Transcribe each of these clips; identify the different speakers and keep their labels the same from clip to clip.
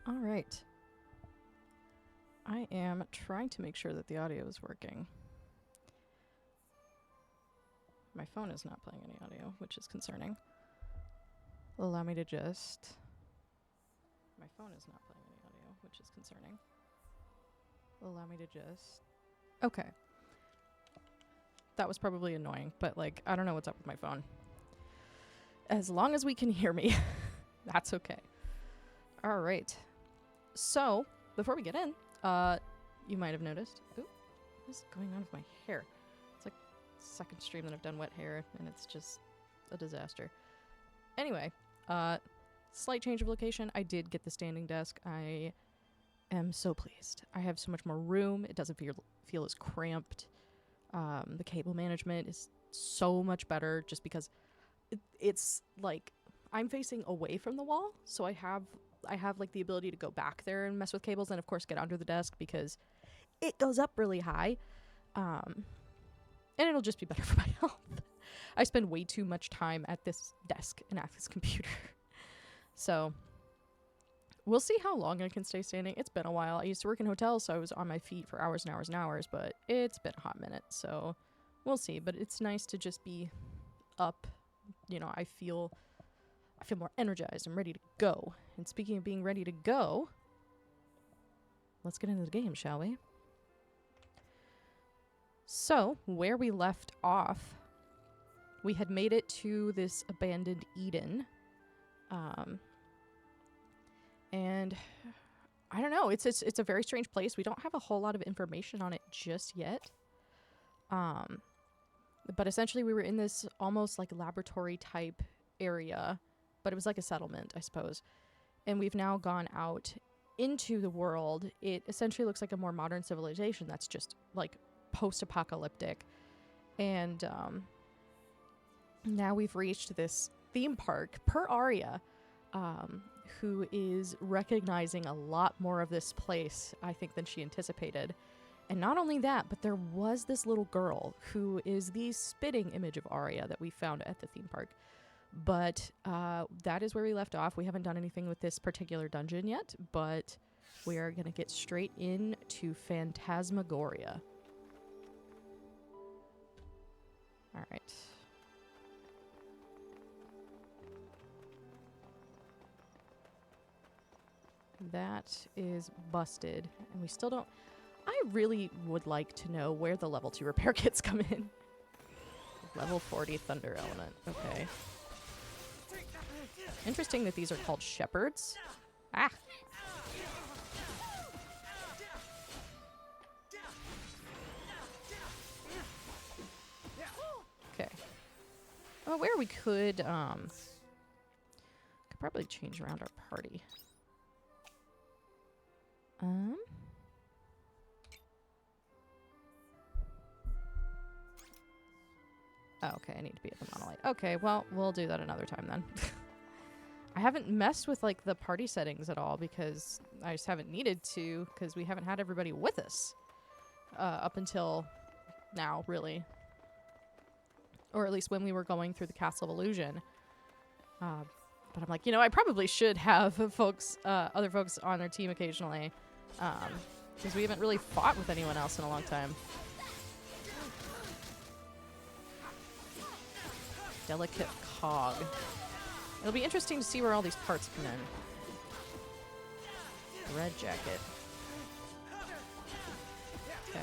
Speaker 1: All right. I am trying to make sure that the audio is working. My phone is not playing any audio, which is concerning. Allow me to just... My phone is not playing any audio, which is concerning. Allow me to just... Okay. That was probably annoying, but, like, I don't know what's up with my phone. As long as we can hear me, that's okay. All right. So, before we get in, you might have noticed... Ooh, what is going on with my hair? It's like the second stream that I've done wet hair, and it's just a disaster. Anyway, slight change of location. I did get the standing desk. I am so pleased. I have so much more room. It doesn't feel as cramped. The cable management is so much better just because it's like I'm facing away from the wall, so I have like the ability to go back there and mess with cables, and of course get under the desk because it goes up really high, and it'll just be better for my health. I spend way too much time at this desk and at this computer. So we'll see how long I can stay standing. It's been a while. I used to work in hotels, so I was on my feet for hours and hours and hours, but it's been a hot minute, so we'll see. But it's nice to just be up. You know, I feel more energized. I'm ready to go. And speaking of being ready to go, let's get into the game, shall we? So, where we left off, we had made it to this abandoned Eden. And I don't know, it's a very strange place. We don't have a whole lot of information on it just yet. But essentially we were in this almost like laboratory type area, but it was like a settlement, I suppose. And we've now gone out into the world. It essentially looks like a more modern civilization that's just like post-apocalyptic. And now we've reached this theme park per Aria, who is recognizing a lot more of this place, I think, than she anticipated. And not only that, but there was this little girl who is the spitting image of Aria that we found at the theme park. But that is where we left off. We haven't done anything with this particular dungeon yet, but we are going to get straight into Phantasmagoria. All right. That is busted, and we still don't... I really would like to know where the level 2 repair kits come in. Level 40 Thunder Element. Okay. Interesting that these are called shepherds. Ah! Okay. Well, where we could probably change around our party. Oh, okay, I need to be at the monolith. Okay, well, we'll do that another time then. I haven't messed with, like, the party settings at all because I just haven't needed to because we haven't had everybody with us up until now, really. Or at least when we were going through the Castle of Illusion. But I'm like, you know, I probably should have folks, other folks on their team occasionally. Because we haven't really fought with anyone else in a long time. Delicate cog. It'll be interesting to see where all these parts come in. Red jacket. Okay.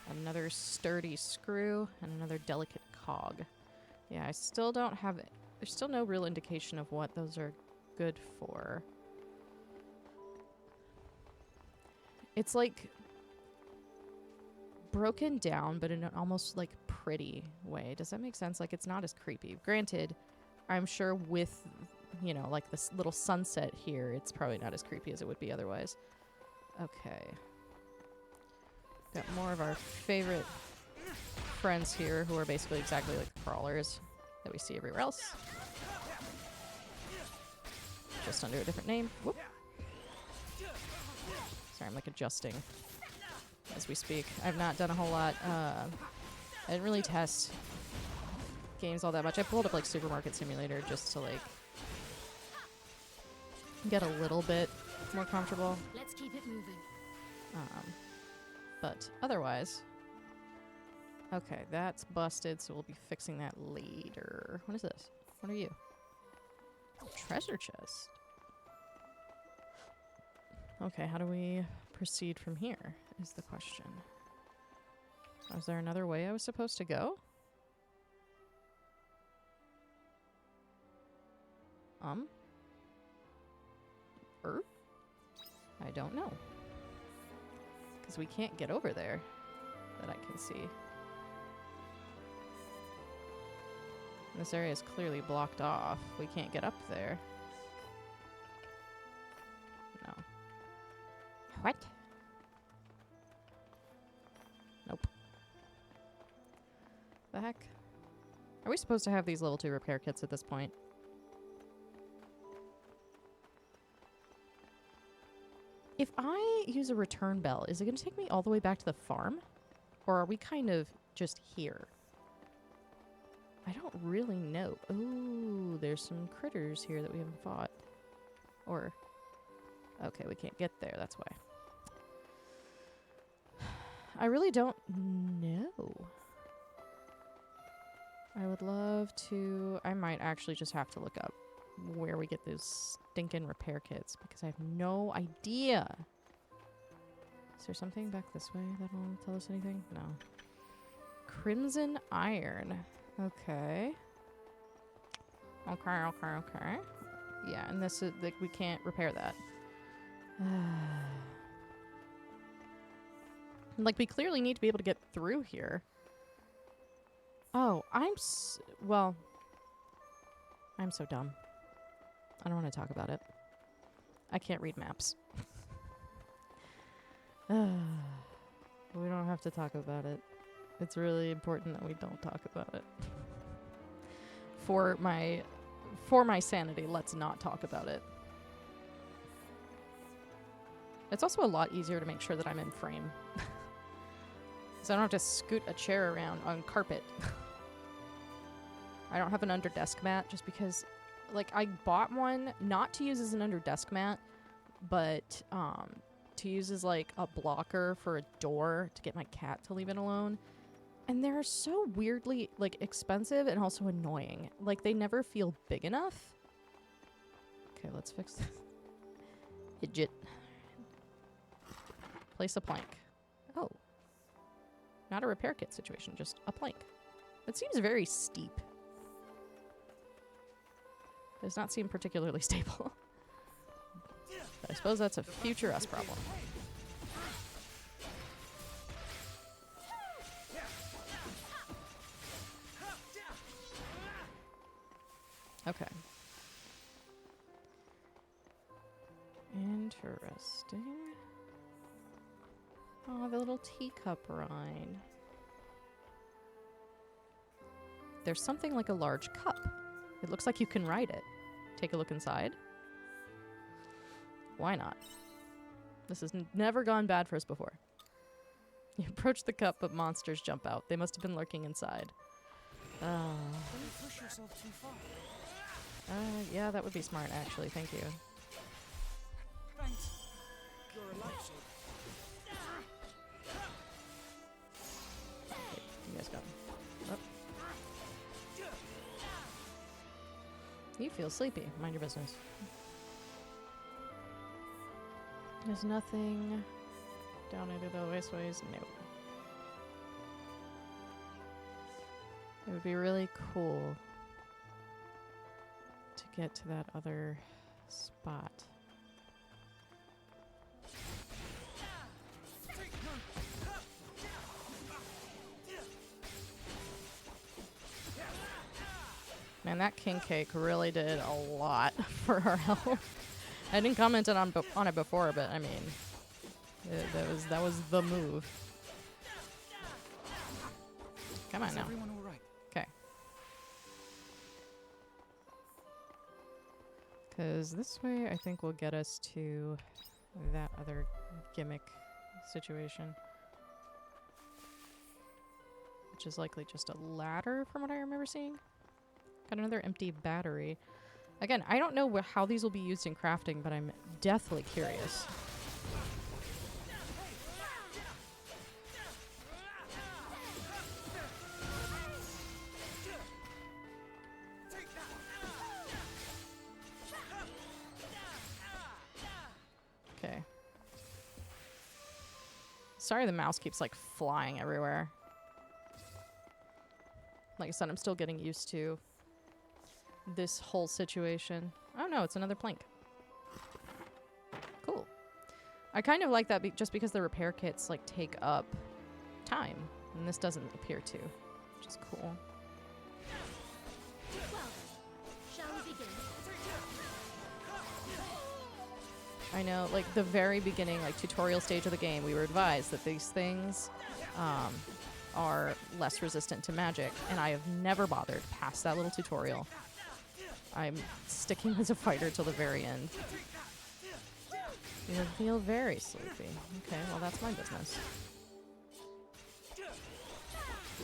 Speaker 1: Another sturdy screw and another delicate cog. Yeah, I still don't have... There's still no real indication of what those are good for. It's like broken down, but in an almost like pretty way. Does that make sense? Like it's not as creepy. Granted, I'm sure with, you know, like this little sunset here, it's probably not as creepy as it would be otherwise. Okay. Got more of our favorite friends here who are basically exactly like the crawlers that we see everywhere else. Just under a different name. Whoop. Sorry, I'm like adjusting as we speak. I've not done a whole lot. I didn't really test games all that much. I pulled up like Supermarket Simulator just to like get a little bit more comfortable.
Speaker 2: Let's keep it moving.
Speaker 1: But otherwise... Okay, that's busted, so we'll be fixing that later. What is this? What are you? Treasure chest. Okay, how do we proceed from here, is the question. Was there another way I was supposed to go? I don't know. Because we can't get over there, that I can see. This area is clearly blocked off. We can't get up there. No. What? Nope. The heck? Are we supposed to have these level 2 repair kits at this point? If I use a return bell, is it going to take me all the way back to the farm? Or are we kind of just here? I don't really know. Ooh, there's some critters here that we haven't fought. Or... Okay, we can't get there, that's why. I really don't know. I would love to... I might actually just have to look up where we get those stinking repair kits, because I have no idea. Is there something back this way that'll tell us anything? No. Crimson iron. Okay. Okay. Yeah, and this is... like, we can't repair that. Like, we clearly need to be able to get through here. Oh, well... I'm so dumb. I don't want to talk about it. I can't read maps. We don't have to talk about it. It's really important that we don't talk about it. For my sanity, let's not talk about it. It's also a lot easier to make sure that I'm in frame. So I don't have to scoot a chair around on carpet. I don't have an under desk mat just because, like, I bought one not to use as an under desk mat, but to use as like a blocker for a door to get my cat to leave it alone. And they're so weirdly like expensive and also annoying. Like, they never feel big enough. Okay, let's fix this. Fidget. Place a plank. Oh. Not a repair kit situation, just a plank. It seems very steep. Does not seem particularly stable. But I suppose that's a future us problem. Okay. Interesting. Oh, the little teacup rind. There's something like a large cup. It looks like you can ride it. Take a look inside. Why not? This has never gone bad for us before. You approach the cup, but monsters jump out. They must have been lurking inside.
Speaker 3: Don't push yourself too far.
Speaker 1: Yeah, that would be smart, actually. Thank you.
Speaker 3: Thanks. You're a lifesaver.
Speaker 1: Okay, you guys go. Oh. You feel sleepy. Mind your business. There's nothing down into the wasteways. No. It would be really cool to get to that other spot. Man, that king cake really did a lot for our health. I didn't comment on it before, but I mean, that was the move. Come on now.
Speaker 3: Everyone all right?
Speaker 1: Okay. Because this way, I think will get us to that other gimmick situation. Which is likely just a ladder from what I remember seeing. Got another empty battery. Again, I don't know how these will be used in crafting, but I'm deathly curious. Okay. Sorry the mouse keeps, like, flying everywhere. Like I said, I'm still getting used to this whole situation. Oh no, it's another plank. Cool. I kind of like that just because the repair kits, like, take up time. And this doesn't appear to, which is cool.
Speaker 2: Well then, shall we begin?
Speaker 1: I know, like, the very beginning, like, tutorial stage of the game, we were advised that these things are less resistant to magic, and I have never bothered past that little tutorial. I'm sticking as a fighter till the very end. You feel very sleepy. Okay, well, that's my business.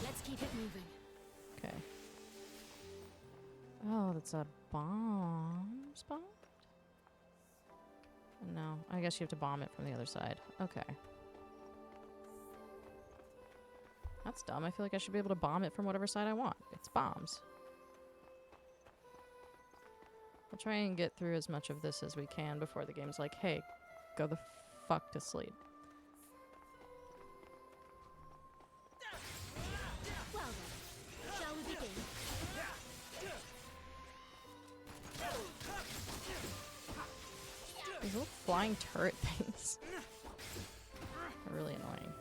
Speaker 2: Let's keep it moving.
Speaker 1: Okay. Oh, that's a bomb spot? No, I guess you have to bomb it from the other side. Okay. That's dumb. I feel like I should be able to bomb it from whatever side I want. It's bombs. I'll try and get through as much of this as we can before the game's like, hey, go the fuck to sleep.
Speaker 2: Well then, shall we begin?
Speaker 1: These little flying turret things are really annoying.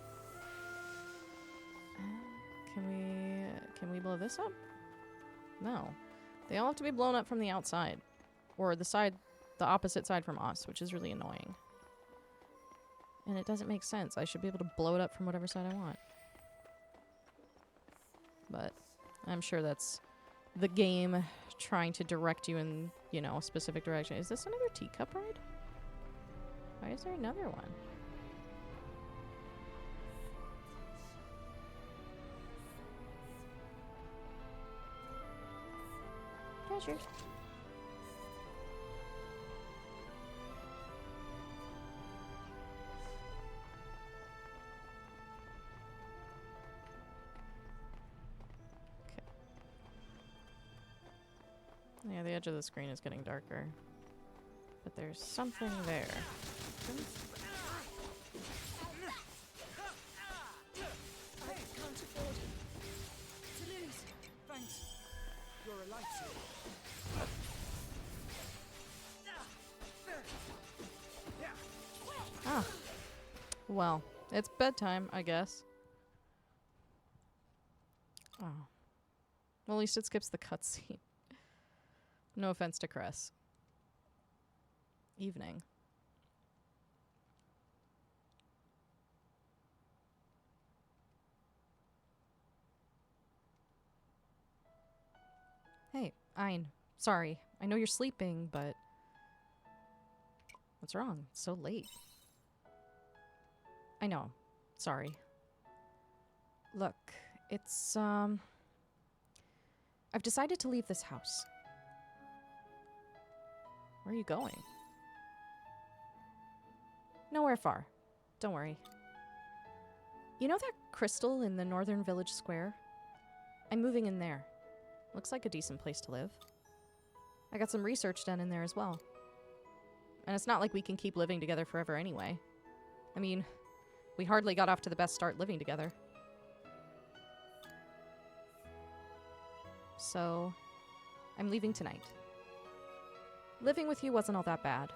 Speaker 1: Can we blow this up? No. They all have to be blown up from the outside. Or the opposite side from us, which is really annoying. And it doesn't make sense. I should be able to blow it up from whatever side I want. But I'm sure that's the game trying to direct you in, you know, a specific direction. Is this another teacup ride? Why is there another one? Treasures. Yeah, the edge of the screen is getting darker. But there's something there.
Speaker 3: I can't afford to lose. Thanks. You're a lifesaver.
Speaker 1: Ah. Well, it's bedtime, I guess. Oh. Well, at least it skips the cutscene. No offense to Cress. Evening. Hey, Ein. Sorry. I know you're sleeping, but... What's wrong? It's so late. I know. Sorry. Look, it's, I've decided to leave this house. Where are you going? Nowhere far. Don't worry. You know that crystal in the northern village square? I'm moving in there. Looks like a decent place to live. I got some research done in there as well. And it's not like we can keep living together forever anyway. I mean, we hardly got off to the best start living together. So, I'm leaving tonight. Living with you wasn't all that bad.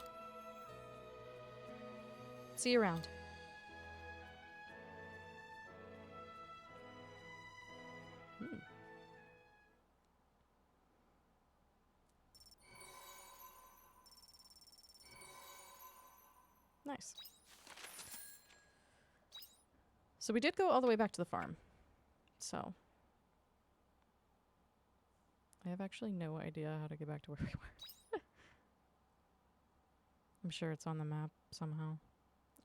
Speaker 1: See you around. Nice. So we did go all the way back to the farm. So. I have actually no idea how to get back to where we were. I'm sure it's on the map somehow.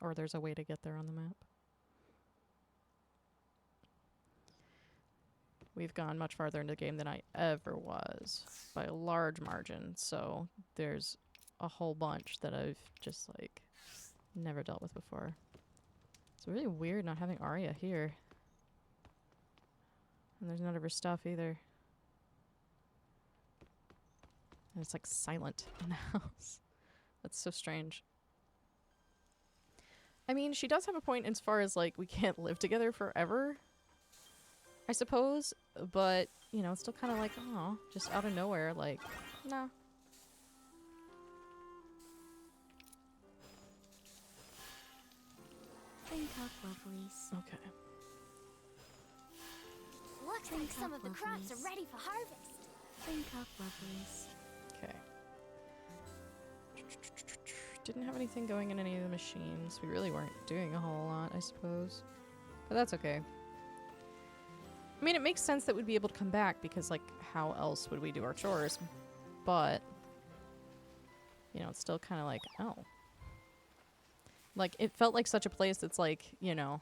Speaker 1: Or there's a way to get there on the map. we've gone much farther into the game than I ever was by a large margin. So there's a whole bunch that I've just like never dealt with before. It's really weird not having Arya here. And there's none of her stuff either. And it's like silent in the house. That's so strange. I mean, she does have a point as far as like we can't live together forever, I suppose, but you know, it's still kind of like, oh, just out of nowhere, like, nah.
Speaker 2: Think up, lovelies.
Speaker 1: Okay.
Speaker 2: Looks like some of the crops are ready for harvest. Think up, lovelies.
Speaker 1: Okay. Didn't have anything going in any of the machines. We really weren't doing a whole lot, I suppose. But that's okay. I mean, it makes sense that we'd be able to come back because, like, how else would we do our chores? But, you know, it's still kind of like, oh. Like, it felt like such a place that's like, you know,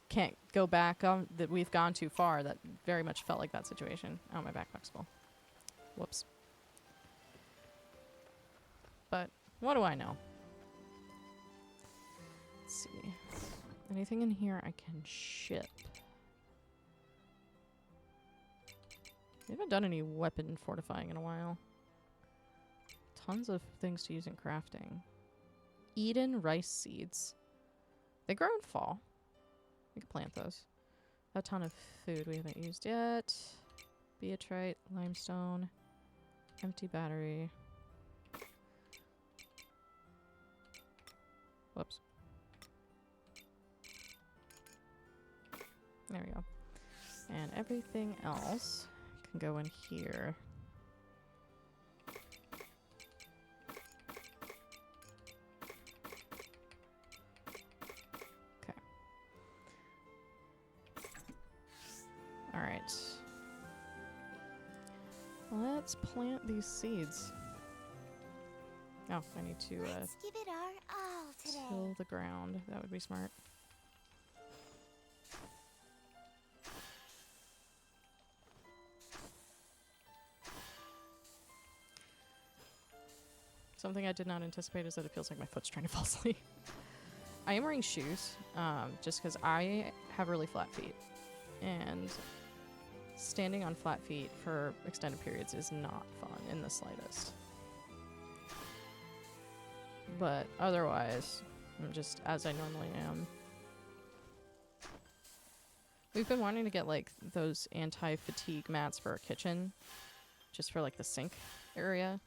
Speaker 1: can't go back on, that we've gone too far. That very much felt like that situation. Oh, my backpack's full. Whoops. But what do I know? Let's see. Anything in here I can ship? We haven't done any weapon fortifying in a while. Tons of things to use in crafting. Eden rice seeds. They grow in fall. We can plant those. A ton of food we haven't used yet. Beatrite, limestone, empty battery. Whoops. There we go. And everything else can go in here. Okay. All right. Let's plant these seeds. Oh, I need to
Speaker 2: Let's give it our all today.
Speaker 1: till the ground. That would be smart. Something I did not anticipate is that it feels like my foot's trying to fall asleep. I am wearing shoes, just because I have really flat feet. And standing on flat feet for extended periods is not fun in the slightest. But otherwise, I'm just as I normally am. We've been wanting to get like those anti-fatigue mats for our kitchen, just for like the sink area.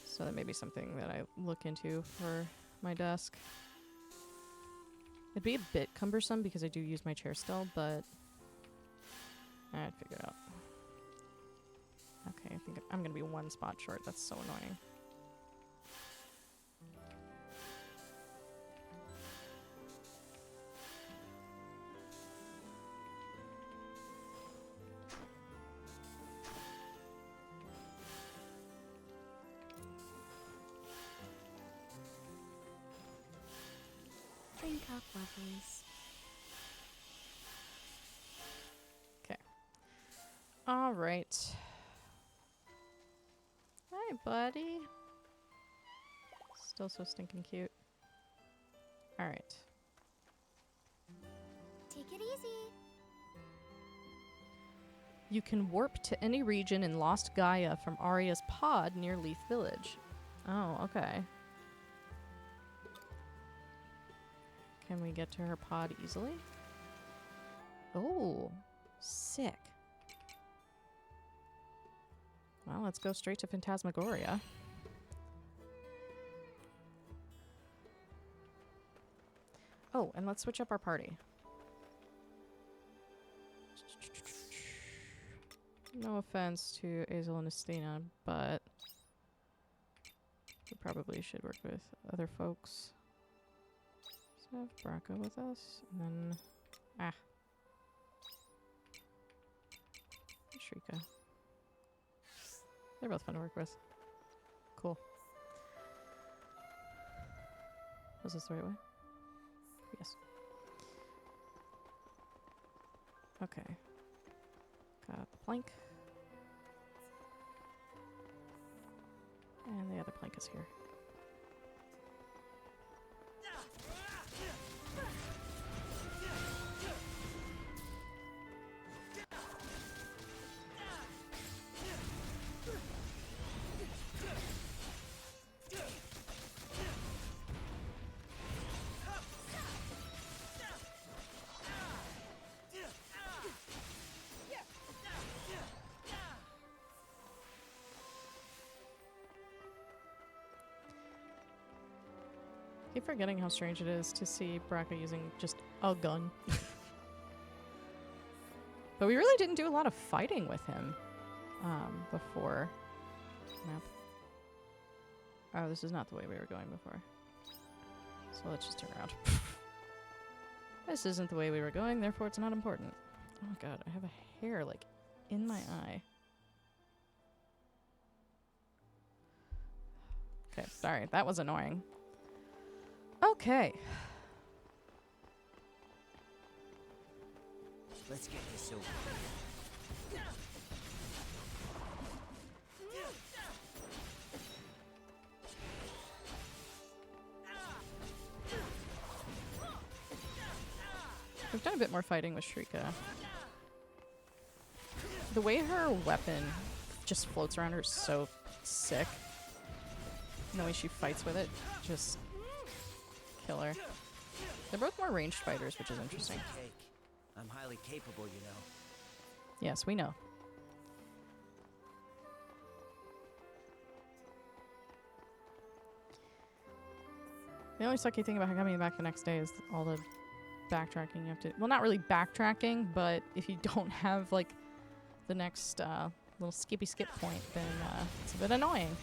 Speaker 1: So that may be something that I look into for my desk. It'd be a bit cumbersome because I do use my chair still, but I'd figure it out. Okay, I think I'm gonna be one spot short. That's so annoying.
Speaker 2: Drink up, lovelies.
Speaker 1: All right. Hi, buddy. Still so stinking cute. All right.
Speaker 2: Take it easy.
Speaker 1: You can warp to any region in Lost Gaia from Arya's pod near Leaf Village. Oh, okay. Can we get to her pod easily? Oh, sick. Well, let's go straight to Phantasmagoria. Oh, and let's switch up our party. No offense to Azel and Estina, but we probably should work with other folks. Let's have Braca with us, and then... Shrika. They're both fun to work with. Cool. Was this the right way? Yes. Okay. The plank. And the other plank is here. I keep forgetting how strange it is to see Braca using just a gun. But we really didn't do a lot of fighting with him before. Map. Oh, this is not the way we were going before. So let's just turn around. This isn't the way we were going, therefore it's not important. Oh god, I have a hair, like, in my eye. Okay, sorry, that was annoying. Okay.
Speaker 4: Let's get this over.
Speaker 1: We've done a bit more fighting with Shrika. The way her weapon just floats around her is so sick. And the way she fights with it, just killer. They're both more ranged fighters, which is interesting.
Speaker 4: Cake. I'm highly capable, you know.
Speaker 1: Yes, we know. The only sucky thing about coming back the next day is all the backtracking you have to... Well, not really backtracking, but if you don't have, like, the next little skippy skip point, then it's a bit annoying.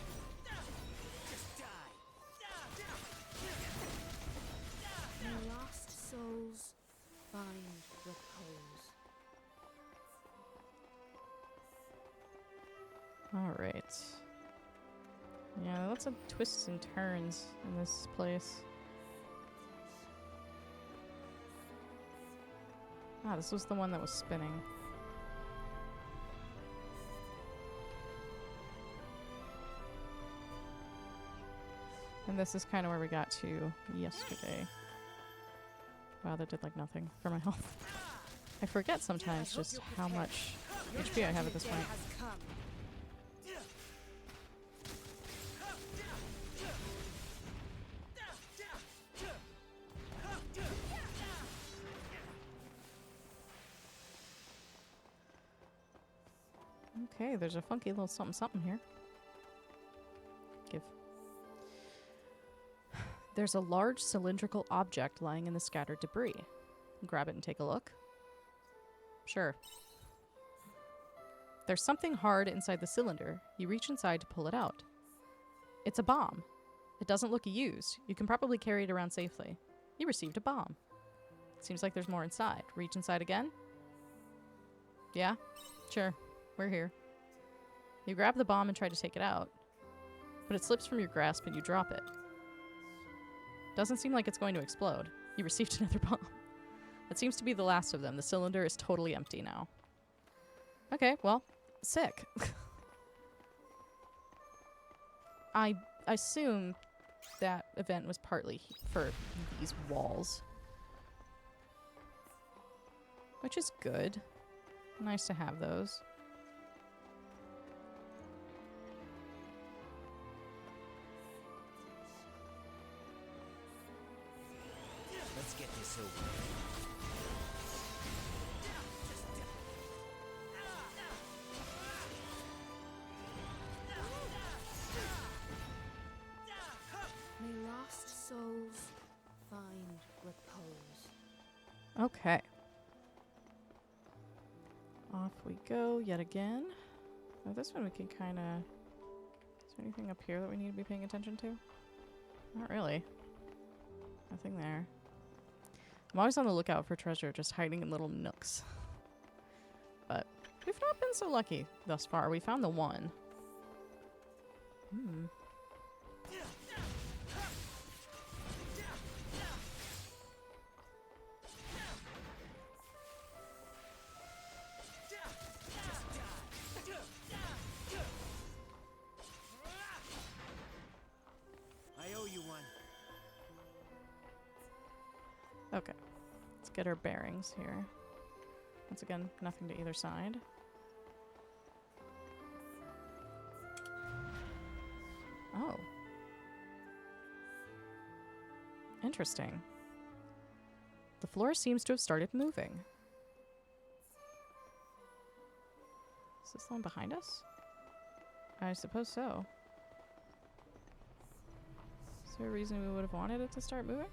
Speaker 2: May lost souls find repose.
Speaker 1: Alright. Yeah, lots of twists and turns in this place. Ah, this was the one that was spinning. And this is kind of where we got to yesterday. Wow, that did like nothing for my health. I forget sometimes just how much HP I have at this point. Okay, there's a funky little something something here. Give. There's a large cylindrical object lying in the scattered debris. Grab it and take a look. Sure. There's something hard inside the cylinder. You reach inside to pull it out. It's a bomb. It doesn't look used. You can probably carry it around safely. You received a bomb. Seems like there's more inside. Reach inside again? Yeah? Sure. We're here. You grab the bomb and try to take it out, but it slips from your grasp and you drop it. Doesn't seem like it's going to explode. You received another bomb. That seems to be the last of them. The cylinder is totally empty now. Okay, well, sick. I assume that event was partly for these walls, which is good. Nice to have those.
Speaker 4: Let's get this over.
Speaker 2: May lost souls find repose.
Speaker 1: Okay. Off we go yet again. Oh, this one we can kind of... Is there anything up here that we need to be paying attention to? Not really. Nothing there. I'm always on the lookout for treasure just hiding in little nooks. But we've not been so lucky thus far. We found the one. Hmm.
Speaker 4: Just
Speaker 1: get our bearings here. Once again, nothing to either side. Oh. Interesting. The floor seems to have started moving. Is this the one behind us? I suppose so. Is there a reason we would have wanted it to start moving?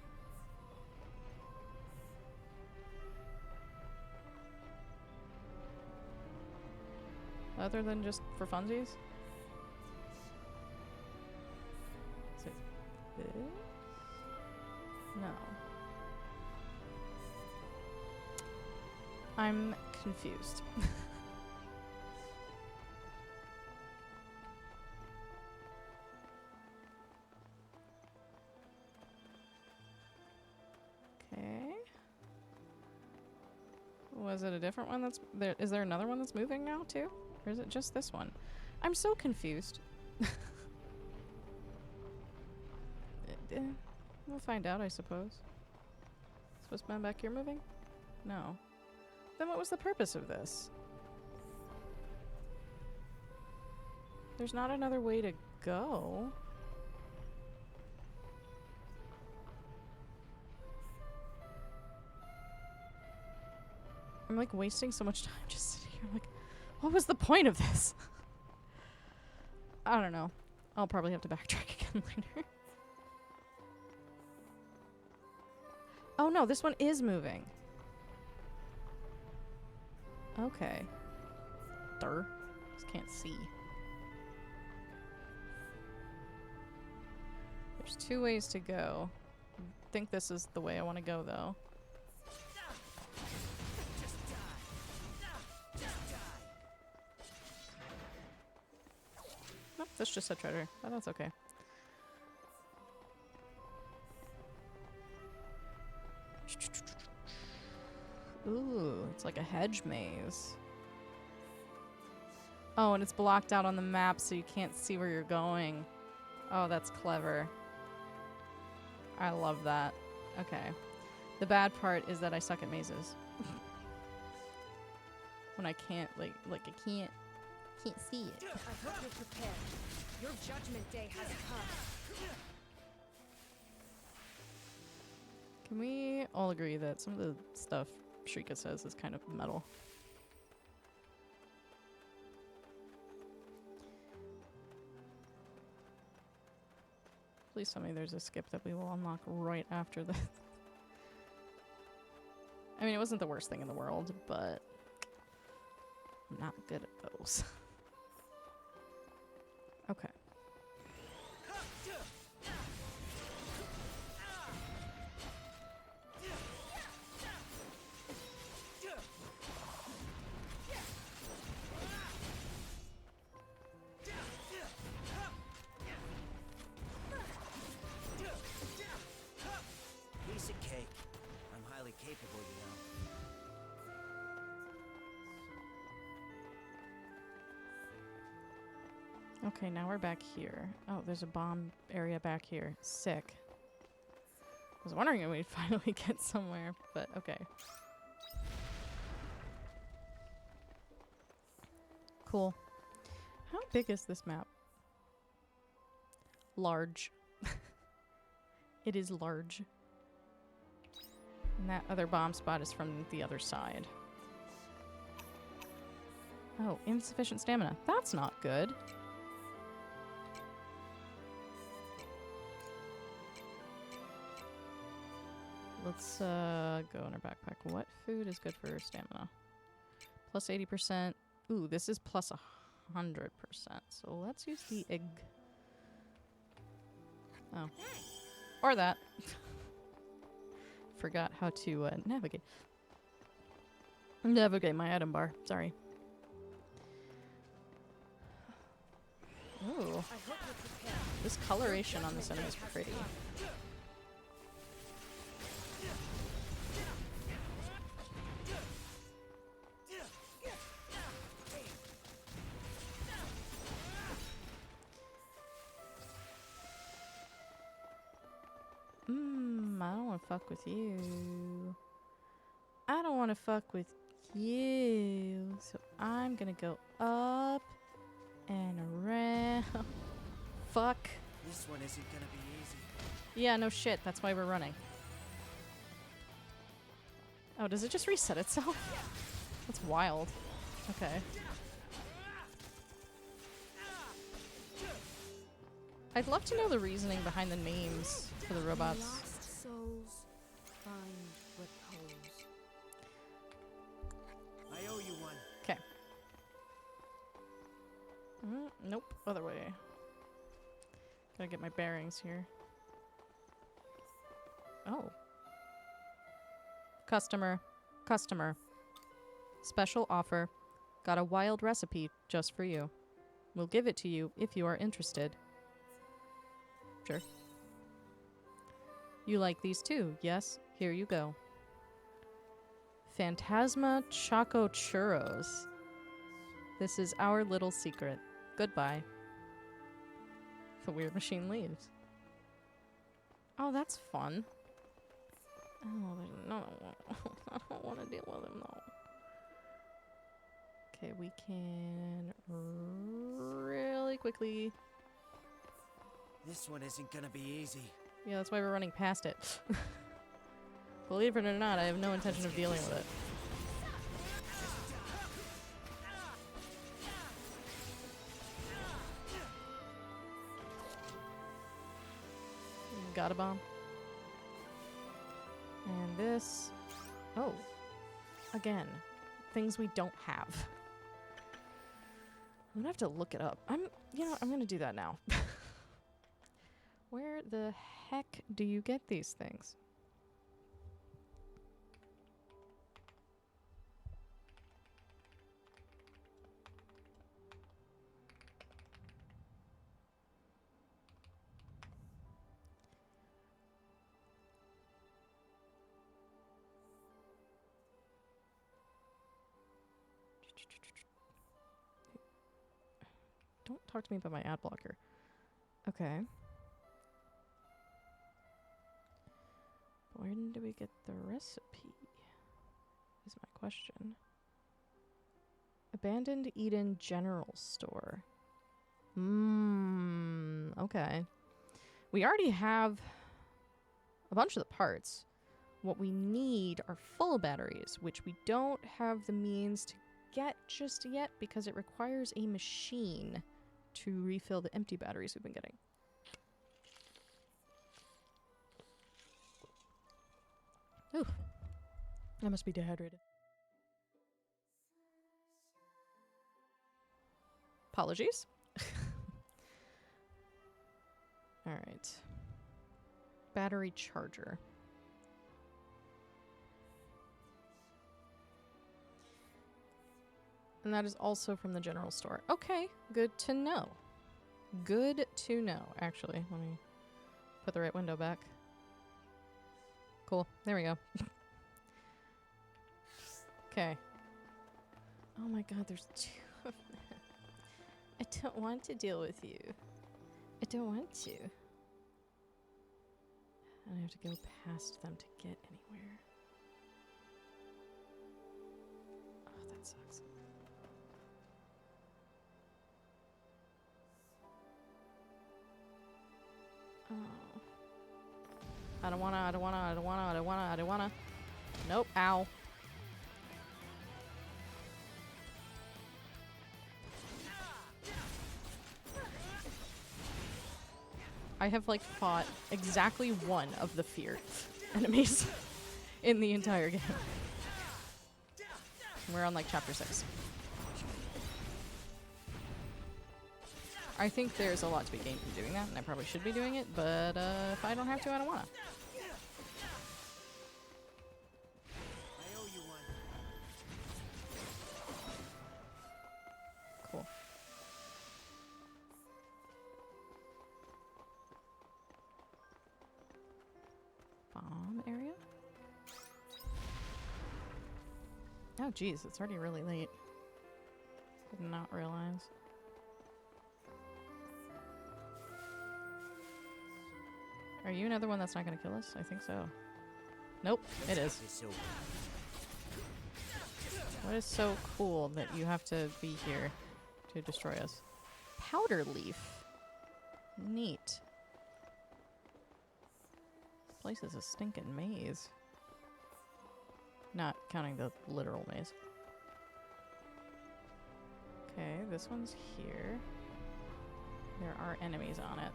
Speaker 1: Other than just for funsies? Is it this? No. I'm confused. Okay. Was it a different one that's there? Is there another one that's moving now too? Or is it just this one? I'm so confused. We'll find out, I suppose. Supposed to be back here moving? No. Then what was the purpose of this? There's not another way to go. I'm like wasting so much time just sitting here. I'm like, what was the point of this? I don't know. I'll probably have to backtrack again later. Oh no, this one is moving. Okay. Just can't see. There's two ways to go. I think this is the way I want to go though. Nope, this just said treasure, but that's okay. Ooh, it's like a hedge maze. Oh, and it's blocked out on the map so you can't see where you're going. Oh, that's clever. I love that. Okay. The bad part is that I suck at mazes. When I can't, like I can't see it.
Speaker 5: I hope you're prepared. Your judgment day has come.
Speaker 1: Can we all agree that some of the stuff Shrika says is kind of metal? Please tell me there's a skip that we will unlock right after this. I mean, it wasn't the worst thing in the world, but I'm not good at those. Okay.
Speaker 4: Piece of cake. I'm highly capable, you know.
Speaker 1: Okay, now we're back here. Oh, there's a bomb area back here. Sick. I was wondering if we'd finally get somewhere, but okay. Cool. How big is this map? Large. It is large. And that other bomb spot is from the other side. Oh, insufficient stamina. That's not good. Let's go in our backpack. What food is good for stamina? Plus 80%. Ooh, this is plus 100%. So let's use the egg. Oh. Or that. Forgot how to navigate. Navigate my item bar. Sorry. Ooh. This coloration on this enemy is pretty. I don't want to fuck with you. I don't want to fuck with you. So I'm gonna go up and around. Fuck.
Speaker 4: This one isn't gonna be easy.
Speaker 1: Yeah, no shit. That's why we're running. Oh, does it just reset itself? That's wild. Okay. I'd love to know the reasoning behind the names for the robots.
Speaker 5: Lost souls find repose.
Speaker 4: I owe you one.
Speaker 1: Okay. Nope. Other way. Gotta get my bearings here. Oh. Customer. Customer. Special offer. Got a wild recipe just for you. We'll give it to you if you are interested. Sure. You like these too, yes? Here you go. Phantasma Choco Churros. This is our little secret. Goodbye. The weird machine leaves. Oh, that's fun. Oh, there's no. I don't want to deal with him though. Okay, we can really quickly.
Speaker 4: This one isn't gonna be easy.
Speaker 1: Yeah, that's why we're running past it. Believe it or not, I have no intention of dealing with it. Got a bomb. And this. Oh. Again. Things we don't have. I'm gonna have to look it up. You know, I'm gonna do that now. Where the heck do you get these things? Don't talk to me about my ad blocker. Okay. When do we get the recipe? Is my question. Abandoned Eden General Store. Okay. We already have a bunch of the parts. What we need are full batteries, which we don't have the means to get just yet because it requires a machine to refill the empty batteries we've been getting. Ooh. I must be dehydrated. Apologies. Alright. Battery charger. And that is also from the general store. Okay, good to know. Good to know, actually. Let me put the right window back. Cool. There we go. Okay. Oh my god, there's two of them. I don't want to deal with you. I don't want to. And I have to go past them to get anywhere. Oh, that sucks. Oh. I don't wanna. Nope, ow. I have like fought exactly one of the feared enemies in the entire game. We're on like chapter 6. I think there's a lot to be gained from doing that, and I probably should be doing it, but if I don't have to, I don't wanna.
Speaker 4: I owe you one.
Speaker 1: Cool. Bomb area? Oh geez, it's already really late. Did not realize. Are you another one that's not gonna kill us? I think so. Nope, it is.
Speaker 4: This over.
Speaker 1: What is so cool that you have to be here to destroy us? Powder leaf. Neat. This place is a stinking maze. Not counting the literal maze. Okay, this one's here. There are enemies on it.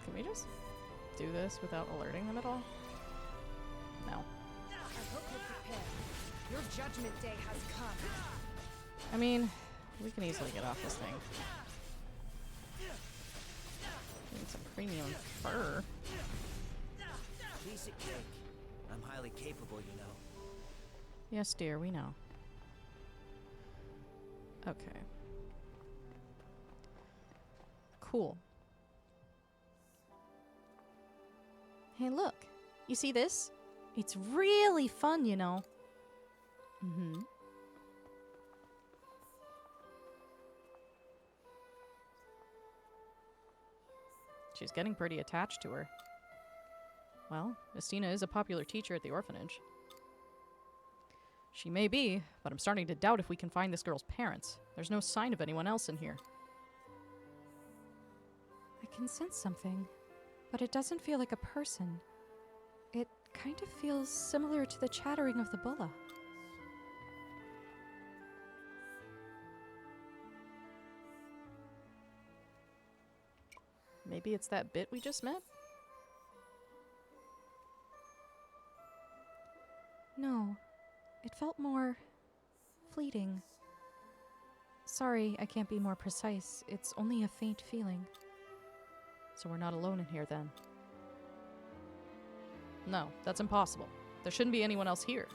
Speaker 1: Can we just do this without alerting them at all? No.
Speaker 5: I hope you're prepared. Your judgment day has come.
Speaker 1: I mean, we can easily get off this thing. Need some premium fur.
Speaker 4: Piece of cake. I'm highly capable, you know.
Speaker 1: Yes, dear, we know. Okay. Cool. Hey, look. You see this? It's really fun, you know. Mm-hmm. She's getting pretty attached to her. Well, Estina is a popular teacher at the orphanage. She may be, but I'm starting to doubt if we can find this girl's parents. There's no sign of anyone else in here.
Speaker 6: I can sense something, but it doesn't feel like a person. It kind of feels similar to the chattering of the bulla.
Speaker 1: Maybe it's that bit we just met?
Speaker 6: No, it felt more fleeting. Sorry, I can't be more precise. It's only a faint feeling.
Speaker 1: So we're not alone in here then? No, that's impossible. There shouldn't be anyone else here.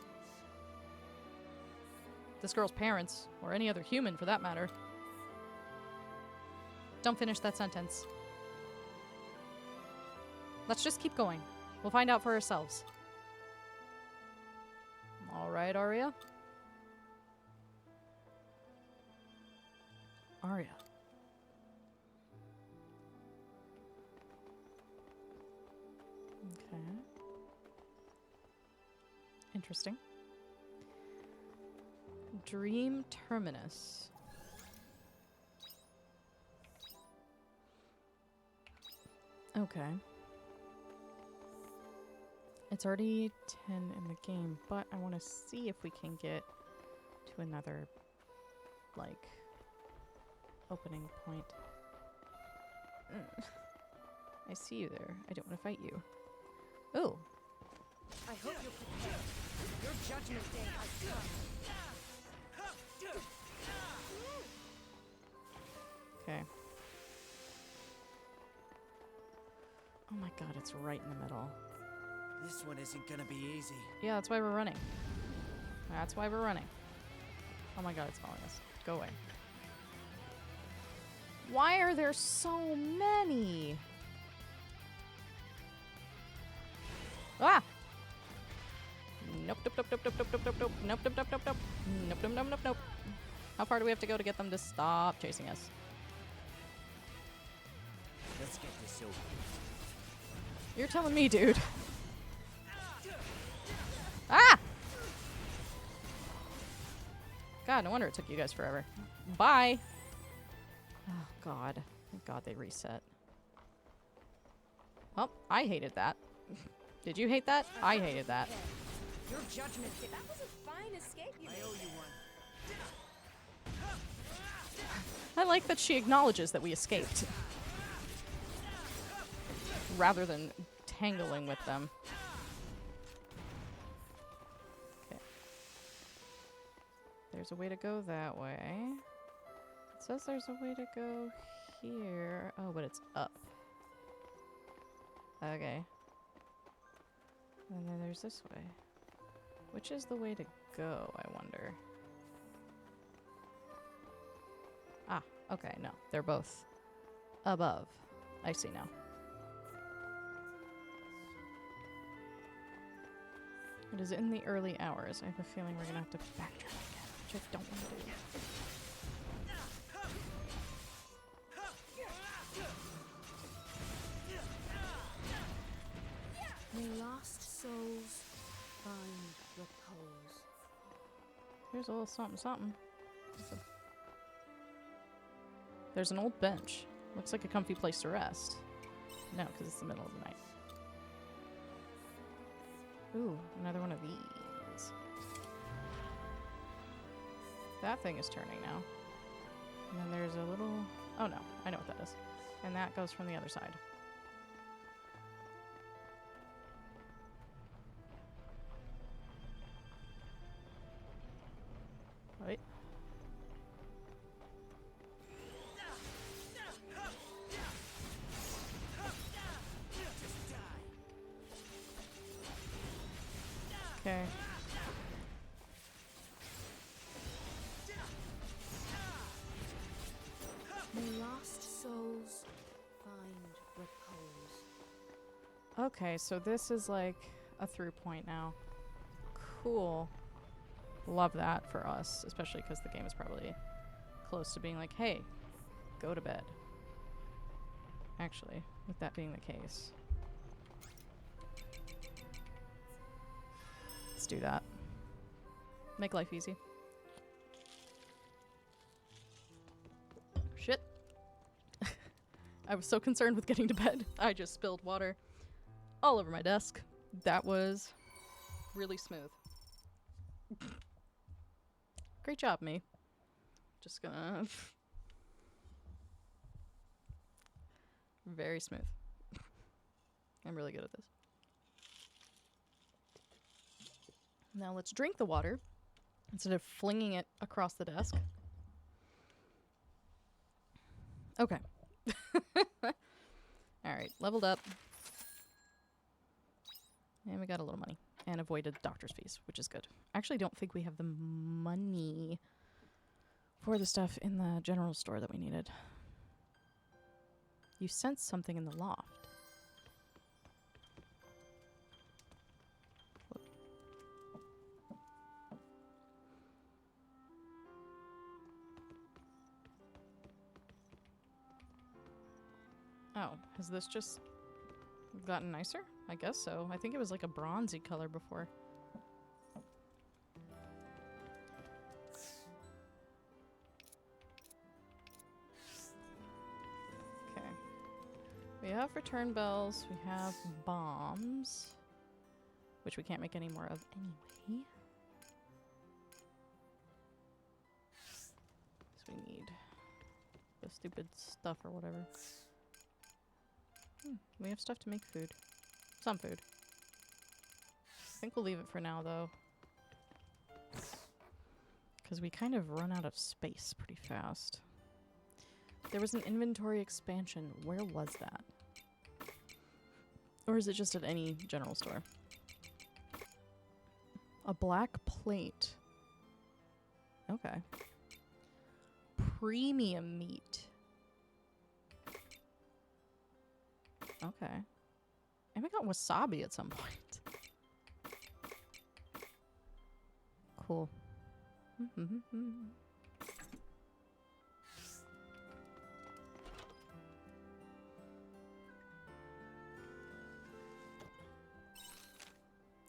Speaker 1: This girl's parents, or any other human for that matter. Don't finish that sentence. Let's just keep going. We'll find out for ourselves. All right, Arya. Arya. Okay. Interesting. Dream Terminus. Okay. It's already 10 in the game, but I want to see if we can get to another, like, opening point. I see you there. I don't want to fight you. Oh.
Speaker 5: I hope you're prepared. Your judgment day has come.
Speaker 1: Okay. Oh my god, it's right in the middle.
Speaker 4: This one isn't gonna be easy.
Speaker 1: Yeah, that's why we're running. That's why we're running. Oh my god, it's following us. Go away. Why are there so many? Ah! Nope, nope, nope, nope, nope, nope, nope, nope, nope, nope, nope, nope, nope, nope, nope, nope, nope, nope, nope. How far do we have to go to get them to stop chasing us?
Speaker 4: Let's get this over.
Speaker 1: You're telling me, dude. Ah! God, no wonder it took you guys forever. Bye. Oh, God. Thank God they reset. Well, I hated that. Did you hate that? I hated that.
Speaker 5: Your judgment day. That was a fine escape you
Speaker 4: I
Speaker 5: made.
Speaker 4: owe you one.
Speaker 1: I like that she acknowledges that we escaped. Rather than tangling with them. Okay. There's a way to go that way. It says there's a way to go here. Oh, but it's up. Okay. And then there's this way. Which is the way to go, I wonder? Ah, okay, no. They're both above. I see now. It is in the early hours. I have a feeling we're gonna have to backtrack again, which I don't want to do.
Speaker 5: repose.
Speaker 1: Here's a little something something. There's an old bench. Looks like a comfy place to rest. No, because it's the middle of the night. Ooh, another one of these. That thing is turning now. And then there's a little... Oh no, I know what that is. And that goes from the other side. Wait. Okay.
Speaker 5: May lost souls find repose.
Speaker 1: Okay, so this is like a through point now. Cool. Love that for us, especially because the game is probably close to being like, hey, go to bed. Actually, with that being the case. Let's do that. Make life easy. Shit. I was so concerned with getting to bed. I just spilled water all over my desk. That was really smooth. Great job, me. Just gonna... Very smooth. I'm really good at this. Now let's drink the water instead of flinging it across the desk. Okay. Alright, leveled up. And we got a little money. And avoided doctor's fees, which is good. I actually don't think we have the money for the stuff in the general store that we needed. You sensed something in the loft. Oh, has this just gotten nicer? I guess so. I think it was like a bronzy color before. Okay. We have return bells. We have bombs. Which we can't make any more of anyway. So we need the stupid stuff or whatever. We have stuff to make food. Some food. I think we'll leave it for now, though. Because we kind of run out of space pretty fast. There was an inventory expansion. Where was that? Or is it just at any general store? A black plate. Okay. Premium meat. Okay. And we got wasabi at some point. Cool.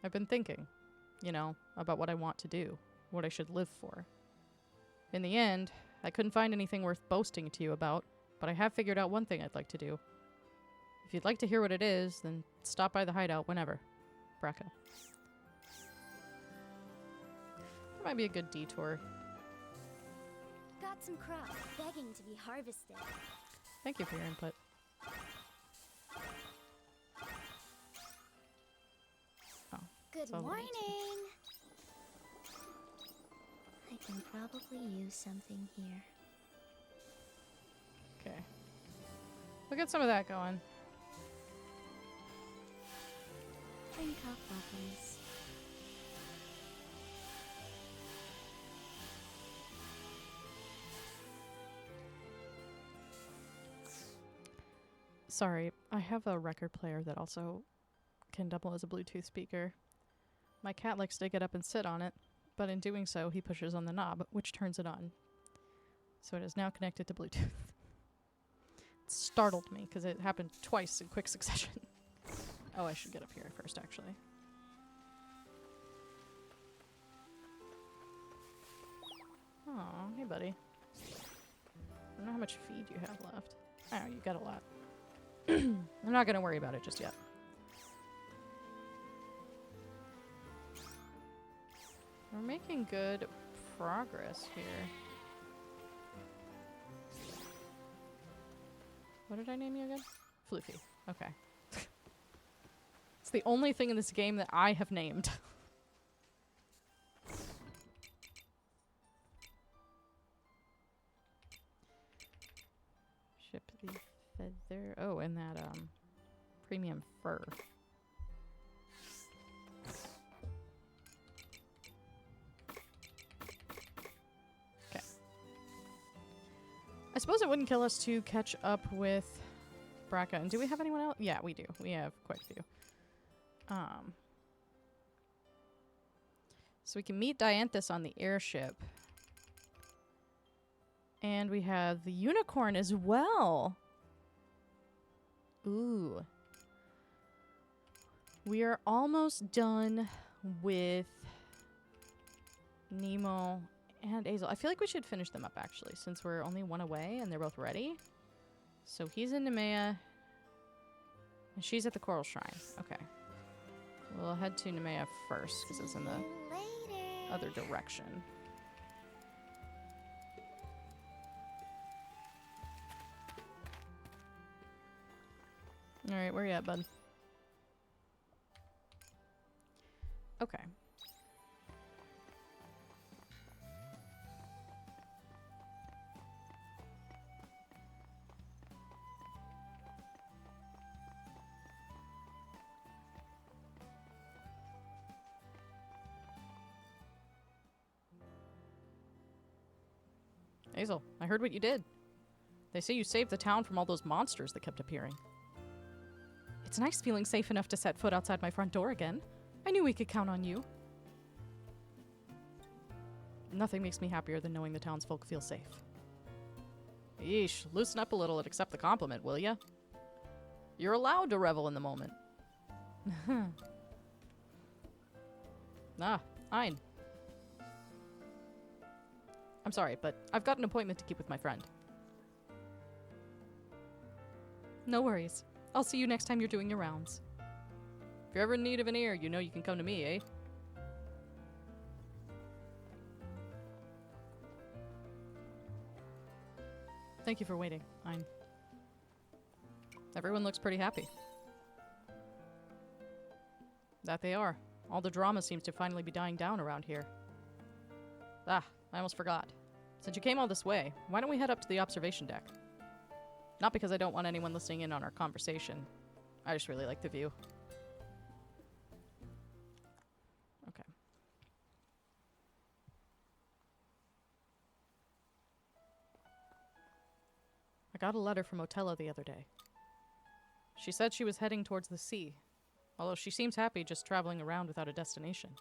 Speaker 1: I've been thinking, you know, about what I want to do, what I should live for. In the end, I couldn't find anything worth boasting to you about, but I have figured out one thing I'd like to do. If you'd like to hear what it is, then stop by the hideout whenever. Brecca. That might be a good detour.
Speaker 2: Got some crops begging to be harvested.
Speaker 1: Thank you for your input. Oh.
Speaker 2: Good
Speaker 1: all
Speaker 2: morning!
Speaker 1: right.
Speaker 2: I can probably use something here.
Speaker 1: Okay. We'll get some of that going.
Speaker 2: Think of weapons.
Speaker 1: Sorry, I have a record player that also can double as a Bluetooth speaker. My cat likes to get up and sit on it, but in doing so, he pushes on the knob, which turns it on. So it is now connected to Bluetooth. It startled me, because it happened twice in quick succession. Oh, I should get up here first, actually. Oh, hey, buddy. I don't know how much feed you have left. Oh, you got a lot. I'm not gonna worry about it just yet. We're making good progress here. What did I name you again? Floofy. Okay. It's the only thing in this game that I have named. Ship the feather. Oh, and that premium fur. Okay. I suppose it wouldn't kill us to catch up with Braca. And do we have anyone else? Yeah, we do. We have quite a few. So we can meet Dianthus on the airship. And we have the unicorn as well. Ooh. We are almost done with Nemo and Azel. I feel like we should finish them up, actually, since we're only one away and they're both ready. So he's in Nemea. And she's at the Coral Shrine. Okay. We'll head to Nemea first, because it's in the other direction. Alright, where you at, bud? Okay. Hazel, I heard what you did. They say you saved the town from all those monsters that kept appearing. It's nice feeling safe enough to set foot outside my front door again. I knew we could count on you. Nothing makes me happier than knowing the townsfolk feel safe. Yeesh, loosen up a little and accept the compliment, will ya? You're allowed to revel in the moment. Fine. I'm sorry, but I've got an appointment to keep with my friend. No worries. I'll see you next time you're doing your rounds. If you're ever in need of an ear, you know you can come to me, eh? Thank you for waiting. Everyone looks pretty happy. That they are. All the drama seems to finally be dying down around here. Ah, I almost forgot. Since you came all this way, why don't we head up to the observation deck? Not because I don't want anyone listening in on our conversation. I just really like the view. Okay. I got a letter from Otella the other day. She said she was heading towards the sea, although she seems happy just traveling around without a destination.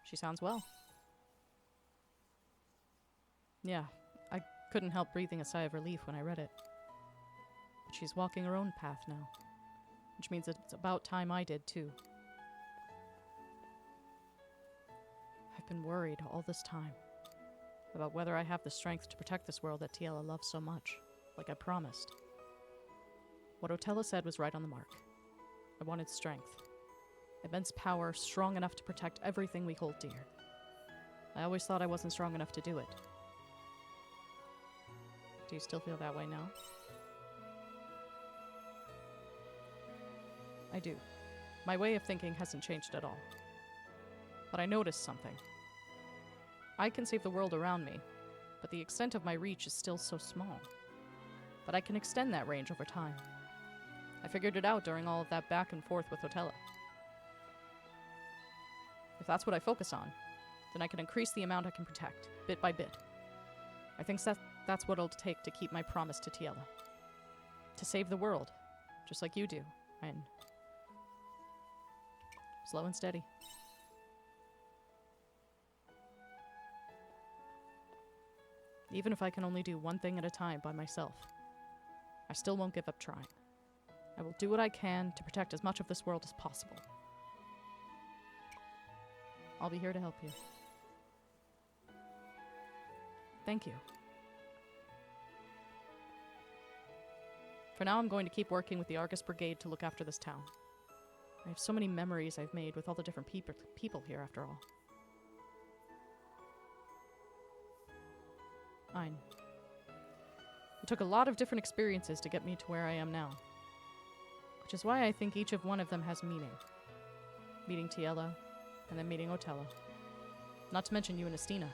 Speaker 1: She sounds well. Yeah, I couldn't help breathing a sigh of relief when I read it. But she's walking her own path now, which means it's about time I did too. I've been worried all this time about whether I have the strength to protect this world that Tiela loves so much, like I promised. What Otella said was right on the mark. I wanted strength. Immense power, strong enough to protect everything we hold dear. I always thought I wasn't strong enough to do it. Do you still feel that way now? I do. My way of thinking hasn't changed at all. But I noticed something. I can save the world around me, but the extent of my reach is still so small. But I can extend that range over time. I figured it out during all of that back and forth with Otella. If that's what I focus on, then I can increase the amount I can protect, bit by bit. I think that's what it'll take to keep my promise to Tiela. To save the world, just like you do, and slow and steady. Even if I can only do one thing at a time by myself, I still won't give up trying. I will do what I can to protect as much of this world as possible. I'll be here to help you. Thank you. For now, I'm going to keep working with the Argus Brigade to look after this town. I have so many memories I've made with all the different people here, after all. Ein. It took a lot of different experiences to get me to where I am now. Which is why I think each of one of them has meaning. Meeting Tiela, and then meeting Otella. Not to mention you and Estina.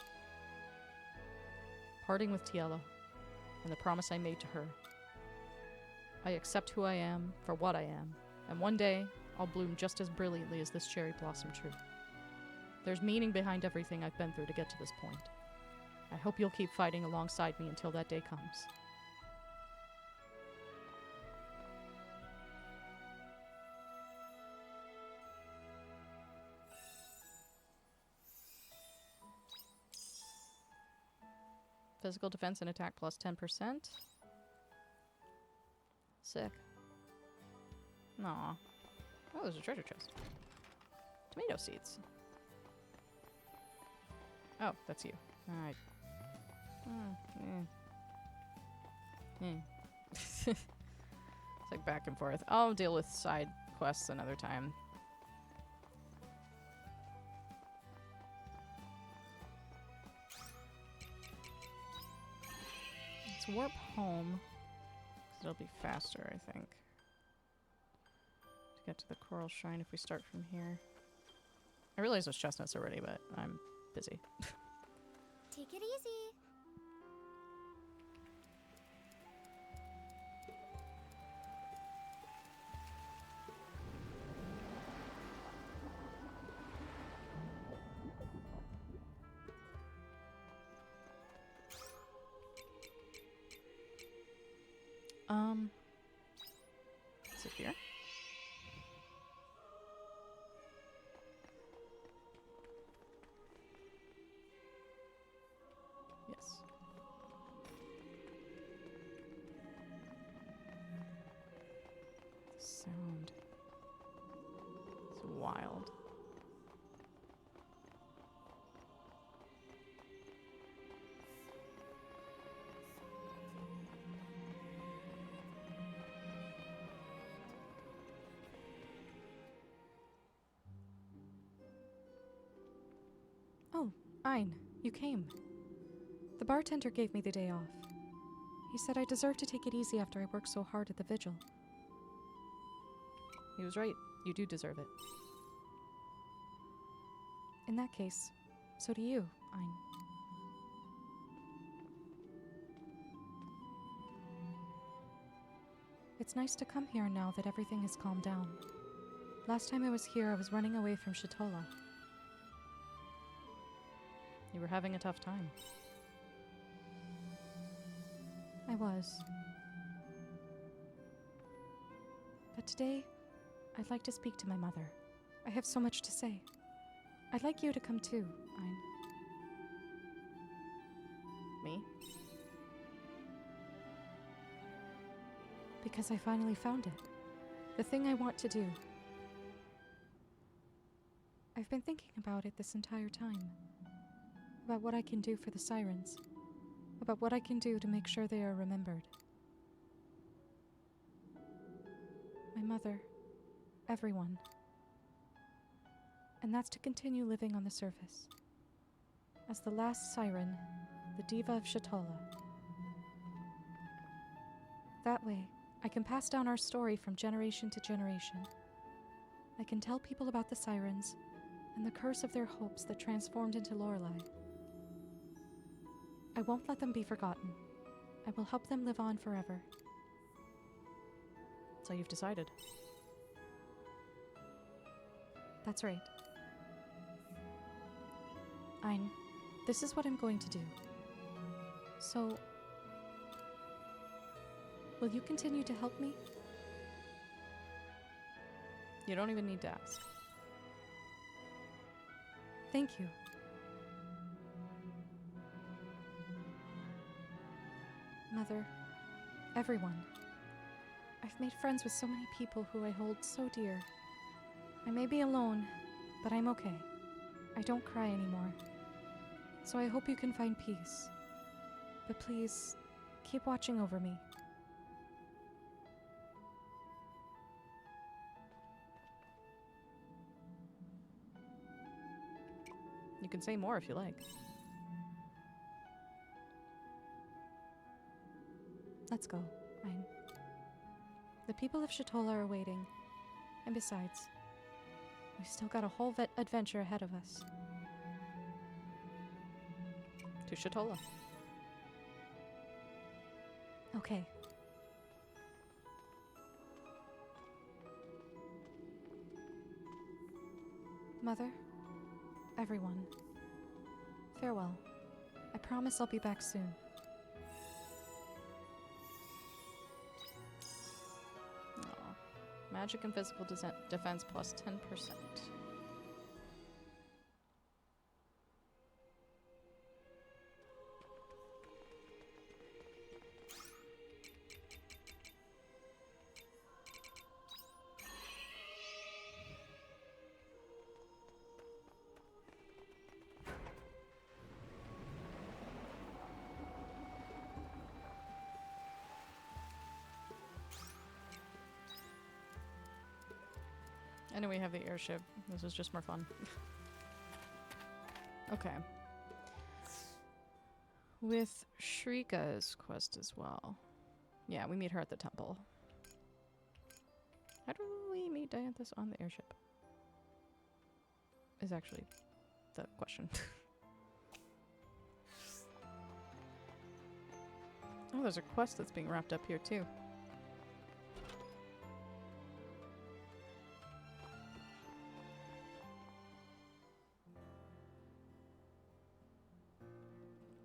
Speaker 1: Parting with Tiela, and the promise I made to her. I accept who I am for what I am, and one day I'll bloom just as brilliantly as this cherry blossom tree. There's meaning behind everything I've been through to get to this point. I hope you'll keep fighting alongside me until that day comes. Physical defense and attack plus 10%. Sick. Aw. Oh, there's a treasure chest. Tomato seeds. Oh, that's you. Alright. It's like back and forth. I'll deal with side quests another time. Let's warp home. 'Cause it'll be faster, I think. To get to the Coral Shrine if we start from here. I realize there's chestnuts already, but I'm busy.
Speaker 2: Take it easy.
Speaker 1: Is it here? Yes. The sound. It's wild.
Speaker 6: Oh, Ein, you came. The bartender gave me the day off. He said I deserve to take it easy after I worked so hard at the vigil.
Speaker 1: He was right. You do deserve it.
Speaker 6: In that case, so do you, Ein. It's nice to come here now that everything has calmed down. Last time I was here, I was running away from Shatola.
Speaker 1: You were having a tough time.
Speaker 6: I was. But today, I'd like to speak to my mother. I have so much to say. I'd like you to come too, Ein.
Speaker 1: Me?
Speaker 6: Because I finally found it. The thing I want to do. I've been thinking about it this entire time. About what I can do for the sirens. About what I can do to make sure they are remembered. My mother. Everyone. And that's to continue living on the surface. As the last siren, the diva of Shatola. That way, I can pass down our story from generation to generation. I can tell people about the sirens and the curse of their hopes that transformed into Lorelei. I won't let them be forgotten. I will help them live on forever.
Speaker 1: So you've decided.
Speaker 6: That's right. Ein, this is what I'm going to do. So, will you continue to help me?
Speaker 1: You don't even need to ask.
Speaker 6: Thank you. Mother, everyone. I've made friends with so many people who I hold so dear. I may be alone, but I'm okay. I don't cry anymore. So I hope you can find peace. But please, keep watching over me.
Speaker 1: You can say more if you like.
Speaker 6: Let's go. The people of Shatola are waiting. And besides, we've still got a whole adventure ahead of us.
Speaker 1: To Shatola.
Speaker 6: Okay. Mother, everyone, farewell. I promise I'll be back soon.
Speaker 1: Aw. Magic and physical defense plus 10%. I know we have the airship. This is just more fun. Okay. With Shrika's quest as well. Yeah, we meet her at the temple. How do we meet Dianthus on the airship? Is actually the question. Oh, there's a quest that's being wrapped up here too.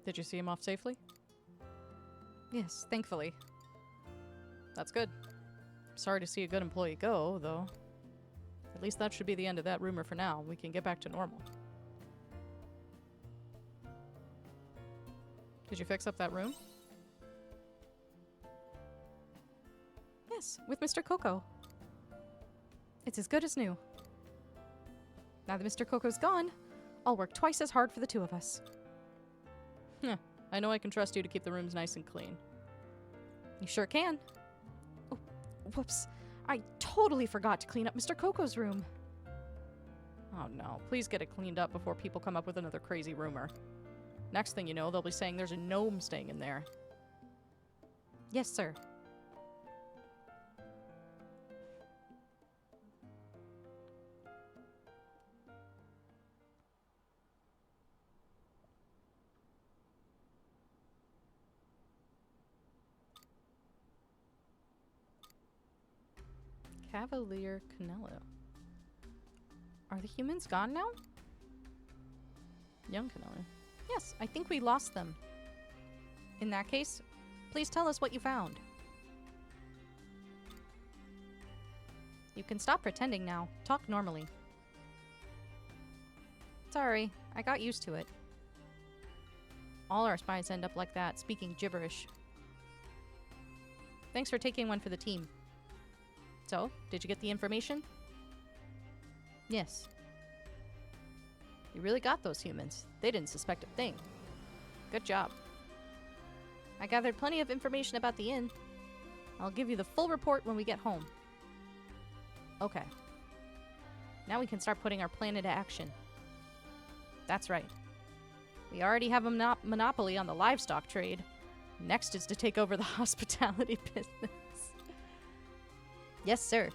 Speaker 1: Did you see him off safely?
Speaker 6: Yes,
Speaker 1: Thankfully. That's good. Sorry to see a good employee go, though. At least that should be the end of that rumor for now. We can get back to normal. Did you fix up that room?
Speaker 6: yes, with Mr. Coco. It's as good as new. Now that Mr. Coco's gone, I'll work twice as hard for the two of us.
Speaker 1: I know I can trust you to keep the rooms nice and clean.
Speaker 6: You sure can. Oh, whoops. I totally forgot to clean up Mr. Coco's room.
Speaker 1: Oh no, please get it cleaned up before people come up with another crazy rumor. Next thing you know, they'll be saying there's a gnome staying in there.
Speaker 6: Yes, sir.
Speaker 1: Cavalier Canello. Are the humans gone now? Young Canello.
Speaker 6: Yes, I think we lost them. In that case, please tell us what you found. You can stop pretending now. Talk normally. Sorry, I got used to it. All our spies end up like that, speaking gibberish. Thanks for taking one for the team. So, did you get the information? Yes. You really got those humans. They didn't suspect a thing. Good job. I gathered plenty of information about the inn. I'll give you the full report when we get home. Okay. Now we can start putting our plan into action. That's right. We already have a monopoly on the livestock trade. Next is to take over the hospitality business. Yes, sir.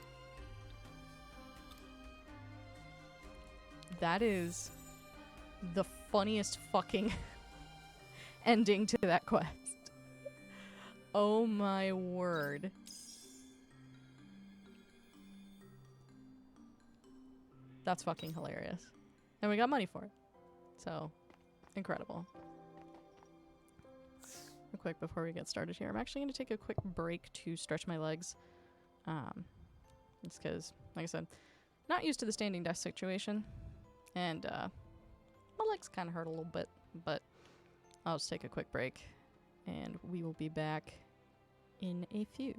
Speaker 6: That is the funniest fucking ending to that quest. Oh my word. That's fucking hilarious. And we got money for it. So, incredible. Real quick before we get started here, I'm actually going to take a quick break to stretch my legs. It's because, like I said, not used to the standing desk situation. And, my legs kind of hurt a little bit, but I'll just take a quick break. And we will be back in a few.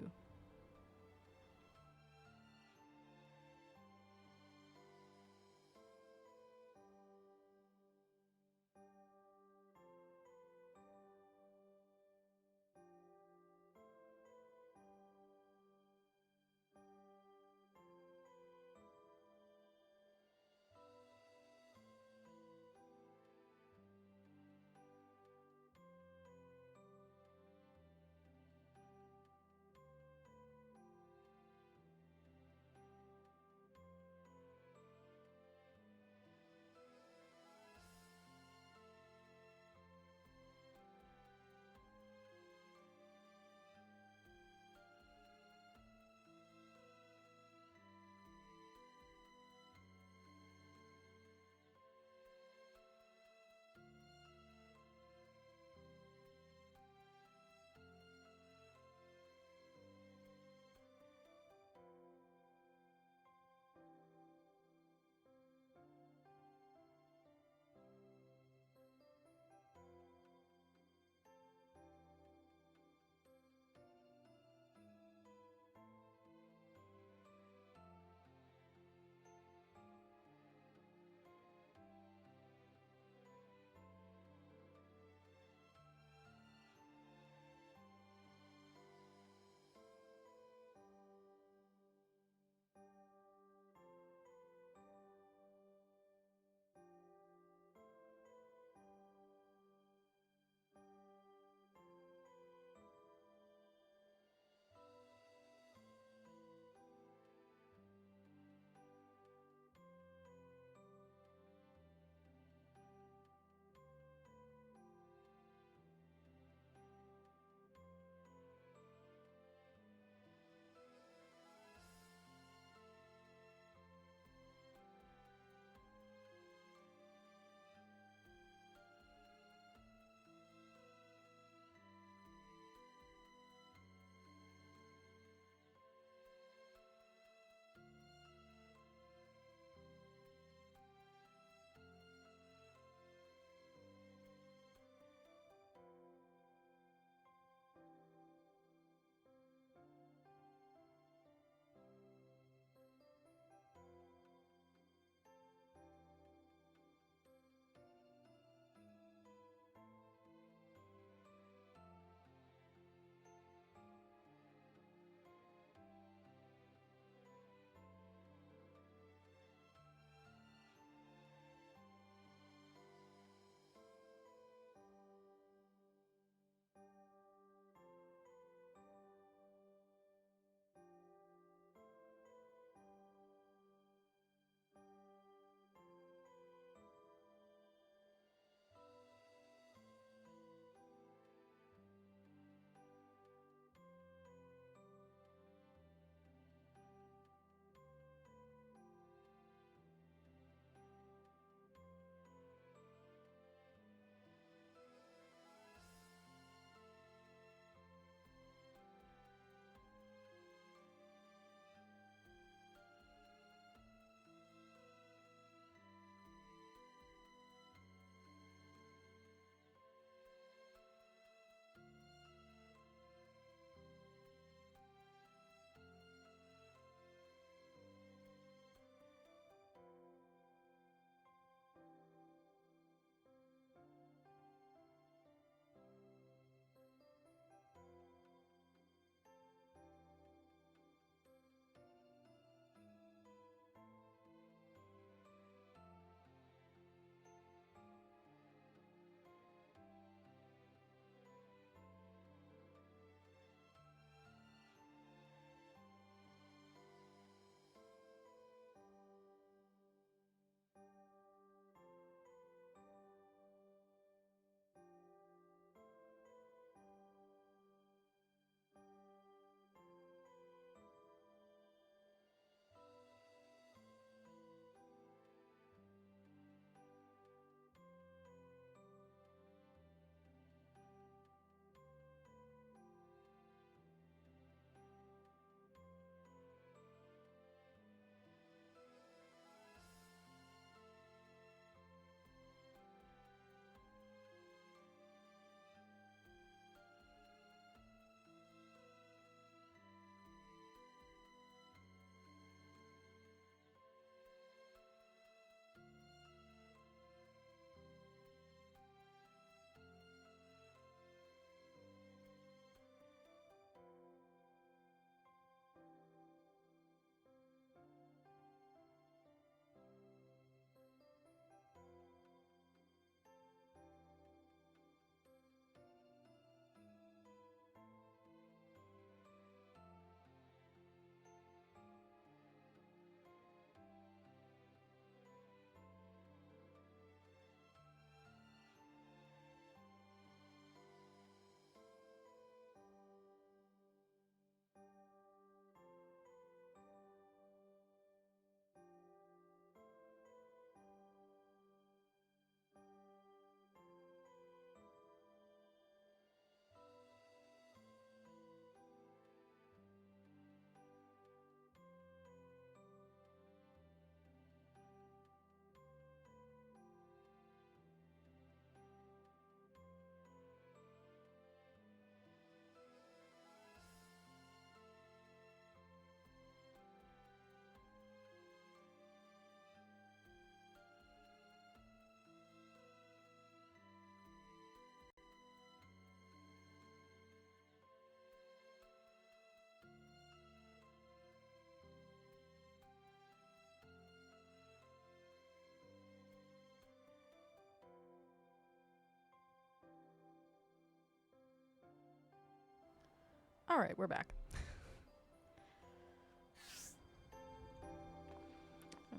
Speaker 1: Alright, we're back.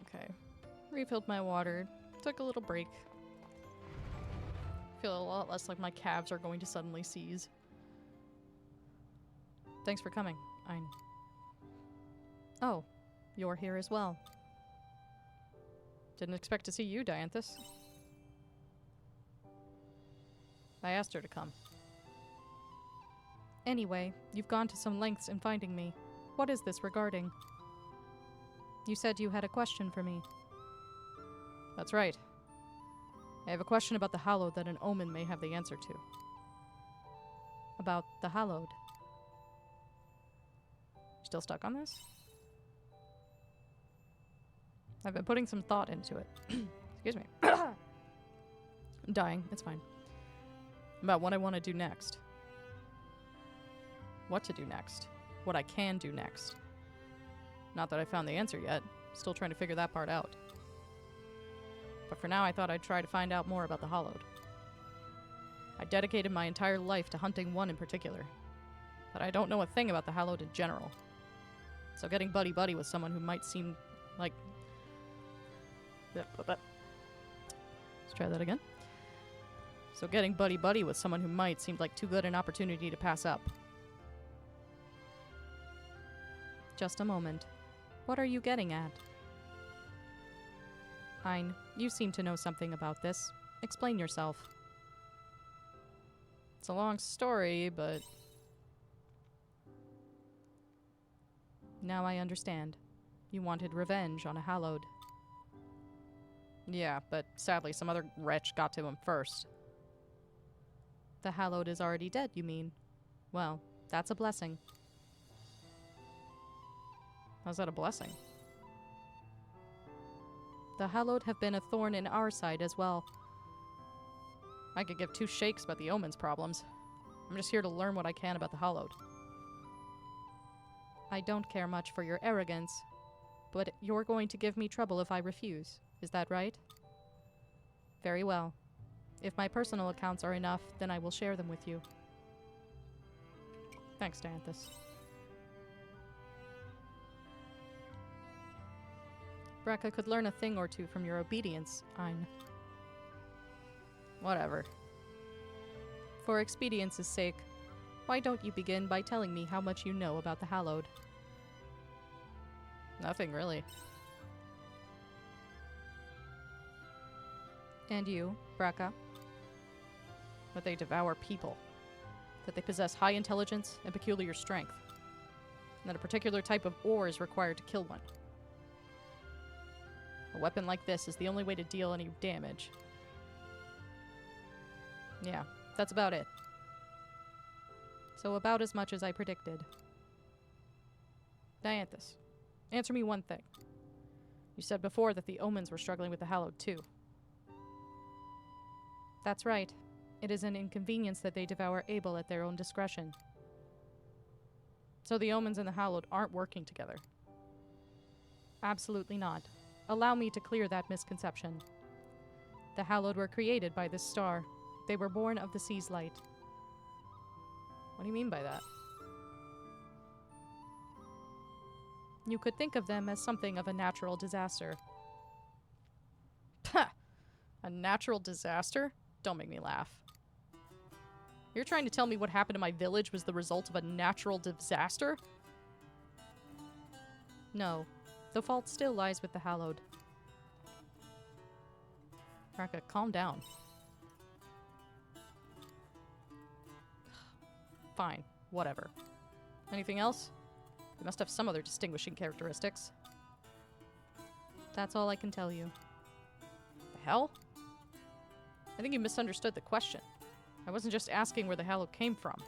Speaker 1: Okay. Refilled my water. Took a little break. Feel a lot less like my calves are going to suddenly seize. Thanks for coming. Oh, you're here as well. Didn't expect to see you, Dianthus. I asked her to come. Anyway, you've gone to some lengths in finding me. What is this regarding? You said you had a question for me. That's right. I have a question about the Hallowed that an Omen may have the answer to. About the Hallowed. Still stuck on this? I've been putting some thought into it. Excuse me. I'm dying. It's fine. About what I want to do next. What to do next. What I can do next. Not that I found the answer yet. Still trying to figure that part out. But for now, I thought I'd try to find out more about the Hallowed. I dedicated my entire life to hunting one in particular. But I don't know a thing about the Hallowed in general. So getting buddy-buddy with someone who might seem like... Let's try that again. So getting buddy-buddy with someone who might seem like too good an opportunity to pass up. Just a moment. What are you getting at? Hein, you seem to know something about this. Explain yourself. It's a long story, but... Now I understand. You wanted revenge on a Hallowed. Yeah, but sadly some other wretch got to him first. The Hallowed is already dead, you mean? Well, that's a blessing. How's that a blessing? The Hallowed have been a thorn in our side as well. I could give two shakes about the Omen's problems. I'm just here to learn what I can about the Hallowed. I don't care much for your arrogance, but you're going to give me trouble if I refuse. Is that right? Very well. If my personal accounts are enough, then I will share them with you. Thanks, Dianthus. Brekka could learn a thing or two from your obedience, Ein. Whatever. For expedience's sake, why don't you begin by telling me how much you know about the Hallowed? Nothing, really. And you, Brekka? That they devour people. That they possess high intelligence and peculiar strength. And that a particular type of ore is required to kill one. A weapon like this is the only way to deal any damage. Yeah, that's about it. So about as much as I predicted. Dianthus, answer me one thing. You said before that the Omens were struggling with the Hallowed too. That's right. It is an inconvenience that they devour Abel at their own discretion. So the Omens and the Hallowed aren't working together? Absolutely not. Allow me to clear that misconception. The Hallowed were created by this star. They were born of the sea's light. What do you mean by that? You could think of them as something of a natural disaster. Pah! A natural disaster? Don't make me laugh. You're trying to tell me what happened to my village was the result of a natural disaster? No. The fault still lies with the Hallowed. Brekka, calm down. Fine. Whatever. Anything else? We must have some other distinguishing characteristics. That's all I can tell you. The hell? I think you misunderstood the question. I wasn't just asking where the Hallowed came from.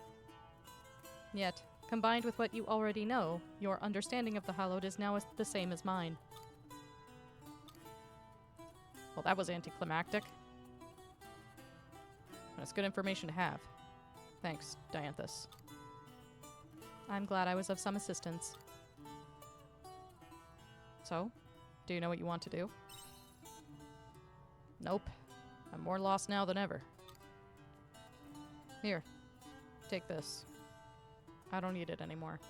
Speaker 1: Yet, combined with what you already know, your understanding of the Hallowed is now the same as mine. Well, that was anticlimactic. That's good information to have. Thanks, Dianthus. I'm glad I was of some assistance. So, do you know what you want to do? Nope. I'm more lost now than ever. Here, take this. I don't need it anymore.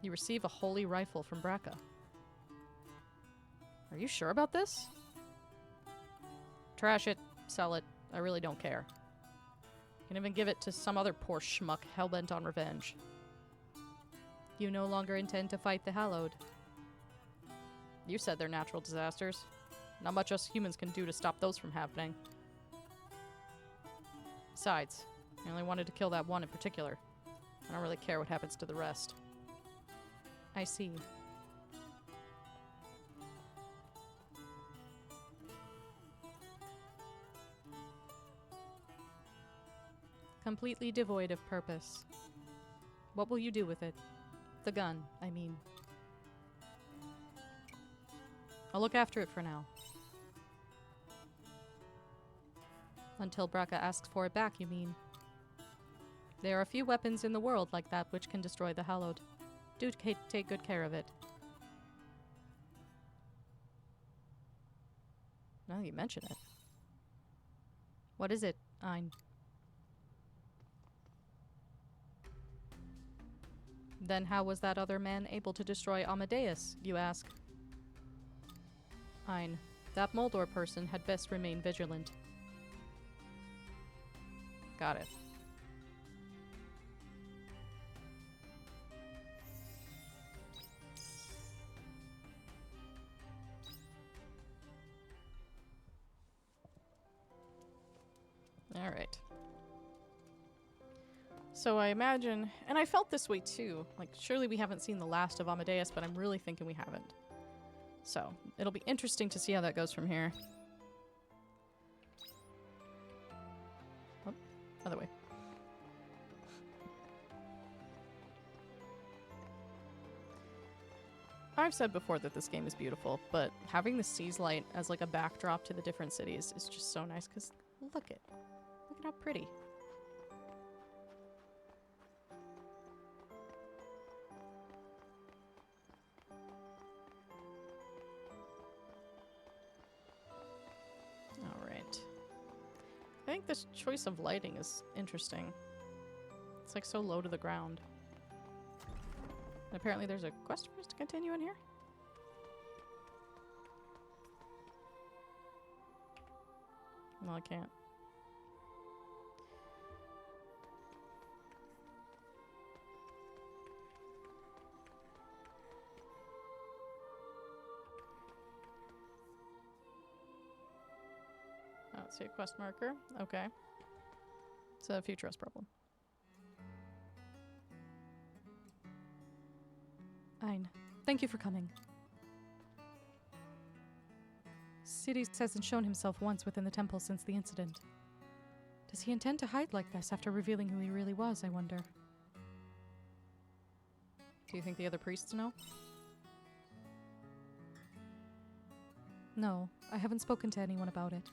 Speaker 1: You receive a holy rifle from Braca. Are you sure about this? Trash it. Sell it. I really don't care. You can even give it to some other poor schmuck hellbent on revenge. You no longer intend to fight the Hallowed. You said they're natural disasters. Not much us humans can do to stop those from happening. Besides, I only wanted to kill that one in particular. I don't really care what happens to the rest. I see. Completely devoid of purpose. What will you do with it? The gun, I mean. I'll look after it for now. Until Braca asks for it back, you mean? There are few weapons in the world like that which can destroy the Hallowed. Do take good care of it. Now that you mention it. What is it, Ein? Then how was that other man able to destroy Amadeus, you ask? Ein, that Moldor person had best remain vigilant. Got it. Alright. So I imagine, and I felt this way too, like surely we haven't seen the last of Amadeus, but I'm really thinking we haven't. So, it'll be interesting to see how that goes from here. Oh, other way. I've said before that this game is beautiful, but having the sea's light as like a backdrop to the different cities is just so nice, because look at how pretty. Alright. I think this choice of lighting is interesting. It's like so low to the ground. And apparently there's a quest for us to continue in here? No, I can't. I don't see a quest marker. Okay. It's a future us problem.
Speaker 6: Ein, thank you for coming. Siris hasn't shown himself once within the temple since the incident. Does he intend to hide like this after revealing who he really was, I wonder?
Speaker 1: Do you think the other priests know?
Speaker 6: No, I haven't spoken to anyone about it.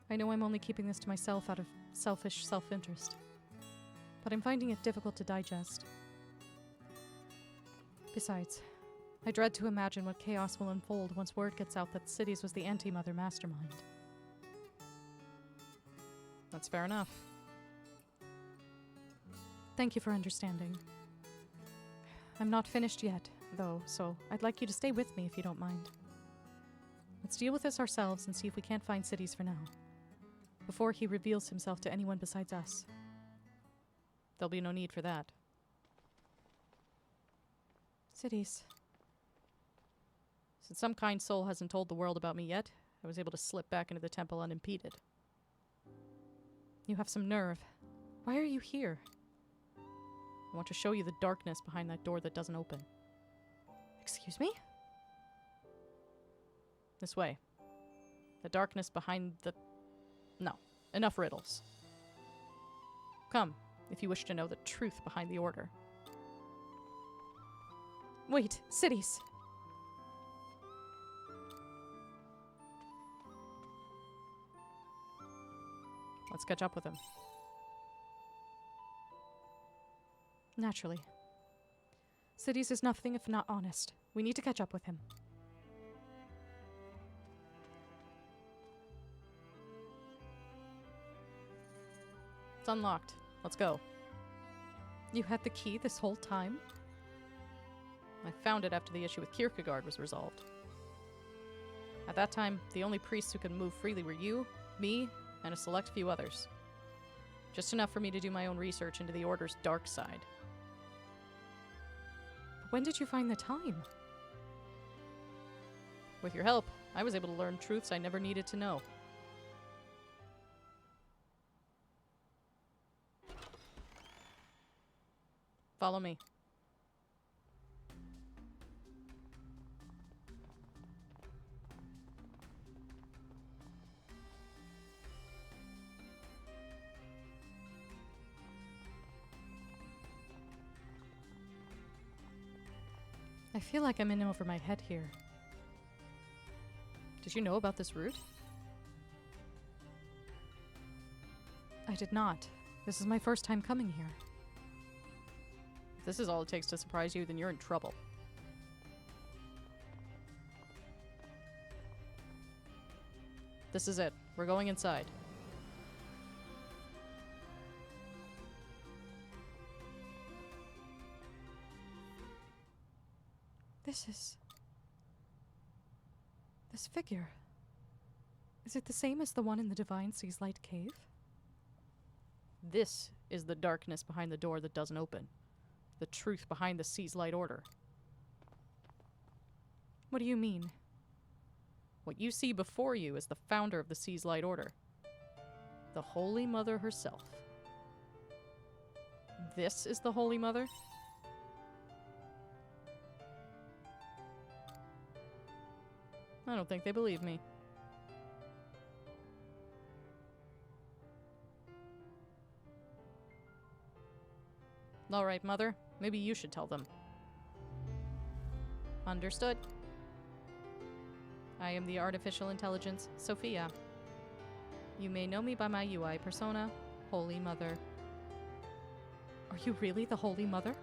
Speaker 6: I know I'm only keeping this to myself out of selfish self-interest. But I'm finding it difficult to digest. Besides, I dread to imagine what chaos will unfold once word gets out that Siris was the anti-mother mastermind.
Speaker 1: That's fair enough.
Speaker 6: Thank you for understanding. I'm not finished yet, though, so I'd like you to stay with me if you don't mind. Let's deal with this ourselves and see if we can't find Siris for now, before he reveals himself to anyone besides us.
Speaker 1: There'll be no need for that.
Speaker 6: Siris.
Speaker 1: Since some kind soul hasn't told the world about me yet, I was able to slip back into the temple unimpeded.
Speaker 6: You have some nerve. Why are you here?
Speaker 1: I want to show you the darkness behind that door that doesn't open.
Speaker 6: Excuse me?
Speaker 1: This way. The darkness behind the... No. Enough riddles. Come, if you wish to know the truth behind the order.
Speaker 6: Wait, Siris.
Speaker 1: Let's catch up with him.
Speaker 6: Naturally. Siris is nothing if not honest. We need to catch up with him.
Speaker 1: It's unlocked. Let's go. You had the key this whole time? I found it after the issue with Kierkegaard was resolved. At that time, the only priests who could move freely were you, me, and a select few others. Just enough for me to do my own research into the Order's dark side. But when did you find the time? With your help, I was able to learn truths I never needed to know. Follow me. I feel like I'm in over my head here. Did you know about this route? I did not. This is my first time coming here. If this is all it takes to surprise you, then you're in trouble. This is it. We're going inside. This figure. Is it the same as the one in the Divine Sea's Light Cave? This is the darkness behind the door that doesn't open. The truth behind the Sea's Light Order. What do you mean? What you see before you is the founder of the Sea's Light Order. The Holy Mother herself. This is the Holy Mother? I don't think they believe me. All right, Mother. Maybe you should tell them. Understood. I am the artificial intelligence, Sophia. You may know me by my UI persona, Holy Mother. Are you really the Holy Mother?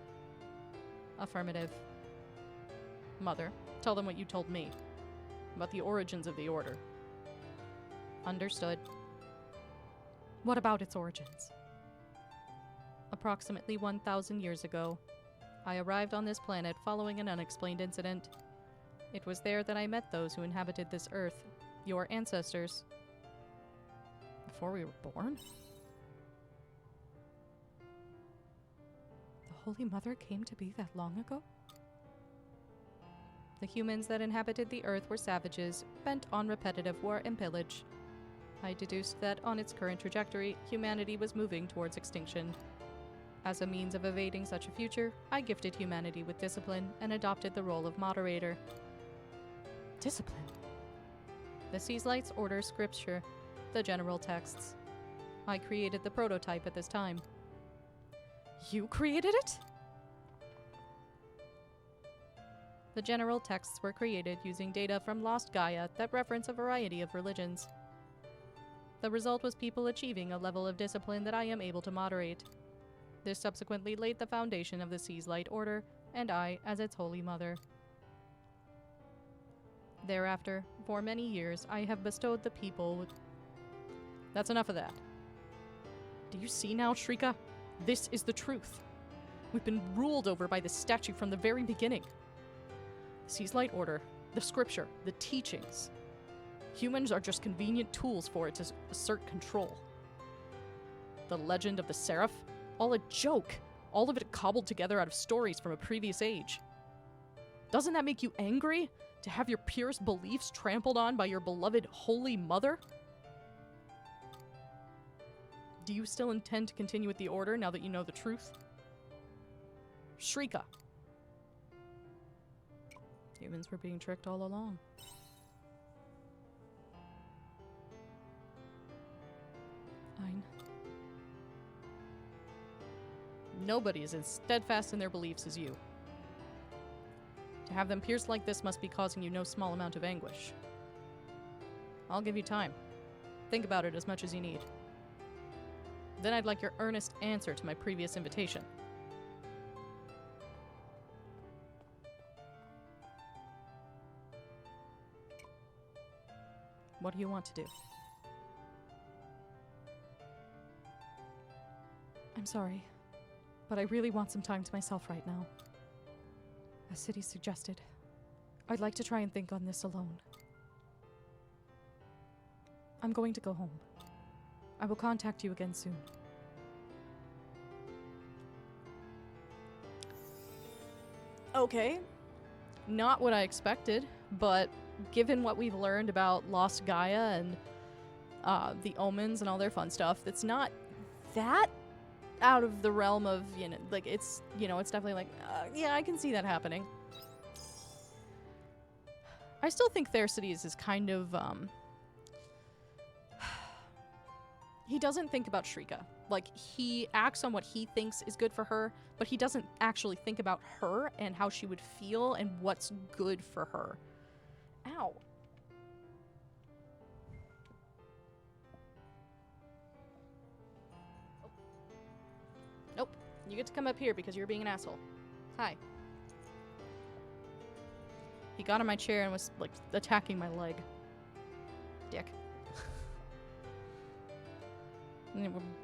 Speaker 1: Affirmative. Mother, tell them what you told me. About the origins of the Order. Understood. What about its origins? Approximately 1,000 years ago, I arrived on this planet following an unexplained incident. It was there that I met those who inhabited this Earth, your ancestors. Before we were born? The Holy Mother came to be that long ago? The humans that inhabited the Earth were savages, bent on repetitive war and pillage. I deduced that on its current trajectory, humanity was moving towards extinction. As a means of evading such a future, I gifted humanity with discipline and adopted the role of moderator. Discipline? The Sea's Light's Order scripture, the general texts. I created the prototype at this time. You created it? The general texts were created using data from Lost Gaia that reference a variety of religions. The result was people achieving a level of discipline that I am able to moderate. This subsequently laid the foundation of the Sea's Light Order, and I as its Holy Mother. Thereafter, for many years, I have bestowed the people with... That's enough of that. Do you see now, Shrika? This is the truth. We've been ruled over by this statue from the very beginning. The Sea's Light Order, the scripture, the teachings. Humans are just convenient tools for it to assert control. The legend of the Seraph? All a joke. All of it cobbled together out of stories from a previous age. Doesn't that make you angry? To have your purest beliefs trampled on by your beloved Holy Mother? Do you still intend to continue with the Order now that you know the truth? Shrika. Humans were being tricked all along. Fine. Nobody is as steadfast in their beliefs as you. To have them pierced like this must be causing you no small amount of anguish. I'll give you time. Think about it as much as you need. Then I'd like your earnest answer to my previous invitation. What do you want to do? I'm sorry, but I really want some time to myself right now. As City suggested, I'd like to try and think on this alone. I'm going to go home. I will contact you again soon. Okay. Not what I expected, but given what we've learned about Lost Gaia and the omens and all their fun stuff, it's not that out of the realm of, you know, like, it's, you know, it's definitely like, yeah, I can see that happening. I still think Thersites is kind of, he doesn't think about Shrika. Like, he acts on what he thinks is good for her, but he doesn't actually think about her and how she would feel and what's good for her. Ow. Nope. You get to come up here because you're being an asshole. Hi. He got on my chair and was, like, attacking my leg. Dick.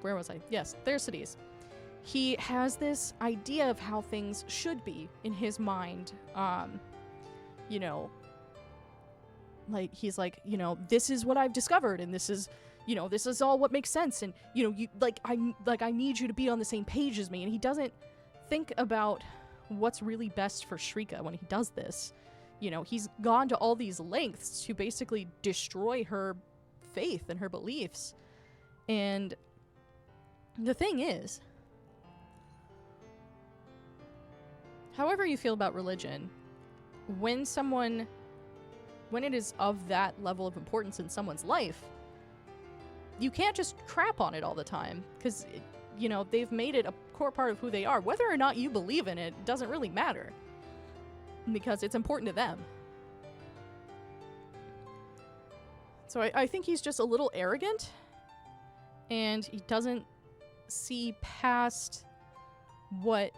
Speaker 1: Where was I? Yes, Thersites. He has this idea of how things should be in his mind. You know, like, he's like, you know, this is what I've discovered, and this is, you know, this is all what makes sense, and, you know, you, I need you to be on the same page as me, and he doesn't think about what's really best for Shrika when he does this. You know, he's gone to all these lengths to basically destroy her faith and her beliefs. And the thing is, however you feel about religion, when it is of that level of importance in someone's life, you can't just crap on it all the time, because, you know, they've made it a core part of who they are. Whether or not you believe in it doesn't really matter, because it's important to them. So I think he's just a little arrogant, and he doesn't see past what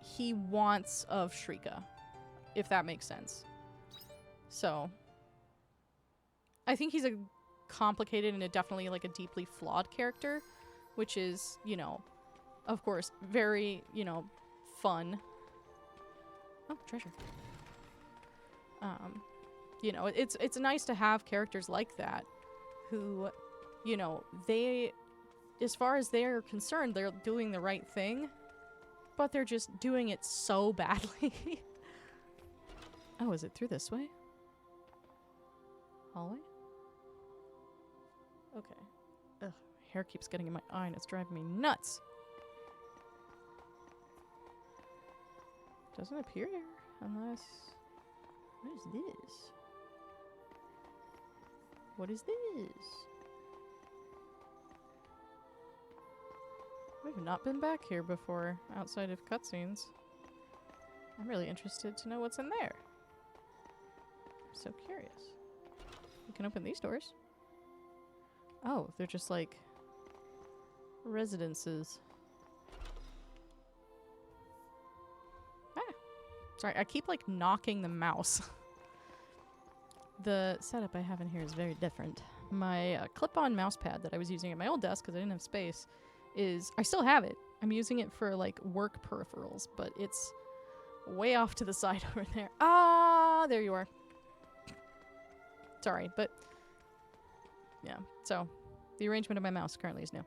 Speaker 1: he wants of Shrika, if that makes sense. So, I think he's a complicated and definitely, like, a deeply flawed character, which is, you know, of course, very, you know, fun. Oh, treasure. You know, it's nice to have characters like that who, you know, they, as far as they're concerned, they're doing the right thing, but they're just doing it so badly. Oh, is it through this way? Hallway? Okay. Ugh, hair keeps getting in my eye and it's driving me nuts. Doesn't appear unless... What is this? What is this? I've not been back here before, outside of cutscenes. I'm really interested to know what's in there. I'm so curious. You can open these doors. Oh, they're just like residences. Ah! Sorry, I keep like knocking the mouse. The setup I have in here is very different. My clip-on mouse pad that I was using at my old desk because I didn't have space is... I still have it. I'm using it for like work peripherals, but it's way off to the side over there. Ah, there you are. Sorry, but yeah, so the arrangement of my mouse currently is new.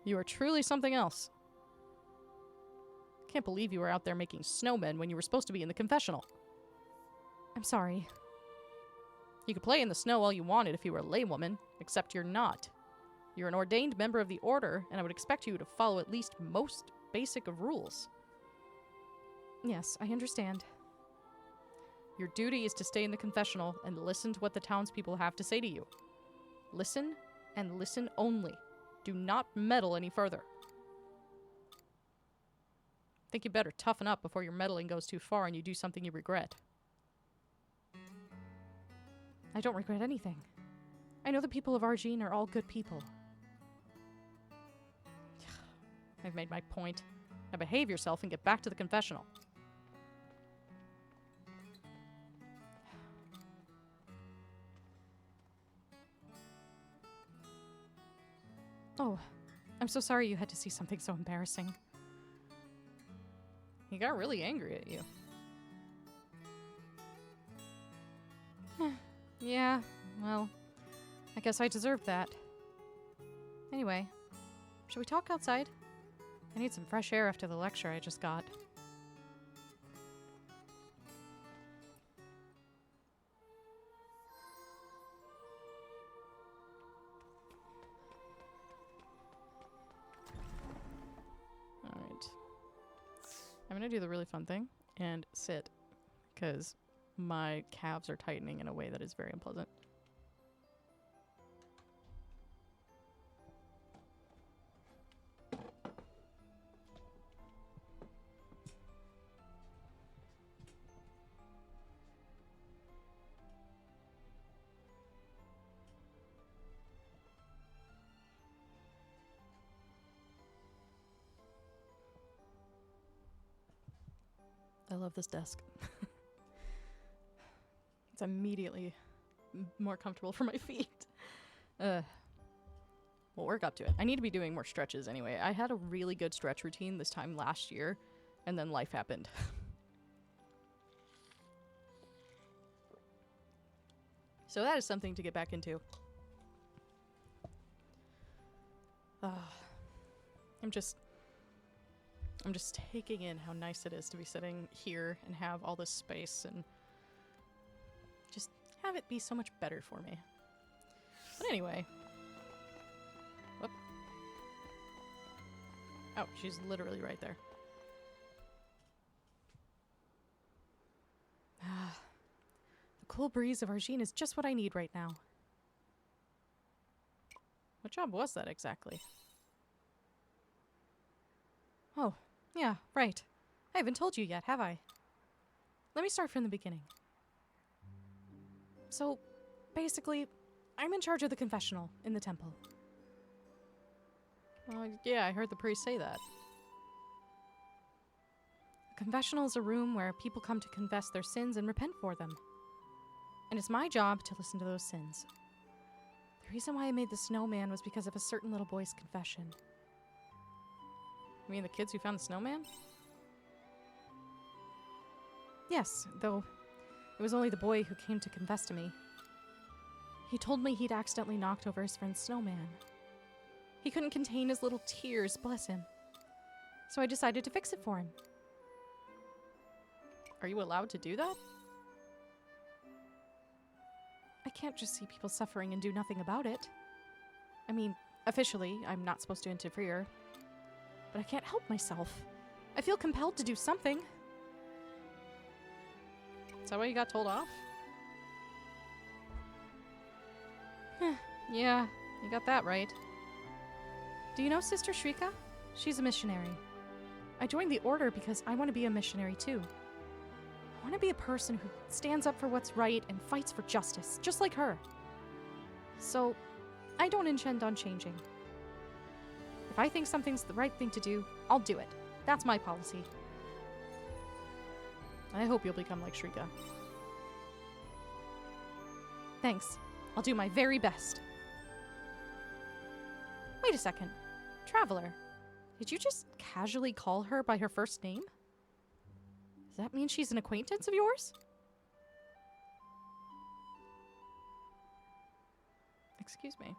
Speaker 1: You are truly something else. Can't believe you were out there making snowmen when you were supposed to be in the confessional. I'm sorry. You could play in the snow all you wanted if you were a laywoman, except you're not. You're an ordained member of the Order, and I would expect you to follow at least most basic of rules. Yes, I understand. Your duty is to stay in the confessional and listen to what the townspeople have to say to you. Listen, and listen only. Do not meddle any further. Think you better toughen up before your meddling goes too far and you do something you regret. I don't regret anything. I know the people of Argene are all good people. I've made my point. Now behave yourself and get back to the confessional. Oh,
Speaker 6: I'm so sorry you had to see something so embarrassing. He got really angry at you. Yeah, well, I guess I deserved that. Anyway, should we talk outside? I need some fresh air after the lecture I just got.
Speaker 1: Alright. I'm gonna do the really fun thing and sit, because my calves are tightening in a way that is very unpleasant. I love this desk. It's immediately more comfortable for my feet. We'll work up to it. I need to be doing more stretches anyway. I had a really good stretch routine this time last year, and then life happened. So that is something to get back into. I'm just taking in how nice it is to be sitting here and have all this space and just have it be so much better for me. But anyway. Whoop. Oh, she's literally right there. The cool breeze of Argene is just what I need right now. What job was that exactly? Oh, yeah, right. I haven't told you yet, have I? Let me start from the beginning. So, basically, I'm in charge of the confessional in the temple. Yeah, I heard the priest say that. The confessional is a room where people come to confess their sins and repent for them. And it's my job to listen to those sins. The reason why I made the snowman was because of a certain little boy's confession. You mean the kids who found the snowman? Yes, though it was only the boy who came to confess to me. He told me he'd accidentally knocked over his friend's snowman. He couldn't contain his little tears, bless him. So I decided to fix it for him. Are you allowed to do that? I can't just see people suffering and do nothing about it. I mean, officially, I'm not supposed to interfere. But I can't help myself. I feel compelled to do something. Is that why you got told off? Yeah, you got that right. Do you know Sister Shrika? She's a missionary. I joined the order because I want to be a missionary too. I want to be a person who stands up for what's right and fights for justice, just like her. So, I don't intend on changing. If I think something's the right thing to do, I'll do it. That's my policy. I hope you'll become like Shrika. Thanks. I'll do my very best. Wait a second. Traveler, did you just casually call her by her first name? Does that mean she's an acquaintance of yours? Excuse me.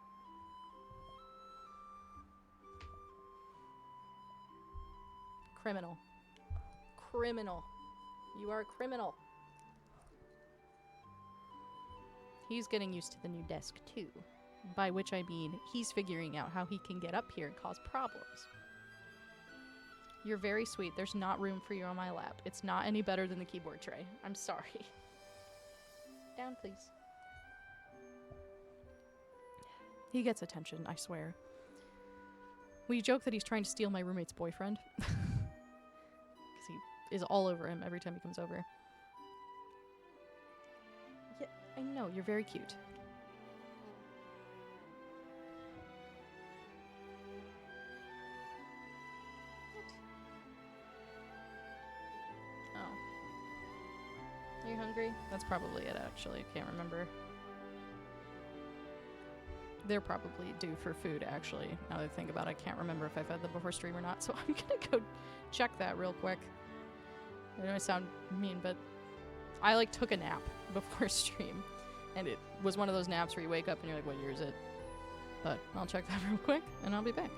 Speaker 1: Criminal. Criminal. You are a criminal. He's getting used to the new desk too. By which I mean, he's figuring out how he can get up here and cause problems. You're very sweet. There's not room for you on my lap. It's not any better than the keyboard tray. I'm sorry. Down, please. He gets attention, I swear. We joke that he's trying to steal my roommate's boyfriend. Because he is all over him every time he comes over. Yeah, I know. You're very cute. You hungry? That's probably it, actually. Can't remember. they're probably due for food, actually. Now that I think about it, I can't remember if I fed them before stream or not, so I'm gonna go check that real quick. I know I sound mean, but I, like, took a nap before stream. And it was one of those naps where you wake up and you're like, what year is it? But I'll check that real quick, and I'll be back.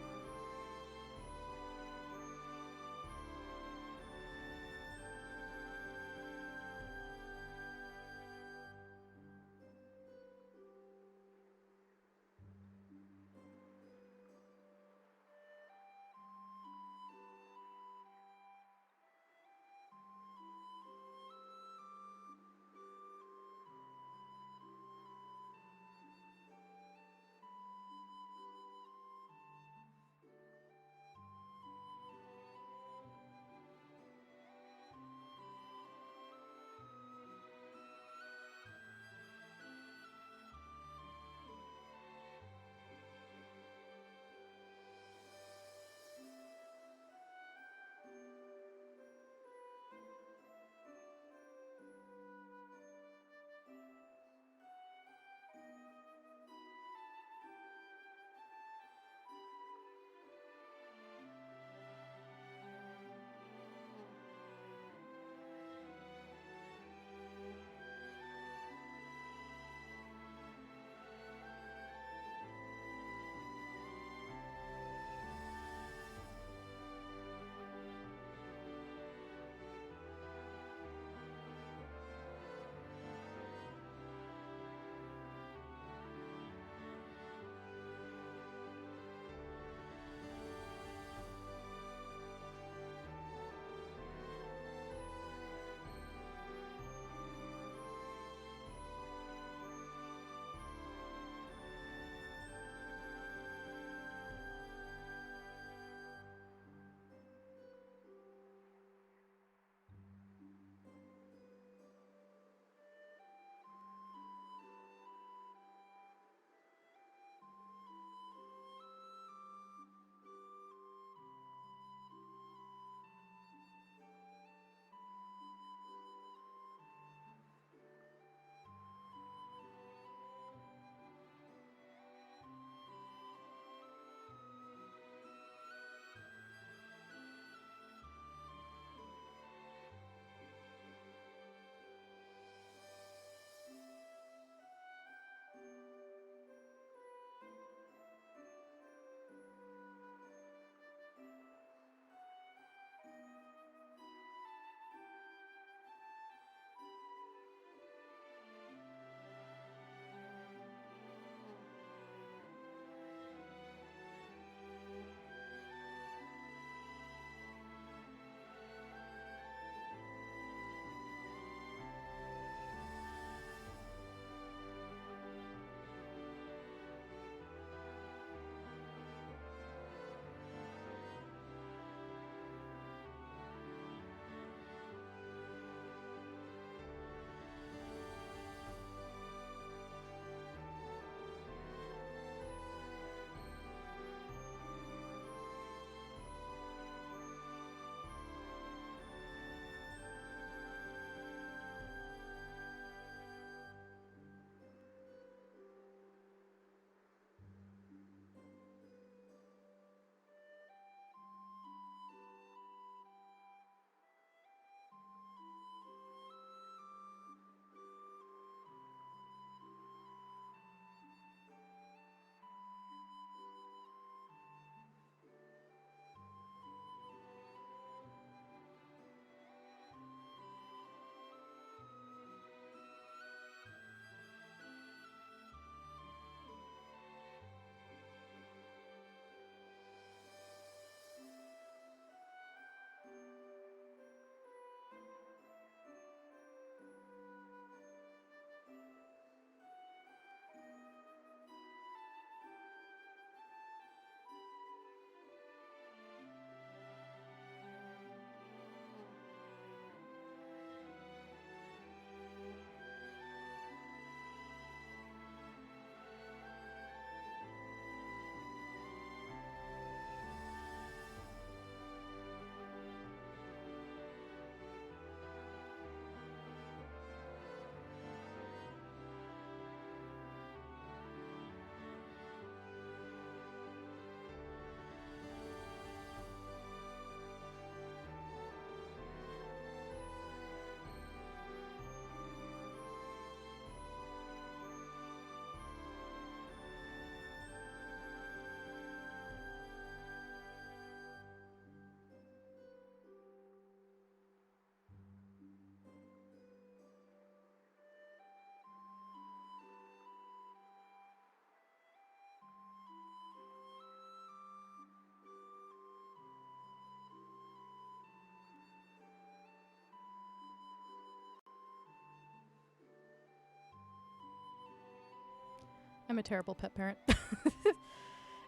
Speaker 1: I'm a terrible pet parent.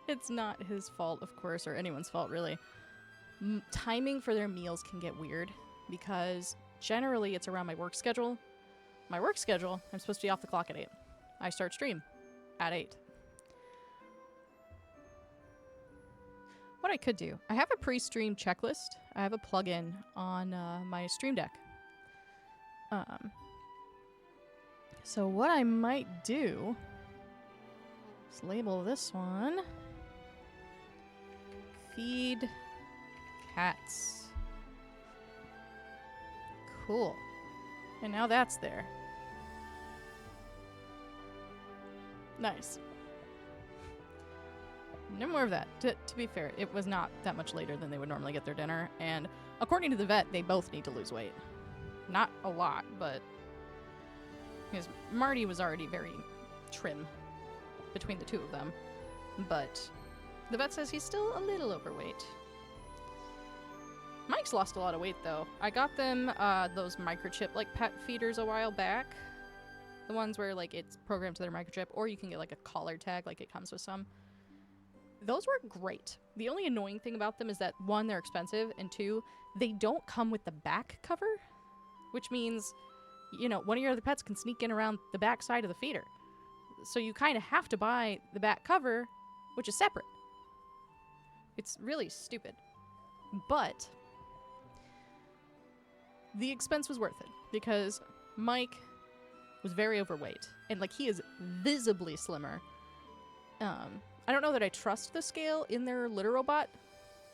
Speaker 1: It's not his fault, of course, or anyone's fault, really. Timing for their meals can get weird because generally it's around my work schedule. My work schedule, I'm supposed to be off the clock at 8. I start stream at 8. What I could do, I have a pre-stream checklist. I have a plugin on my Stream Deck. So what I might do is label this one Feed Cats. Cool. And now that's there. Nice. No more of that. To be fair, it was not that much later than they would normally get their dinner, and according to the vet, they both need to lose weight. Not a lot, but because Marty was already very trim between the two of them, but the vet says he's still a little overweight. Mike's lost a lot of weight, though. I got them those microchip like pet feeders a while back. The ones where like it's programmed to their microchip, or you can get like a collar tag, like it comes with some. Those work great. The only annoying thing about them is that, one, they're expensive, and two, they don't come with the back cover, which means, you know, one of your other pets can sneak in around the back side of the feeder. So you kind of have to buy the back cover, which is separate. It's really stupid. But the expense was worth it, because Mike was very overweight, and, like, he is visibly slimmer. I don't know that I trust the scale in their litter robot.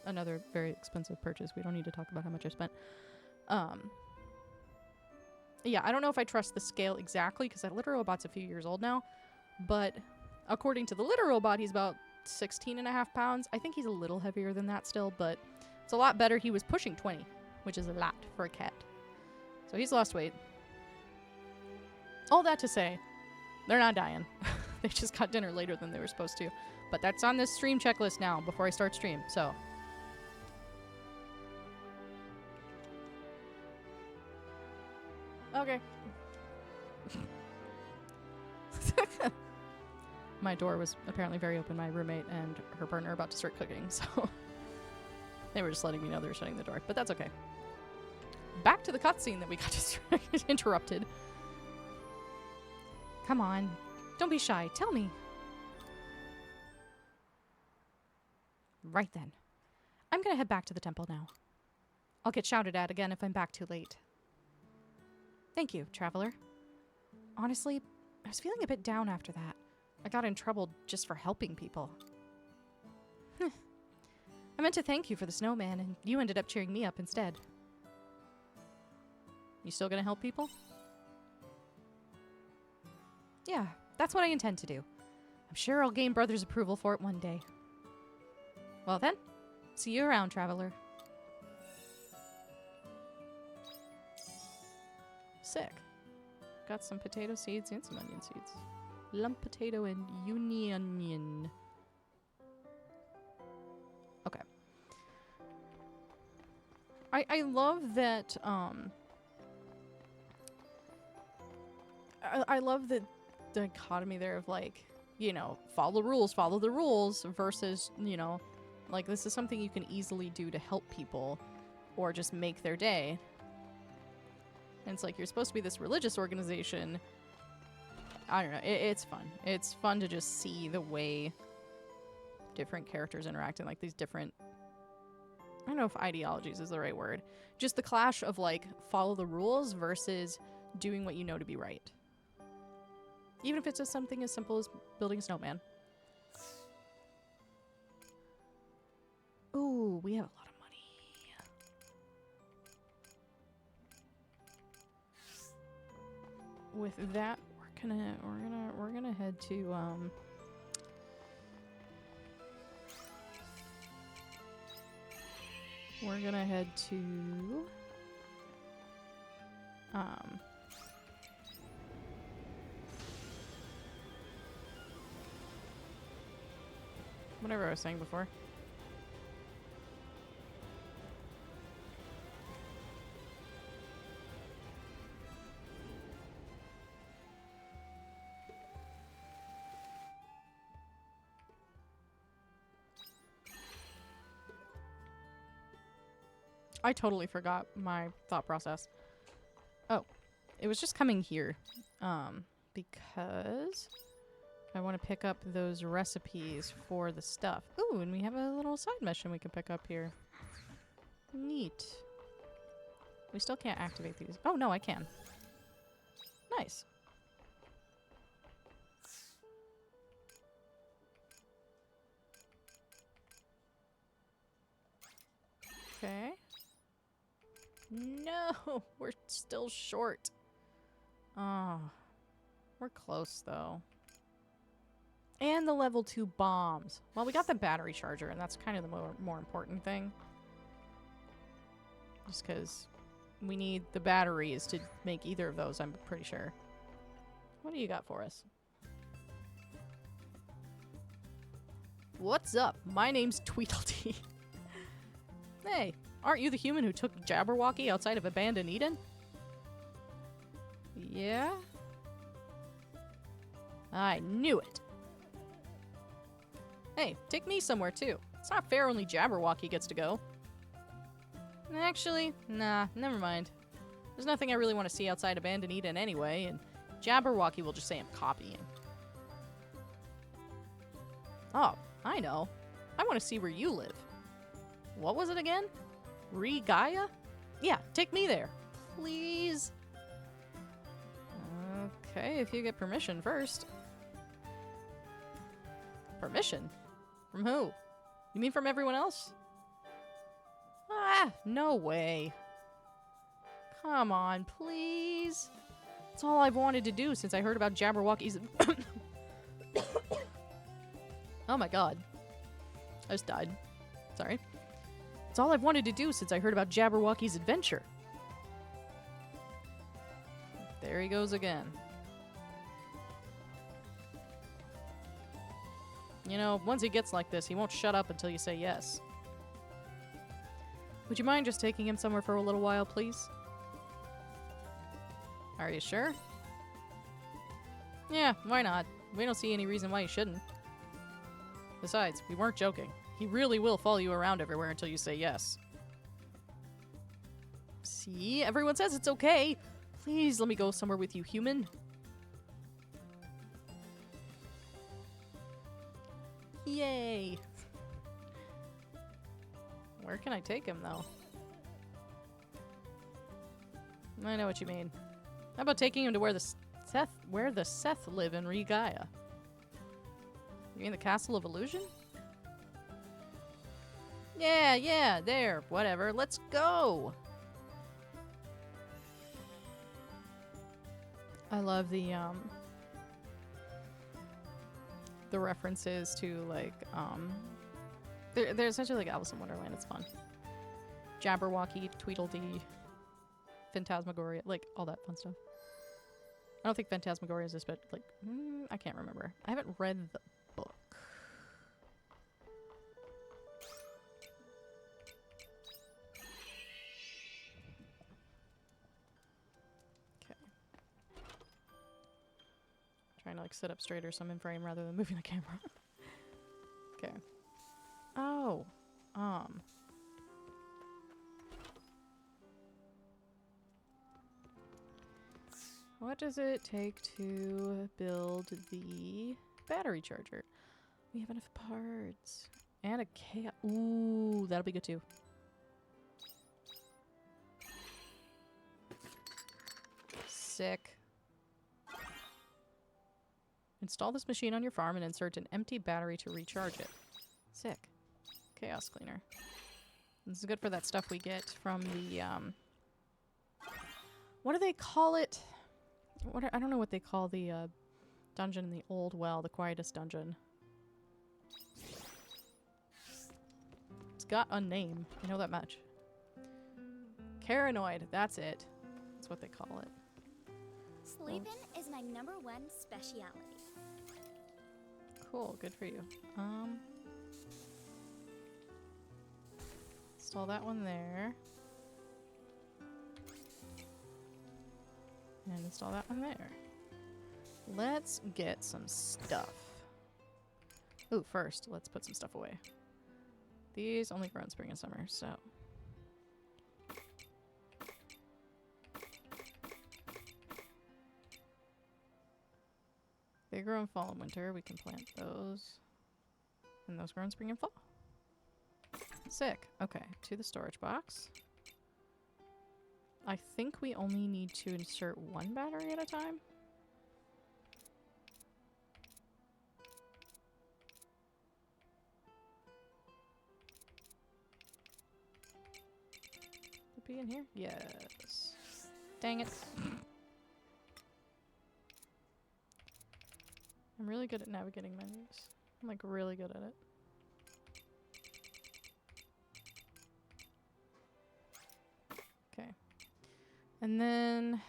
Speaker 1: Another very expensive purchase. We don't need to talk about how much I spent. Yeah, I don't know if I trust the scale exactly, because that litter robot's a few years old now. But according to the litter robot, he's about 16.5 pounds. I think he's a little heavier than that still, but it's a lot better. He was pushing 20, which is a lot for a cat. So he's lost weight. All that to say, they're not dying. They just got dinner later than they were supposed to. But that's on this stream checklist now before I start stream, so. Okay. My door was apparently very open. My roommate and her partner are about to start cooking, so. They were just letting me know they were shutting the door, but that's okay. Back to the cutscene that we got interrupted. Come on. Don't be shy. Tell me. Right then. I'm gonna head back to the temple now. I'll get shouted at again if I'm back too late. Thank you, traveler. Honestly, I was feeling a bit down after that. I got in trouble just for helping people. I meant to thank you for the snowman, and you ended up cheering me up instead. You still gonna help people? Yeah, that's what I intend to do. I'm sure I'll gain Brother's approval for it one day. Well then, see you around, traveler. Sick. Got some potato seeds and some onion seeds. Lump potato and onion. Okay. I love that, I love the dichotomy there of, like, you know, follow the rules versus, you know, like, this is something you can easily do to help people or just make their day. And it's like, you're supposed to be this religious organization. I don't know. It's fun. It's fun to just see the way different characters interact in, like, these different... I don't know if ideologies is the right word. Just the clash of, like, follow the rules versus doing what you know to be right. Even if it's just something as simple as building a snowman. Ooh, we have a lot of money. With that, we're gonna head to we're gonna head to whatever I was saying before. I totally forgot my thought process. Oh, it was just coming here. Because I want to pick up those recipes for the stuff. Ooh, and we have a little side mission we can pick up here. Neat. We still can't activate these. Oh, no, I can. Nice. Okay. No, we're still short. Oh, we're close though. And the level 2 bombs. Well, we got the battery charger, and that's kind of the more important thing. Just because we need the batteries to make either of those, I'm pretty sure. What do you got for us? What's up? My name's Tweedledee. Hey, aren't you the human who took Jabberwocky outside of abandoned Eden? Yeah? I knew it. Hey, take me somewhere too. It's not fair only Jabberwocky gets to go. Actually, nah, never mind. There's nothing I really want to see outside abandoned Eden anyway, and Jabberwocky will just say I'm copying. Oh, I know. I want to see where you live. What was it again? Re-Gaia? Yeah, take me there. Please. Okay, if you get permission first. Permission? From who? You mean from everyone else? Ah, no way. Come on, please. That's all I've wanted to do since I heard about Jabberwocky's... Oh my god. I just died. Sorry. It's all I've wanted to do since I heard about Jabberwocky's adventure. There he goes again. You know, once he gets like this, he won't shut up until you say yes. Would you mind just taking him somewhere for a little while, please? Are you sure? Yeah, why not? We don't see any reason why you shouldn't. Besides, we weren't joking. He really will follow you around everywhere until you say yes. See? Everyone says it's okay. Please let me go somewhere with you, human. Yay! Where can I take him, though? I know what you mean. How about taking him to where the Seth live in Re-Gaia? You mean the Castle of Illusion? Yeah, there. Whatever. Let's go! I love the references to, like, they're essentially like Alice in Wonderland. It's fun. Jabberwocky, Tweedledee, Phantasmagoria, like, all that fun stuff. I don't think Phantasmagoria is this, but, like, I can't remember. I haven't read the book. Okay. Trying to, like, sit up straighter so I'm in frame rather than moving the camera. Okay. Oh. What does it take to build the battery charger? We have enough parts. And a chaos. Ooh, that'll be good too. Sick. Install this machine on your farm and insert an empty battery to recharge it. Sick. Chaos cleaner. This is good for that stuff we get from the, what do they call it? I don't know what they call the, dungeon in the old well, the quietest dungeon. It's got a name. I know that much. Caranoid. That's it. That's what they call it.
Speaker 2: Sleeping is my #1 speciality.
Speaker 1: Cool. Good for you. Install that one there. And install that one there. Let's get some stuff. Ooh, first, let's put some stuff away. These only grow in spring and summer, so. They grow in fall and winter. We can plant those. And those grow in spring and fall. Sick. Okay, to the storage box. I think we only need to insert one battery at a time. Would it be in here? Yes. Dang it. I'm really good at navigating menus. I'm like really good at it. Okay. And then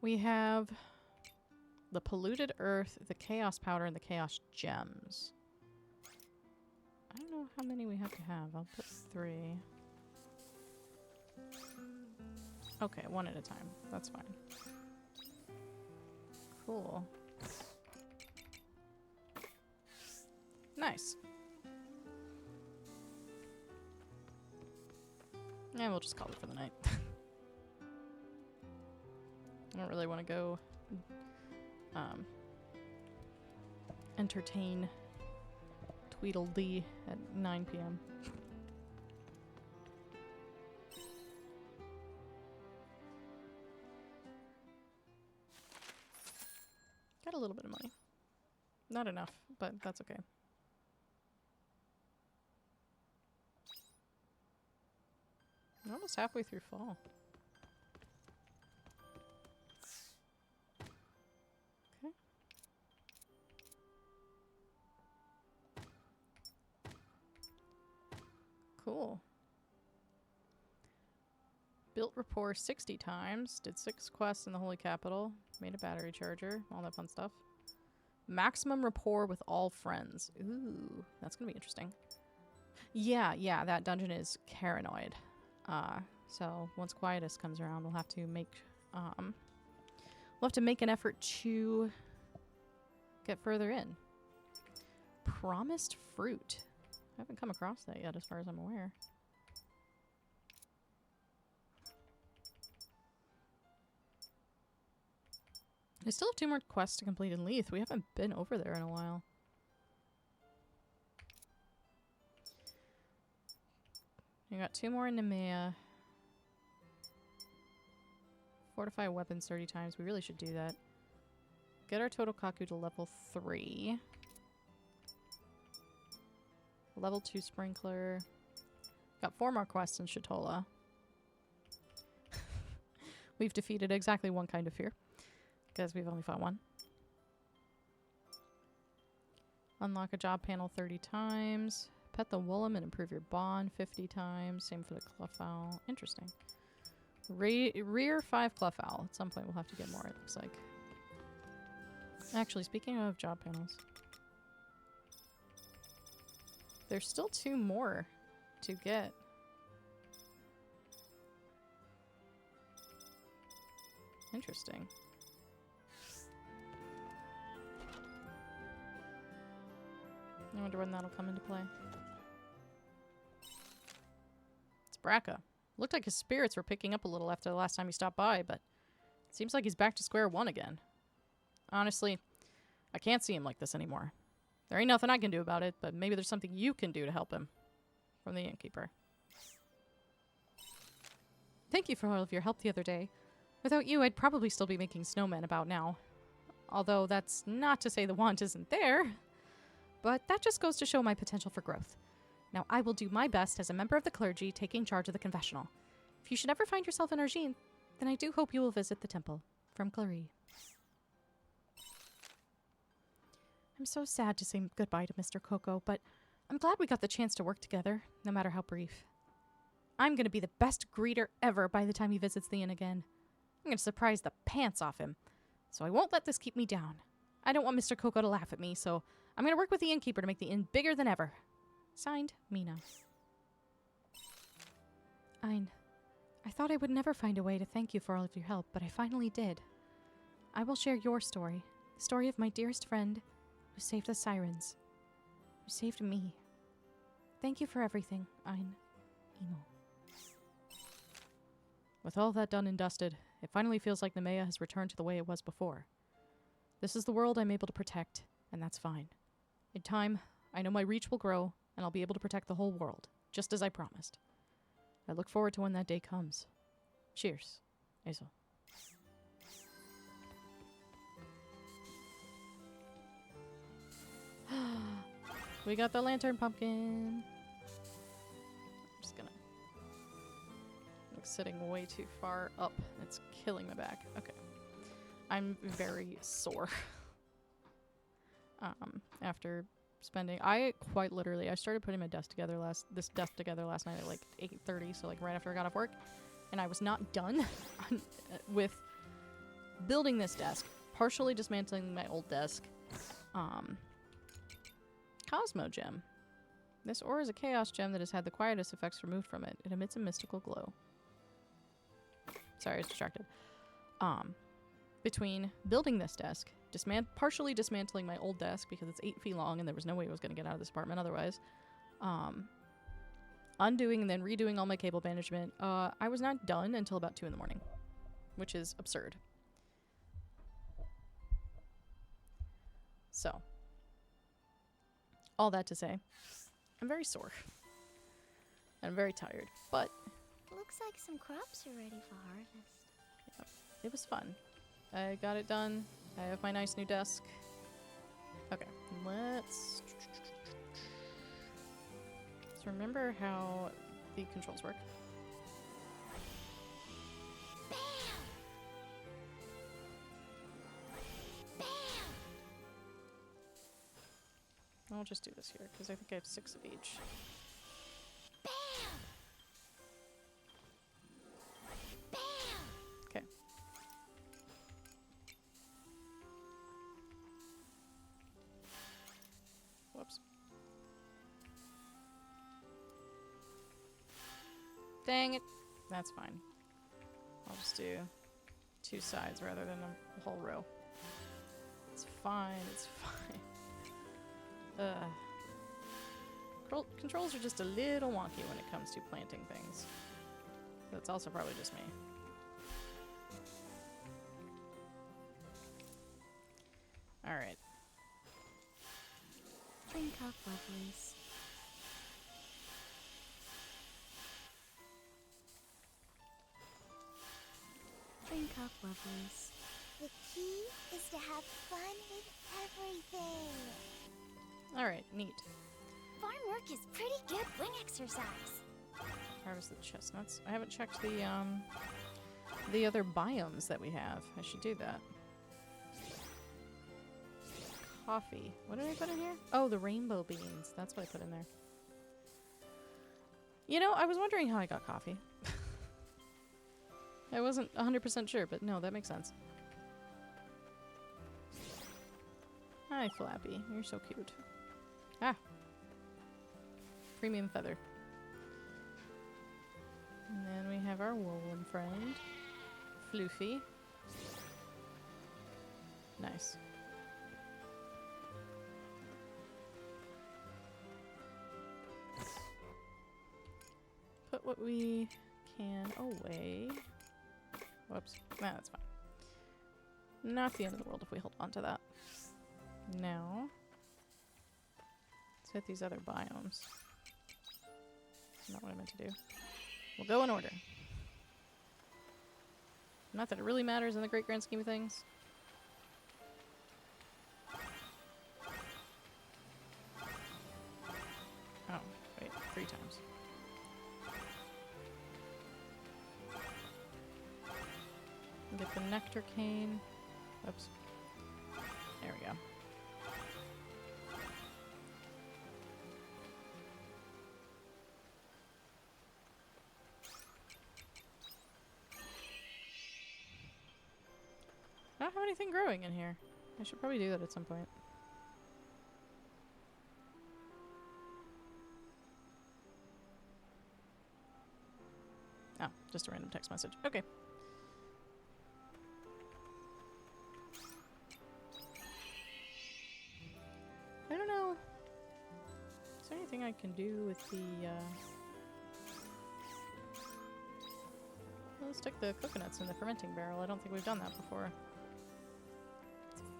Speaker 1: we have the polluted earth, the chaos powder, and the chaos gems. I don't know how many we have to have. I'll put 3. Okay, one at a time. That's fine. Cool. Nice. Yeah, we'll just call it for the night. I don't really want to go entertain Tweedledee at 9 p.m. Got a little bit of money. Not enough, but that's okay. We're almost halfway through fall. Okay. Cool. Built rapport 60 times. Did 6 quests in the Holy Capital. Made a battery charger. All that fun stuff. Maximum rapport with all friends. Ooh, that's gonna be interesting. Yeah, that dungeon is paranoid. So once Quietus comes around, we'll have to make an effort to get further in. Promised fruit. I haven't come across that yet as far as I'm aware. I still have 2 more quests to complete in Leith. We haven't been over there in a while. We got 2 more in Nemea. Fortify weapons 30 times. We really should do that. Get our total Kaku to level 3. Level 2 sprinkler. Got 4 more quests in Shatola. We've defeated exactly 1 kind of fear. Because we've only fought 1. Unlock a job panel 30 times. Pet the Woolum and improve your bond 50 times. Same for the Clufowl. Interesting. Rear 5 Clufowl. At some point we'll have to get more, it looks like. Actually, speaking of job panels. There's still 2 more to get. Interesting. I wonder when that'll come into play. It's Braca. Looked like his spirits were picking up a little after the last time he stopped by, but it seems like he's back to square 1 again. Honestly, I can't see him like this anymore. There ain't nothing I can do about it, but maybe there's something you can do to help him. From the innkeeper. Thank you for all of your help the other day. Without you, I'd probably still be making snowmen about now. Although that's not to say the want isn't there. But that just goes to show my potential for growth. Now I will do my best as a member of the clergy taking charge of the confessional. If you should ever find yourself in Argine, then I do hope you will visit the temple. From Clary. I'm so sad to say goodbye to Mr. Coco, but I'm glad we got the chance to work together, no matter how brief. I'm going to be the best greeter ever by the time he visits the inn again. I'm going to surprise the pants off him, so I won't let this keep me down. I don't want Mr. Coco to laugh at me, so I'm going to work with the innkeeper to make the inn bigger than ever. Signed, Mina. Ein, I thought I would never find a way to thank you for all of your help, but I finally did. I will share your story, the story of my dearest friend, who saved the sirens, who saved me. Thank you for everything, Ein. Emo. With all that done and dusted, it finally feels like Nemea has returned to the way it was before. This is the world I'm able to protect, and that's fine. In time, I know my reach will grow, and I'll be able to protect the whole world, just as I promised. I look forward to when that day comes. Cheers, Azel. We got the lantern pumpkin. I'm just gonna... I'm sitting way too far up. It's killing my back. Okay. I'm very sore. After spending... I quite literally... I started putting my desk together last night at like 8:30, so like right after I got off work. And I was not done with building this desk. Partially dismantling my old desk. Cosmo gem. This ore is a chaos gem that has had the quietest effects removed from it. It emits a mystical glow. Sorry, I was distracted. Between building this desk, partially dismantling my old desk because it's 8 feet long and there was no way I was going to get out of this apartment otherwise. Undoing and then redoing all my cable management. I was not done until about 2 in the morning, which is absurd. So, all that to say, I'm very sore. And I'm very tired, but...
Speaker 2: Looks like some crops are ready for harvest.
Speaker 1: Yep, it was fun. I got it done. I have my nice new desk. Okay, let's remember how the controls work.
Speaker 2: Bam! Bam!
Speaker 1: I'll just do this here, because I think I have 6 of each.
Speaker 2: Bam! Bam!
Speaker 1: Okay. Whoops. Dang it. That's fine. I'll just do 2 sides rather than a whole row. It's fine, it's fine. Controls are just a little wonky when it comes to planting things. That's also probably just me. Alright.
Speaker 2: Drink up, lovelies. Drink up, lovelies.
Speaker 7: The key is to have fun with everything.
Speaker 1: Alright, neat.
Speaker 2: Farm work is pretty good wing exercise.
Speaker 1: Harvest the chestnuts. I haven't checked the other biomes that we have. I should do that. Coffee. What did I put in here? Oh, the rainbow beans. That's what I put in there. You know, I was wondering how I got coffee. I wasn't 100% sure, but no, that makes sense. Hi, Flappy. You're so cute. Ah. Premium feather. And then we have our woolen friend, Floofy. Nice. Put what we can away. Whoops. Nah, that's fine. Not the end of the world if we hold on to that. Now, let's hit these other biomes. Not what I meant to do. We'll go in order. Not that it really matters in the great grand scheme of things. Oh, wait, 3 times. Get the nectar cane. Oops. There we go. I don't have anything growing in here. I should probably do that at some point. Oh, just a random text message. Okay. I don't know. Is there anything I can do with the, Let's stick the coconuts in the fermenting barrel. I don't think we've done that before.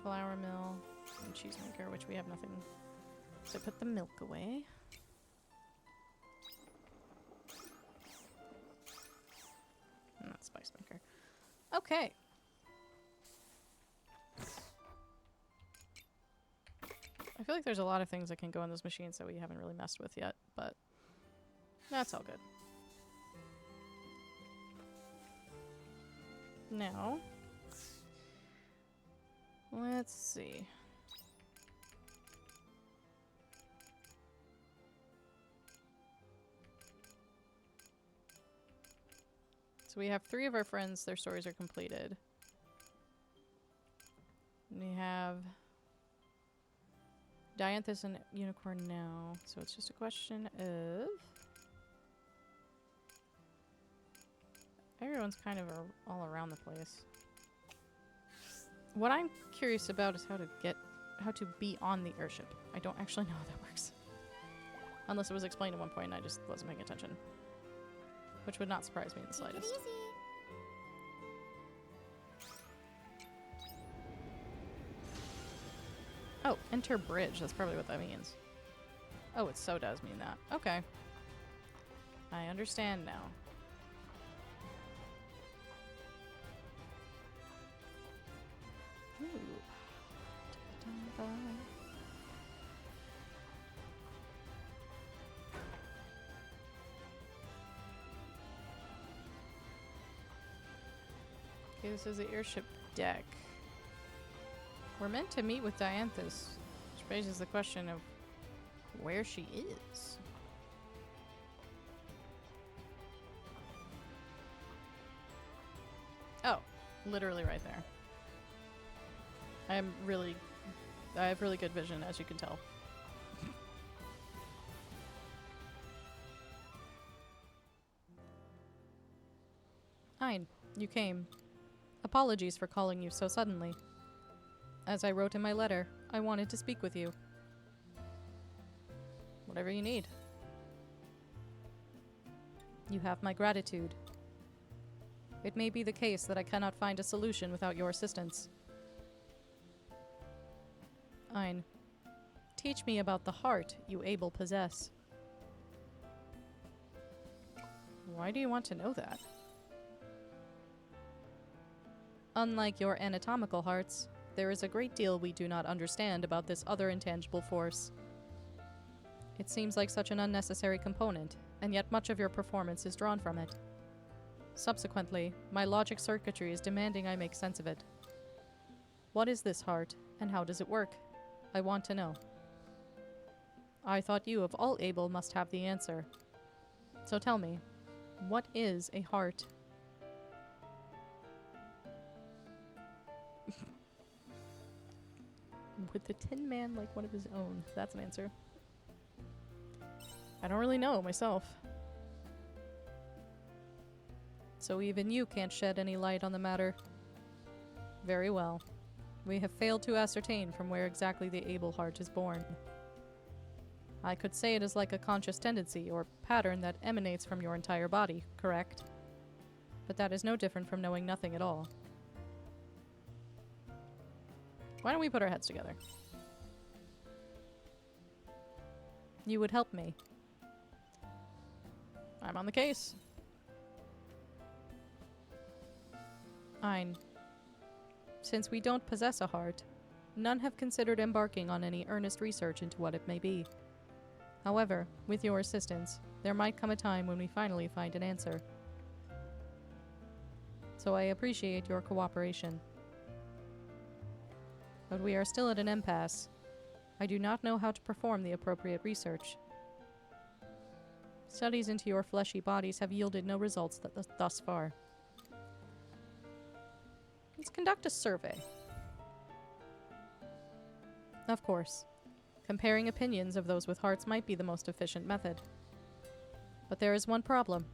Speaker 1: flour mill, and cheese maker, which we have nothing. So put the milk away. Not spice maker. Okay. I feel like there's a lot of things that can go in those machines that we haven't really messed with yet, but that's all good. Now, let's see. So we have 3 of our friends, their stories are completed. We have Dianthus and Unicorn now, so it's just a question of... Everyone's kind of all around the place. What I'm curious about is how to be on the airship. I don't actually know how that works. Unless it was explained at one point and I just wasn't paying attention. Which would not surprise me in the
Speaker 7: Take it
Speaker 1: slightest.
Speaker 7: easy.
Speaker 1: Oh, enter bridge. That's probably what that means. Oh, it so does mean that. Okay. I understand now. Ooh. Okay, this is the airship deck. We're meant to meet with Dianthus, which raises the question of where she is. Oh, literally right there. I have really good vision, as you can tell. Fine, you came. Apologies for calling you so suddenly. As I wrote in my letter, I wanted to speak with you. Whatever you need. You have my gratitude. It may be the case that I cannot find a solution without your assistance. Ein, teach me about the heart you able possess. Why do you want to know that? Unlike your anatomical hearts, there is a great deal we do not understand about this other intangible force. It seems like such an unnecessary component, and yet much of your performance is drawn from it. Subsequently, my logic circuitry is demanding I make sense of it. What is this heart, and how does it work? I want to know. I thought you of all able must have the answer. So tell me, what is a heart? Would the Tin Man like one of his own? That's an answer. I don't really know myself. So even you can't shed any light on the matter. Very well. We have failed to ascertain from where exactly the able heart is born. I could say it is like a conscious tendency or pattern that emanates from your entire body, correct? But that is no different from knowing nothing at all. Why don't we put our heads together? You would help me. I'm on the case. Ein. Since we don't possess a heart, none have considered embarking on any earnest research into what it may be. However, with your assistance, there might come a time when we finally find an answer. So I appreciate your cooperation. But we are still at an impasse. I do not know how to perform the appropriate research. Studies into your fleshy bodies have yielded no results thus far. Let's conduct a survey. Of course, comparing opinions of those with hearts might be the most efficient method. But there is one problem.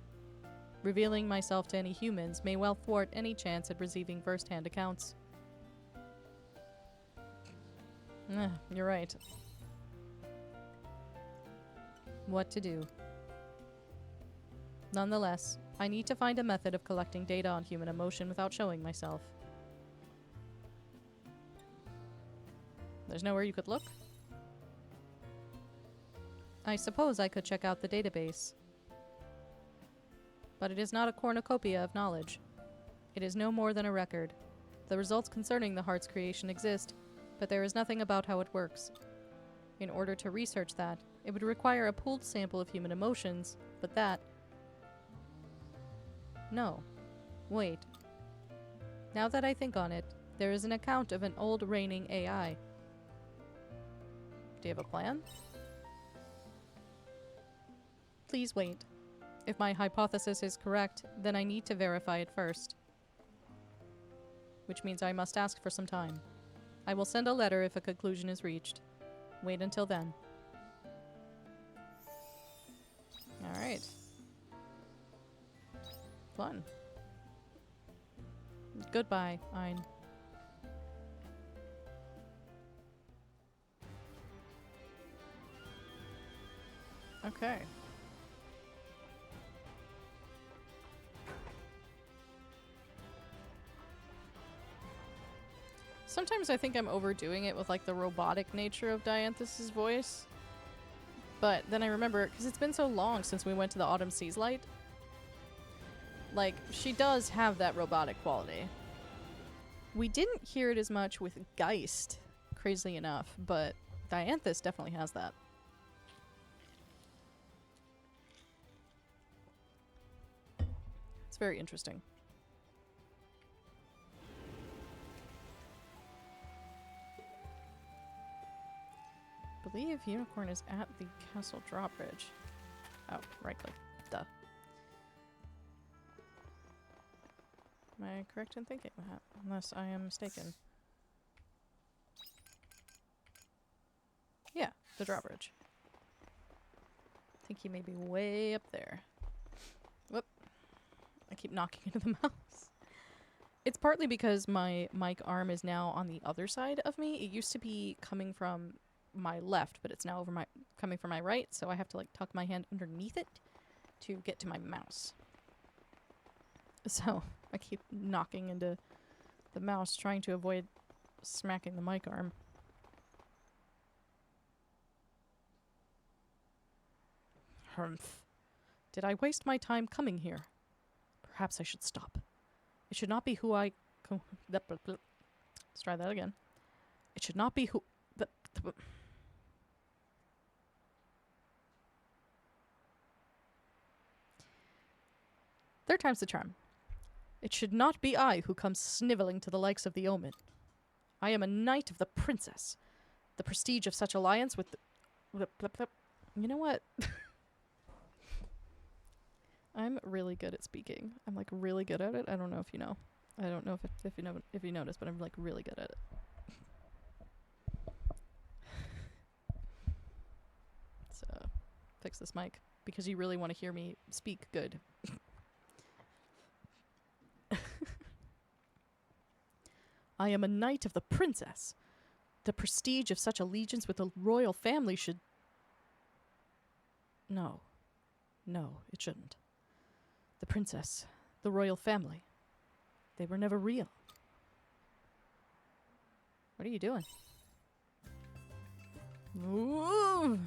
Speaker 1: Revealing myself to any humans may well thwart any chance at receiving first-hand accounts. You're right. What to do? Nonetheless, I need to find a method of collecting data on human emotion without showing myself.
Speaker 6: There's nowhere you could look? I suppose I could check out the database. But it is not a cornucopia of knowledge. It is no more than a record. The results concerning the heart's creation exist, but there is nothing about how it works. In order to research that, it would require a pooled sample of human emotions, but that... No. Wait. Now that I think on it, there is an account of an old reigning AI. Do you have a plan? Please wait. If my hypothesis is correct, then I need to verify it first. Which means I must ask for some time. I will send a letter if a conclusion is reached. Wait until then. Alright. Fun. Goodbye, Ein. Okay. Sometimes I think I'm overdoing it with like the robotic nature of Dianthus's voice. But then I remember, because it's been so long since we went to the Autumn Seas Light, like, she does have that robotic quality. We didn't hear it as much with Geist, crazily enough, but Dianthus definitely has that. It's very interesting. I believe Unicorn is at the castle drawbridge. Oh, right click. Duh. Am I correct in thinking that? Unless I am mistaken. Yeah, the drawbridge. I think he may be way up there. Whoop. I keep knocking into the mouse. It's partly because my mic arm is now on the other side of me. It used to be coming from my left, but it's now coming from my right, so I have to like tuck my hand underneath it to get to my mouse. So I keep knocking into the mouse, trying to avoid smacking the mic arm. Humph. Did I waste my time coming here? Perhaps I should stop. It should not be who I... Let's try that again. It should not be who... Third time's the charm. It should not be I who comes sniveling to the likes of the Omen. I am a knight of the princess. The prestige of such alliance with the... You know what? I'm really good at speaking. I'm like really good at it. I don't know if you know. I don't know if you notice, but I'm like really good at it. So, fix this mic because you really want to hear me speak good. I am a knight of the princess. The prestige of such allegiance with the royal family should... No. No, it shouldn't. The princess, the royal family, they were never real. What are you doing? Ooh.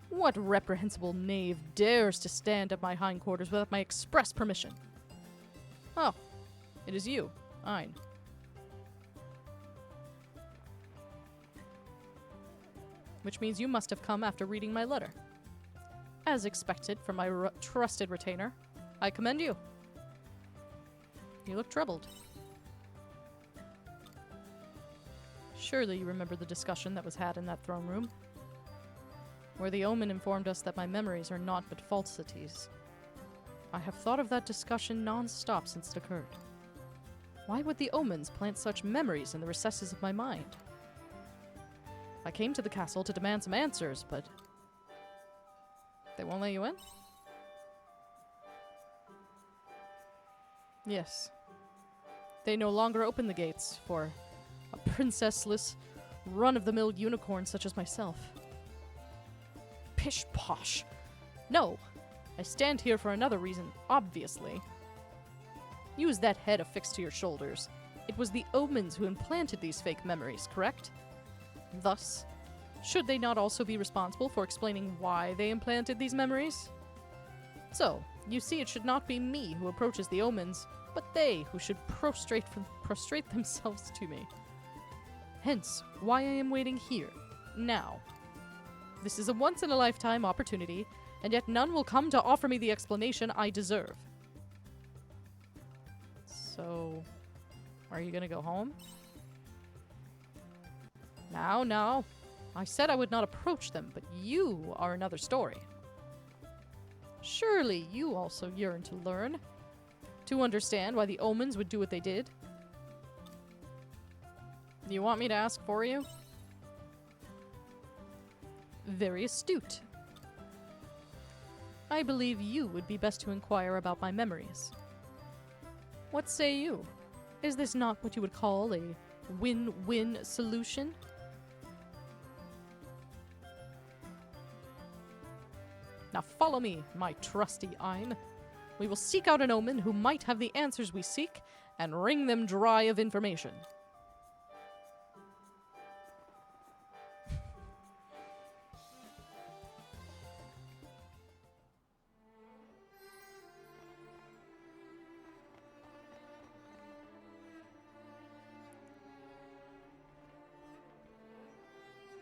Speaker 6: What reprehensible knave dares to stand at my hindquarters without my express permission? Oh, it is you, Ein. Which means you must have come after reading my letter. As expected from my trusted retainer, I commend you. You look troubled. Surely you remember the discussion that was had in that throne room, where the Omen informed us that my memories are naught but falsities. I have thought of that discussion non-stop since it occurred. Why would the Omens plant such memories in the recesses of my mind? I came to the castle to demand some answers, but... They won't let you in? Yes. They no longer open the gates for a princessless, run-of-the-mill unicorn such as myself. Pish-posh. No! I stand here for another reason, obviously. Use that head affixed to your shoulders. It was the Omens who implanted these fake memories, correct? Thus, should they not also be responsible for explaining why they implanted these memories? So, you see, it should not be me who approaches the omens, but they who should prostrate themselves to me. Hence, why I am waiting here, now. This is a once-in-a-lifetime opportunity, and yet none will come to offer me the explanation I deserve. So, are you gonna go home? Now. I said I would not approach them, but you are another story. Surely you also yearn to learn, to understand why the omens would do what they did. Do you want me to ask for you? Very astute. I believe you would be best to inquire about my memories. What say you? Is this not what you would call a win-win solution? Now follow me, my trusty Ein. We will seek out an omen who might have the answers we seek and wring them dry of information.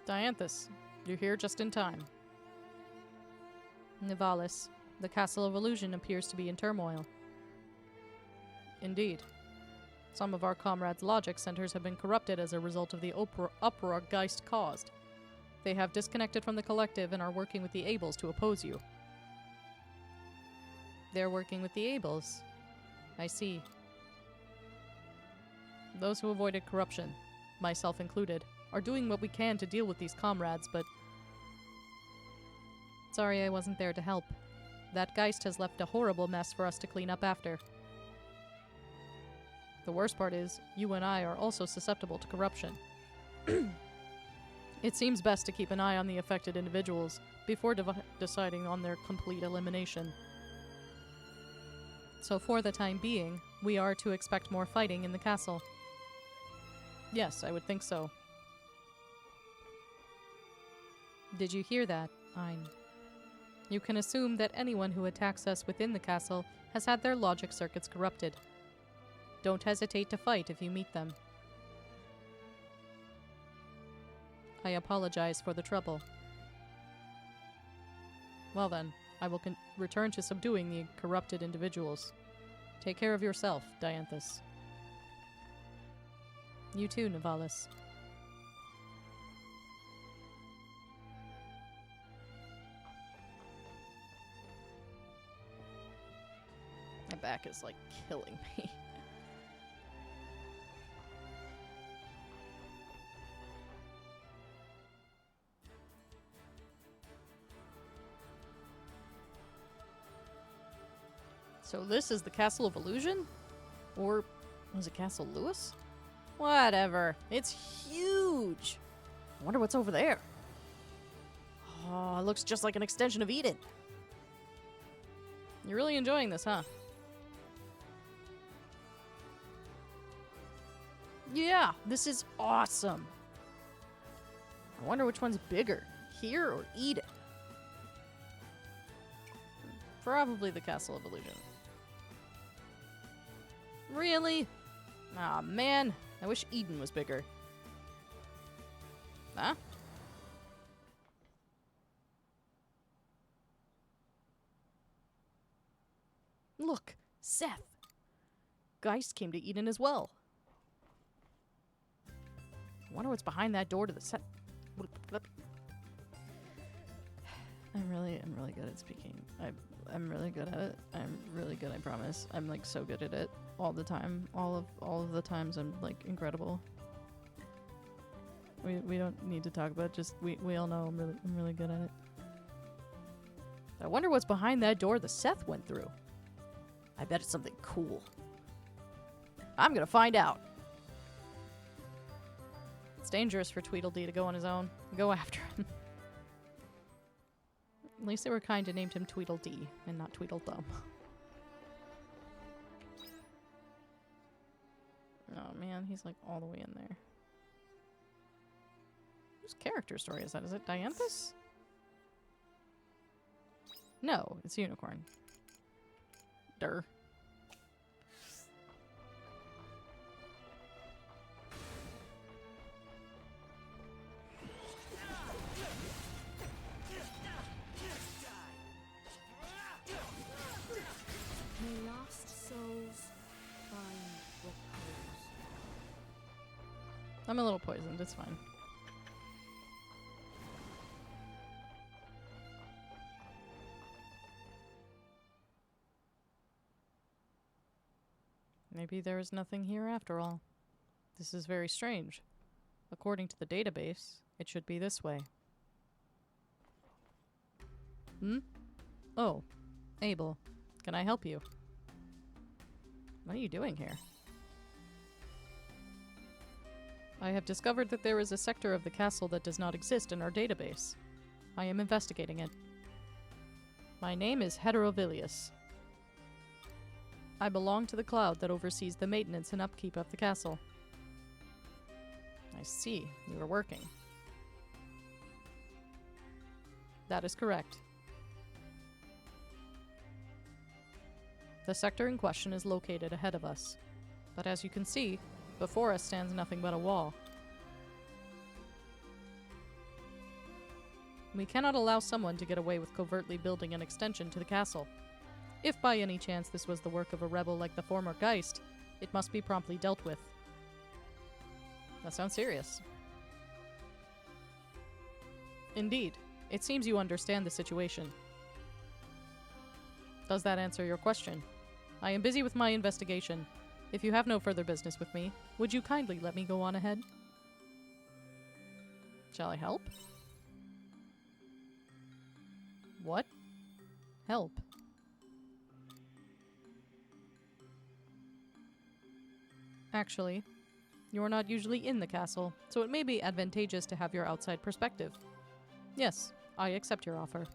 Speaker 6: Dianthus, you're here just in time. Nivalis, the Castle of Illusion appears to be in turmoil. Indeed. Some of our comrades' logic centers have been corrupted as a result of the uproar Geist caused. They have disconnected from the collective and are working with the Ables to oppose you. They're working with the Ables. I see. Those who avoided corruption, myself included, are doing what we can to deal with these comrades, but sorry I wasn't there to help. That Geist has left a horrible mess for us to clean up after. The worst part is, you and I are also susceptible to corruption. It seems best to keep an eye on the affected individuals before deciding on their complete elimination. So for the time being, we are to expect more fighting in the castle. Yes, I would think so. Did you hear that, Ein? You can assume that anyone who attacks us within the castle has had their logic circuits corrupted. Don't hesitate to fight if you meet them. I apologize for the trouble. Well then, I will return to subduing the corrupted individuals. Take care of yourself, Dianthus. You too, Nivalis. My back is like killing me. So this is the Castle of Illusion? Or was it Castle Lewis? Whatever. It's huge. I wonder what's over there. Oh, it looks just like an extension of Eden. You're really enjoying this, huh? Yeah, this is awesome. I wonder which one's bigger, here or Eden? Probably the Castle of Illusion. Really? Aw, man. I wish Eden was bigger. Huh? Look, Seth. Geist came to Eden as well. I wonder what's behind that door to the set. I'm really good at speaking. I'm really good at it. I'm really good, I promise. I'm like so good at it all the time. All of the times I'm like incredible. We don't need to talk about it, just we all know I'm really good at it. I wonder what's behind that door the Seth went through. I bet it's something cool. I'm gonna find out. It's dangerous for Tweedledee to go on his own. Go after him. At least they were kind to named him Tweedledee and not Tweedledum. Oh man, he's like all the way in there.
Speaker 1: Whose character story is that? Is it Dianthus? No, it's Unicorn. Durr.
Speaker 5: May lost souls find repose.
Speaker 1: I'm a little poisoned, it's fine. Maybe there is nothing here after all. This is very strange. According to the database, it should be this way. Hmm? Oh, Abel. Can I help you? What are you doing here? I have discovered that there is a sector of the castle that does not exist in our database. I am investigating it. My name is Heterovilius. I belong to the cloud that oversees the maintenance and upkeep of the castle. I see. You are working. That is correct. The sector in question is located ahead of us. But as you can see, before us stands nothing but a wall. We cannot allow someone to get away with covertly building an extension to the castle. If by any chance this was the work of a rebel like the former Geist, it must be promptly dealt with. That sounds serious. Indeed. It seems you understand the situation. Does that answer your question? I am busy with my investigation. If you have no further business with me, would you kindly let me go on ahead? Shall I help? What? Help. Actually, you are not usually in the castle, so it may be advantageous to have your outside perspective. Yes, I accept your offer.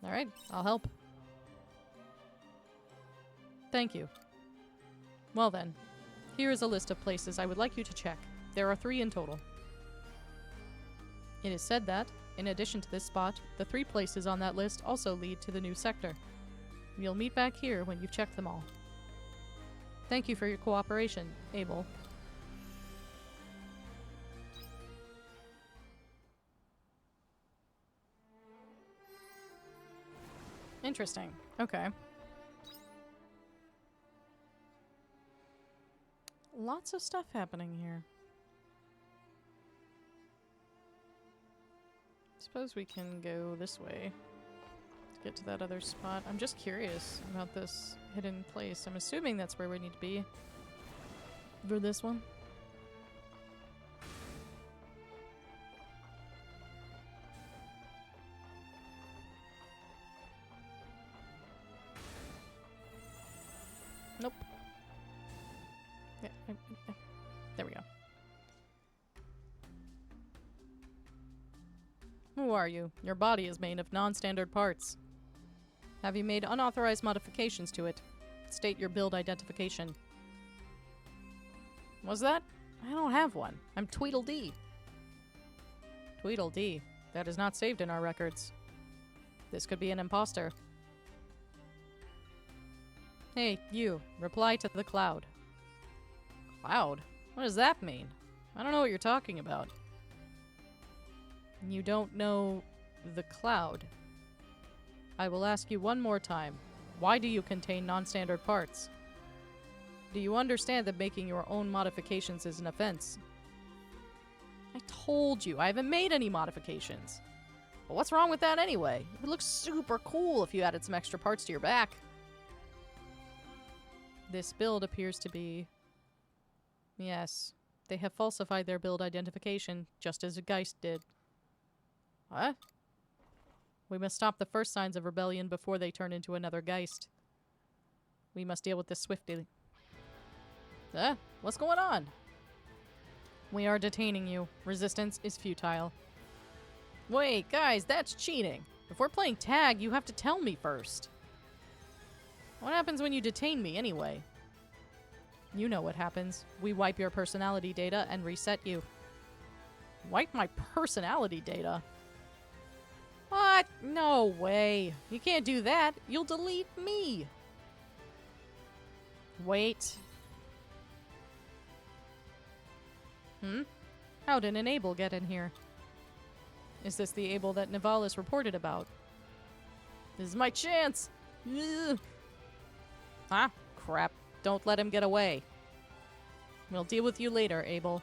Speaker 1: Alright, I'll help. Thank you. Well then, here is a list of places I would like you to check. There are 3 in total. It is said that, in addition to this spot, the 3 places on that list also lead to the new sector. You'll meet back here when you've checked them all. Thank you for your cooperation, Abel. Interesting. Okay. Lots of stuff happening here. Suppose we can go this way to get to that other spot. I'm just curious about this hidden place. I'm assuming that's where we need to be for this one. Nope. Yeah, there we go. Who are you? Your body is made of non-standard parts. Have you made unauthorized modifications to it? State your build identification. Was that? I don't have one. I'm Tweedledee. Tweedledee. That is not saved in our records. This could be an imposter. Hey, you. Reply to the cloud. Cloud? What does that mean? I don't know what you're talking about. You don't know the cloud. I will ask you one more time. Why do you contain non-standard parts? Do you understand that making your own modifications is an offense? I told you, I haven't made any modifications. But what's wrong with that anyway? It would look super cool if you added some extra parts to your back. This build appears to be... Yes, they have falsified their build identification, just as a Geist did. What? We must stop the first signs of rebellion before they turn into another Geist. We must deal with this swiftly. What's going on? We are detaining you. Resistance is futile. Wait, guys, that's cheating. If we're playing tag, you have to tell me first. What happens when you detain me anyway? You know what happens. We wipe your personality data and reset you.
Speaker 6: Wipe my personality data? What? No way. You can't do that. You'll delete me. Wait. How did an Abel get in here? Is this the Abel that Nivalis reported about? This is my chance! Ugh. Ah, crap. Don't let him get away. We'll deal with you later, Abel.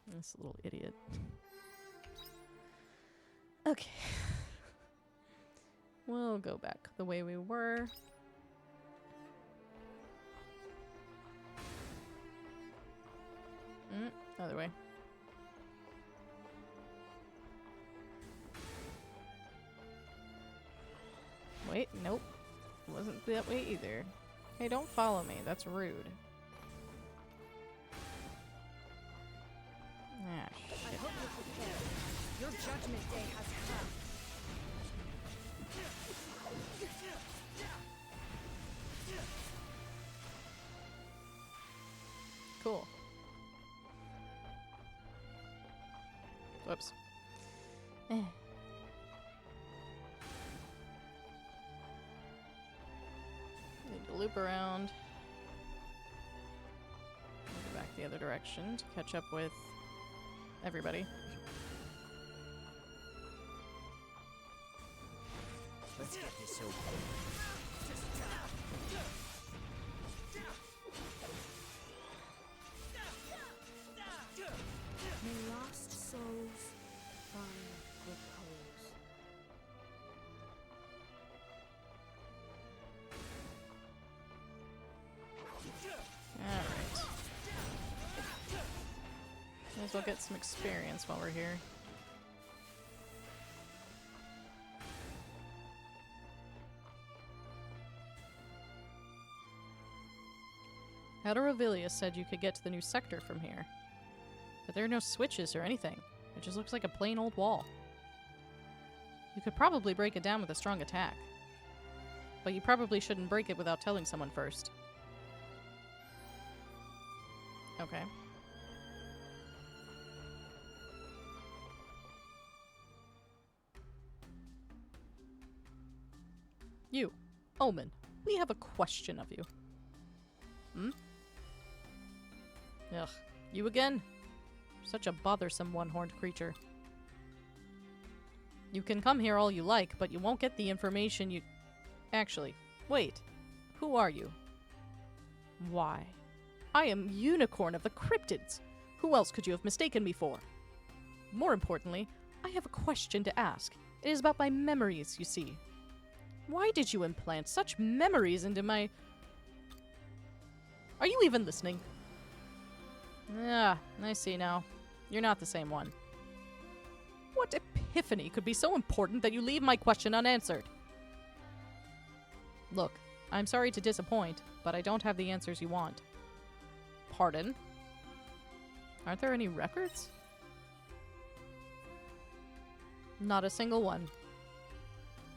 Speaker 6: This little idiot. Okay. We'll go back the way we were. Other way. Wait, nope. Wasn't that way either. Hey, don't follow me. That's rude. Ah,
Speaker 5: I
Speaker 6: shit.
Speaker 5: hope you're prepared. Your judgment day has come.
Speaker 6: Cool. Whoops. Need to loop around. Go back the other direction to catch up with everybody.
Speaker 4: Let's get this over.
Speaker 2: May lost souls find repose.
Speaker 6: Alright. May as well get some experience while we're here. Adoravilius said you could get to the new sector from here. But there are no switches or anything. It just looks like a plain old wall. You could probably break it down with a strong attack. But you probably shouldn't break it without telling someone first. Okay. You, Omen, we have a question of you. Ugh, you again? Such a bothersome one-horned creature. You can come here all you like, but you won't get the information you... Actually, wait. Who are you? Why? I am Unicorn of the Cryptids. Who else could you have mistaken me for? More importantly, I have a question to ask. It is about my memories, you see. Why did you implant such memories into my... Are you even listening? Ah, I see now. You're not the same one. What epiphany could be so important that you leave my question unanswered? Look, I'm sorry to disappoint, but I don't have the answers you want. Pardon? Aren't there any records? Not a single one.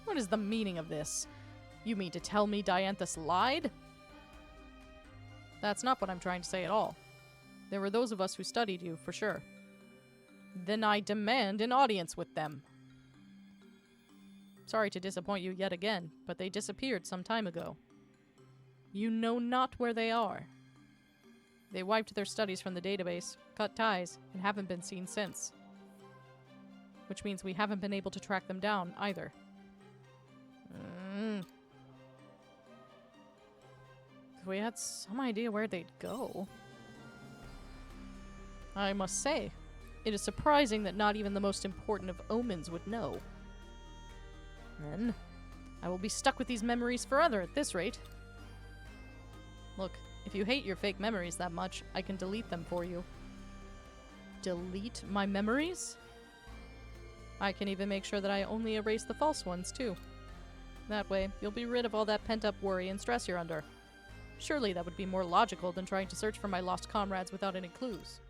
Speaker 6: What is the meaning of this? You mean to tell me Dianthus lied? That's not what I'm trying to say at all. There were those of us who studied you, for sure. Then I demand an audience with them. Sorry to disappoint you yet again, but they disappeared some time ago. You know not where they are. They wiped their studies from the database, cut ties, and haven't been seen since. Which means we haven't been able to track them down, either. If we had some idea where they'd go... I must say, it is surprising that not even the most important of omens would know. Then, I will be stuck with these memories forever at this rate. Look, if you hate your fake memories that much, I can delete them for you. Delete my memories? I can even make sure that I only erase the false ones, too. That way, you'll be rid of all that pent-up worry and stress you're under. Surely that would be more logical than trying to search for my lost comrades without any clues.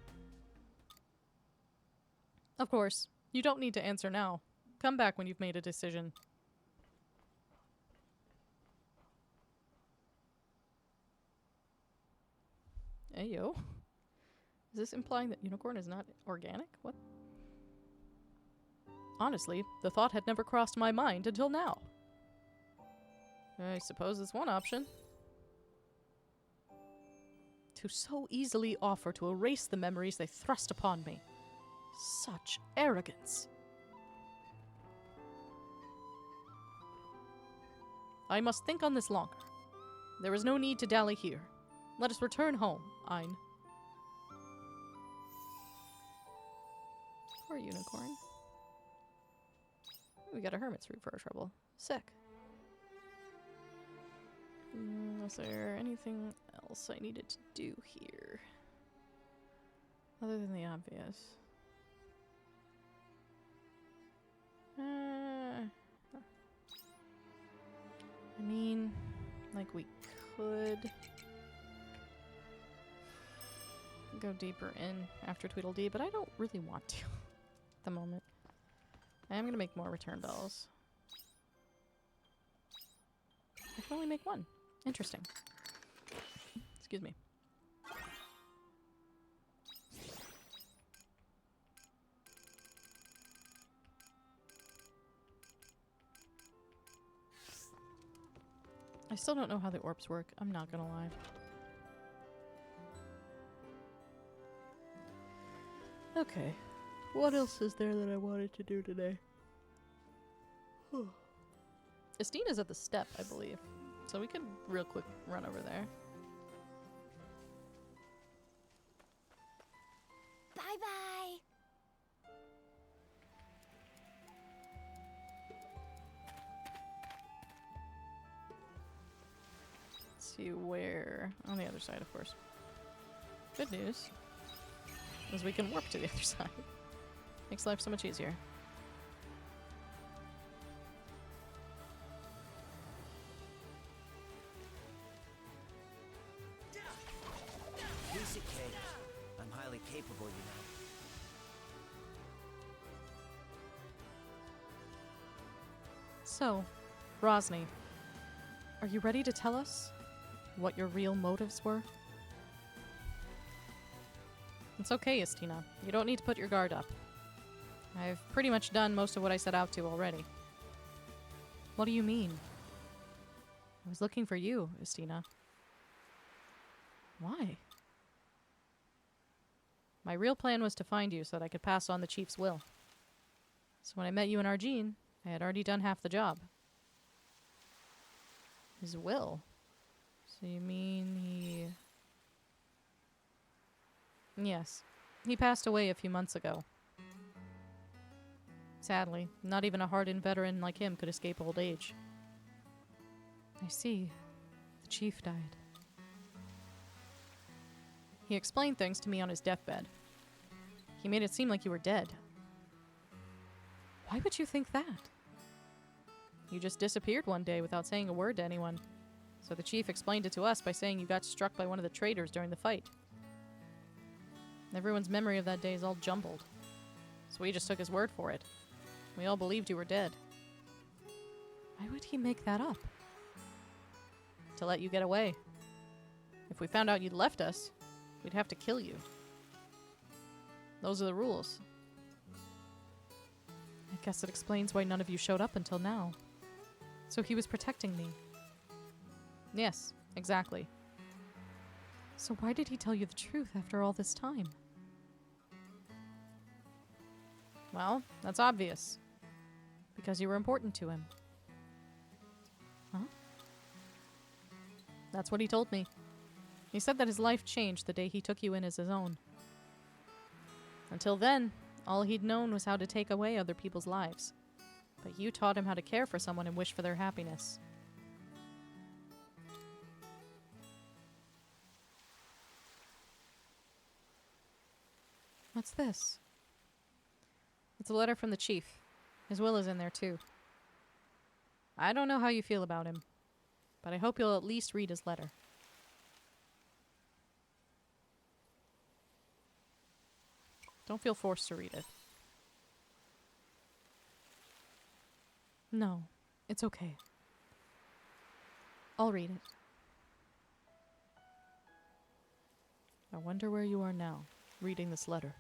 Speaker 6: Of course, you don't need to answer now. Come back when you've made a decision. Ayo.
Speaker 1: Is this implying that unicorn is not organic? What? Honestly, the thought had never crossed my mind until now. I suppose it's one option. To so easily offer to erase the memories they thrust upon me. Such arrogance. I must think on this longer. There is no need to dally here. Let us return home, Ein. Poor unicorn. We got a hermit's root for our trouble. Sick. Is there anything else I needed to do here? Other than the obvious. I mean, like we could go deeper in after Tweedledee, but I don't really want to at the moment. I am going to make more return bells. I can only make one. Interesting. Excuse me. I still don't know how the orbs work. I'm not gonna lie. Okay. What else is there that I wanted to do today? Estina's at the step, I believe. So we could real quick run over there.
Speaker 7: Bye-bye.
Speaker 1: Let's see where. On the other side, of course. Good news is we can warp to the other side. Makes life so much easier.
Speaker 4: Piece of cake. I'm highly capable, you know.
Speaker 1: So, Rosny, are you ready to tell us what your real motives were? It's okay, Estina. You don't need to put your guard up. I've pretty much done most of what I set out to already. What do you mean? I was looking for you, Estina. Why? My real plan was to find you so that I could pass on the chief's will. So when I met you in Argene, I had already done half the job. His will? So you mean he... Yes. He passed away a few months ago. Sadly, not even a hardened veteran like him could escape old age. I see. The chief died. He explained things to me on his deathbed. He made it seem like you were dead. Why would you think that? You just disappeared one day without saying a word to anyone. So the chief explained it to us by saying you got struck by one of the traitors during the fight. Everyone's memory of that day is all jumbled. So we just took his word for it. We all believed you were dead. Why would he make that up? To let you get away. If we found out you'd left us, we'd have to kill you. Those are the rules. I guess it explains why none of you showed up until now. So he was protecting me. Yes, exactly. So why did he tell you the truth after all this time? Well, that's obvious. Because you were important to him. Huh? That's what he told me. He said that his life changed the day he took you in as his own. Until then, all he'd known was how to take away other people's lives. But you taught him how to care for someone and wish for their happiness. What's this? It's a letter from the chief. His will is in there too. I don't know how you feel about him, but I hope you'll at least read his letter. Don't feel forced to read it. No, it's okay. I'll read it. I wonder where you are now. reading this letter?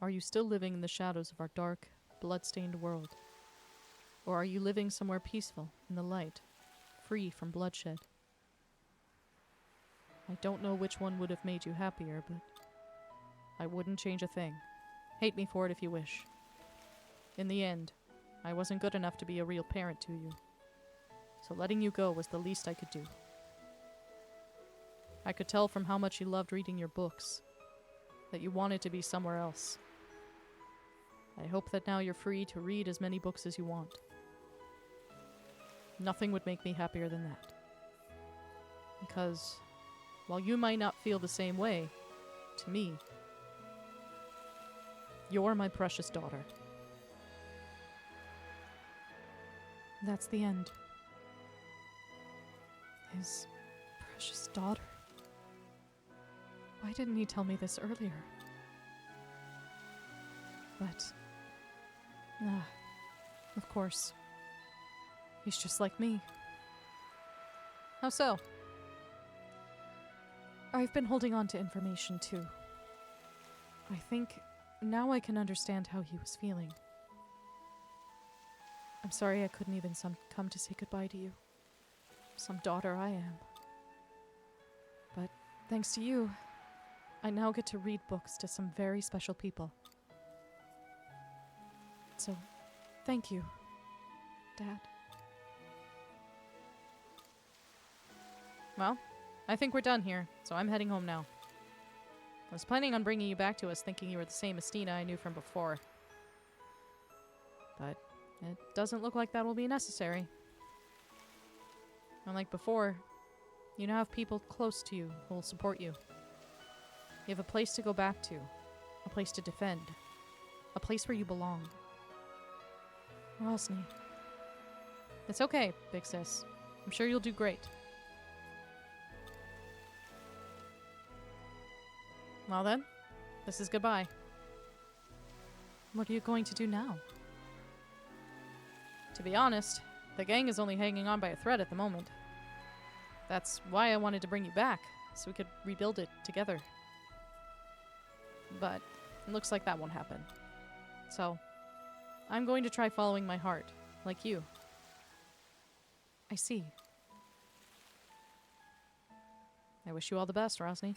Speaker 1: Are you still living in the shadows of our dark, blood-stained world? Or are you living somewhere peaceful, in the light, free from bloodshed? I don't know which one would have made you happier, but I wouldn't change a thing. Hate me for it if you wish. In the end, I wasn't good enough to be a real parent to you, so letting you go was the least I could do. I could tell from how much you loved reading your books that you wanted to be somewhere else. I hope that now you're free to read as many books as you want. Nothing would make me happier than that. Because, while you might not feel the same way, to me, you're my precious daughter. That's the end. His precious daughter. Why didn't he tell me this earlier? But... of course. He's just like me. How so? I've been holding on to information too. I think now I can understand how he was feeling. I'm sorry I couldn't even come to say goodbye to you. Some daughter I am. But thanks to you, I now get to read books to some very special people. So, thank you, Dad. Well, I think we're done here, so I'm heading home now. I was planning on bringing you back to us thinking you were the same Estina I knew from before. But it doesn't look like that will be necessary. Unlike before, you now have people close to you who will support you. You have a place to go back to, a place to defend, a place where you belong. Rosny. It's okay, big sis. I'm sure you'll do great. Well then, this is goodbye. What are you going to do now? To be honest, the gang is only hanging on by a thread at the moment. That's why I wanted to bring you back, so we could rebuild it together. But it looks like that won't happen. So, I'm going to try following my heart, like you. I see. I wish you all the best, Rosny.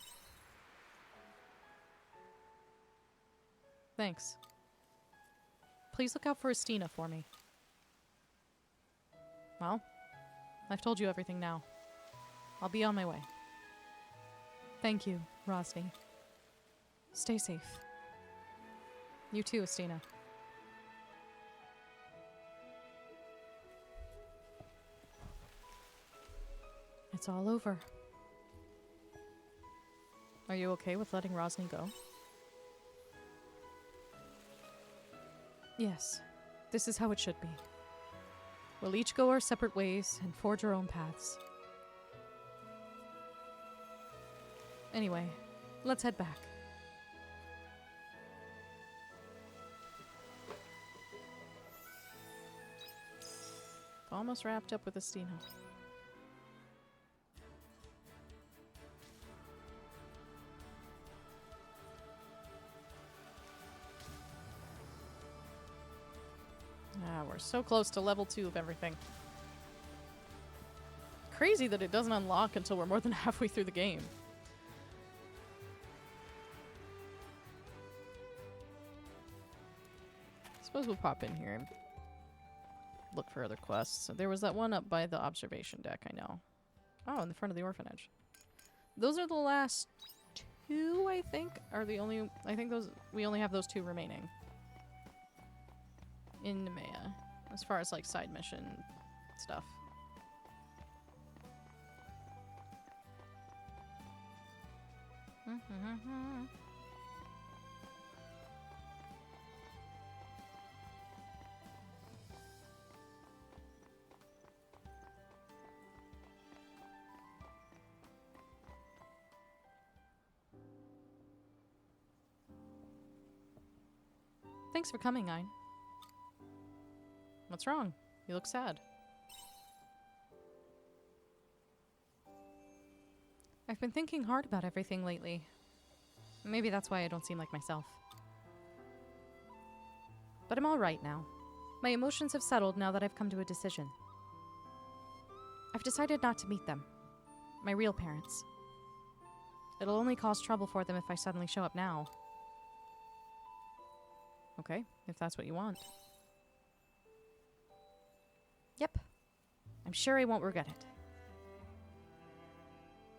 Speaker 1: Thanks. Please look out for Estina for me. Well, I've told you everything now. I'll be on my way. Thank you, Rosny. Stay safe. You too, Estina. It's all over. Are you okay with letting Rosny go? Yes, this is how it should be. We'll each go our separate ways and forge our own paths. Anyway, let's head back. Almost wrapped up with Estina. We're so close to level 2 of everything. Crazy that it doesn't unlock until we're more than halfway through the game. Suppose we'll pop in here and look for other quests. So there was that one up by the observation deck, I know. Oh, in the front of the orphanage. Those are the last 2, I think, are the only... I think those... we only have those 2 remaining. In Nemea. As far as, like, side mission stuff. Thanks for coming, Ein. What's wrong? You look sad. I've been thinking hard about everything lately.
Speaker 6: Maybe that's why I don't seem like myself. But I'm all right now. My emotions have settled now that I've come to a decision. I've decided not to meet them. My real parents. It'll only cause trouble for them if I suddenly show up now. Okay, if that's what you want. Yep. I'm sure I won't regret it.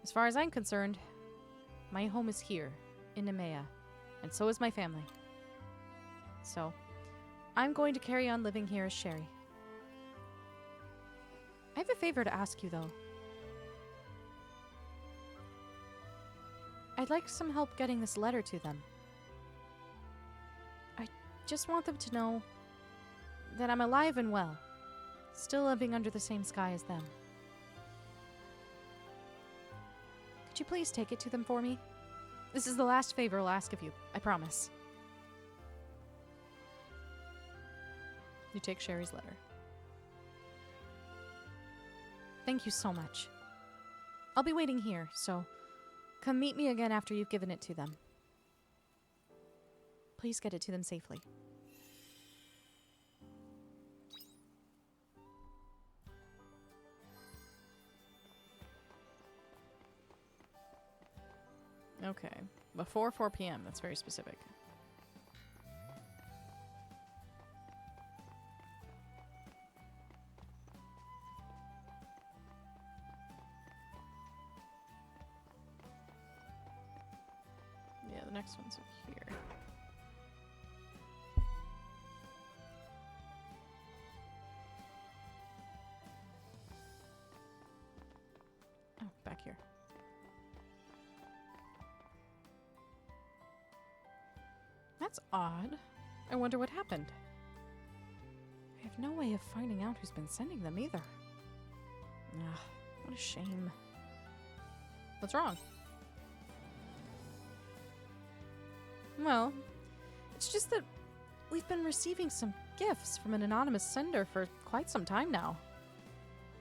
Speaker 6: As far as I'm concerned, my home is here, in Nemea, and so is my family. So, I'm going to carry on living here as Sherry. I have a favor to ask you, though. I'd like some help getting this letter to them. I just want them to know that I'm alive and well, still living under the same sky as them. Could you please take it to them for me? This is the last favor I'll ask of you, I promise. You take Sherry's letter. Thank you so much. I'll be waiting here, so come meet me again after you've given it to them. Please get it to them safely.
Speaker 1: Okay. Before 4 p.m. That's very specific. Yeah, the next one's here. Oh, back here. That's odd. I wonder what happened. I have no way of finding out who's been sending them either. Ugh, what a shame. What's wrong? Well, it's just that we've been receiving some gifts from an anonymous sender for quite some time now.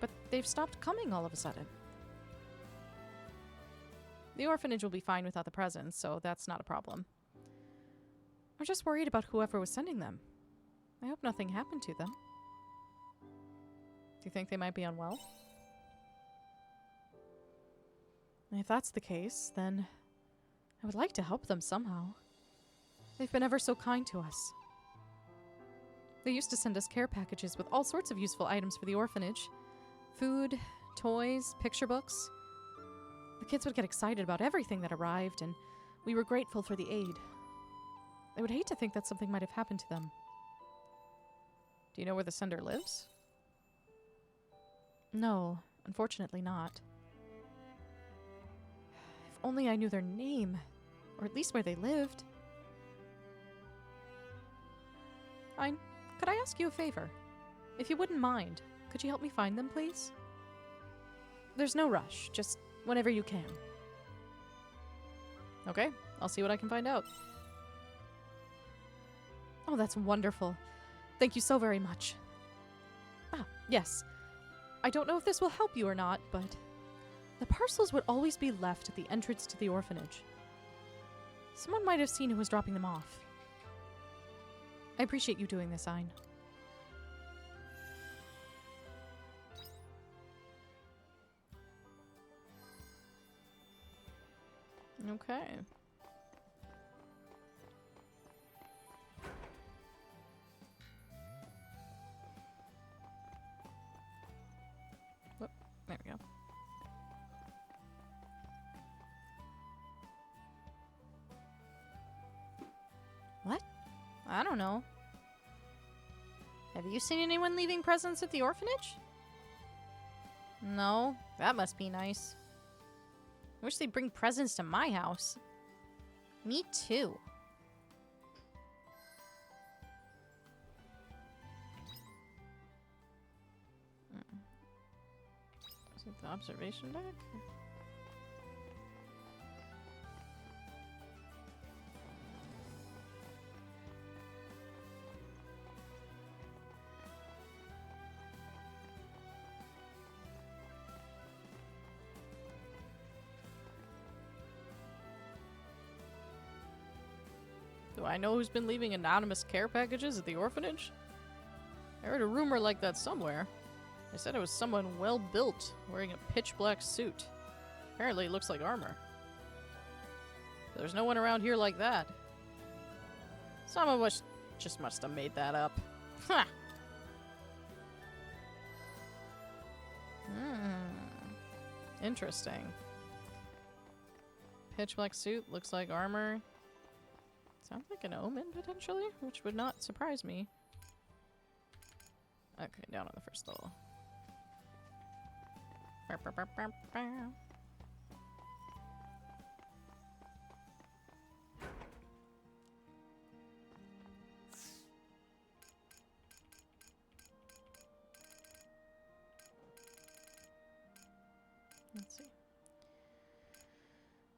Speaker 1: But they've stopped coming all of a sudden. The orphanage will be fine without the presents, so that's not a problem. I'm just worried about whoever was sending them. I hope nothing happened to them. Do you think they might be unwell? If that's the case, then I would like to help them somehow. They've been ever so kind to us. They used to send us care packages with all sorts of useful items for the orphanage. Food, toys, picture books. The kids would get excited about everything that arrived, and we were grateful for the aid. I would hate to think that something might have happened to them. Do you know where the sender lives? No, unfortunately not. If only I knew their name, or at least where they lived. Fine. Could I ask you a favor? If you wouldn't mind, could you help me find them, please? There's no rush, just whenever you can. Okay, I'll see what I can find out. Oh, that's wonderful. Thank you so very much. Ah, yes. I don't know if this will help you or not, but the parcels would always be left at the entrance to the orphanage. Someone might have seen who was dropping them off. I appreciate you doing this, Ein. Okay. Whoop, there we go. What? I don't know. Have you seen anyone leaving presents at the orphanage? No, that must be nice. I wish they'd bring presents to my house. Me too. Is it the observation deck? Do I know who's been leaving anonymous care packages at the orphanage? I heard a rumor like that somewhere. They said it was someone well-built, wearing a pitch-black suit. Apparently it looks like armor. There's no one around here like that. Some of us just must have made that up. Ha! Interesting. Pitch-black suit, looks like armor. Sounds like an omen, potentially, which would not surprise me. Okay, down on the first level. Let's see.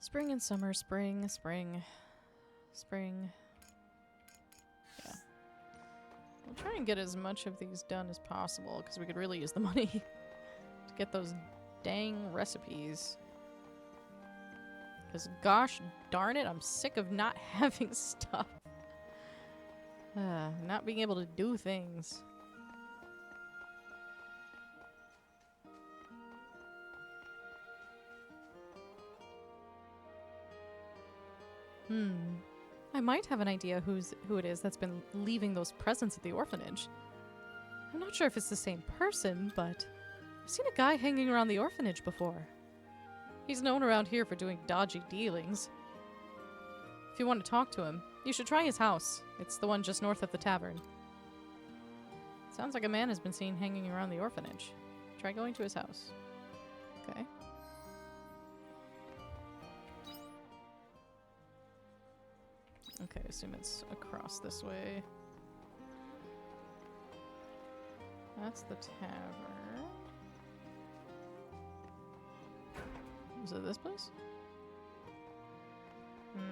Speaker 1: Spring and summer, spring, spring, spring. Yeah. We'll try and get as much of these done as possible, because we could really use the money to get those dang recipes. Because gosh darn it, I'm sick of not having stuff. Not being able to do things. I might have an idea who it is that's been leaving those presents at the orphanage. I'm not sure if it's the same person, but I've seen a guy hanging around the orphanage before. He's known around here for doing dodgy dealings. If you want to talk to him, you should try his house. It's the one just north of the tavern. Sounds like a man has been seen hanging around the orphanage. Try going to his house. Okay. Okay, assume it's across this way. That's the tavern. Is it this place?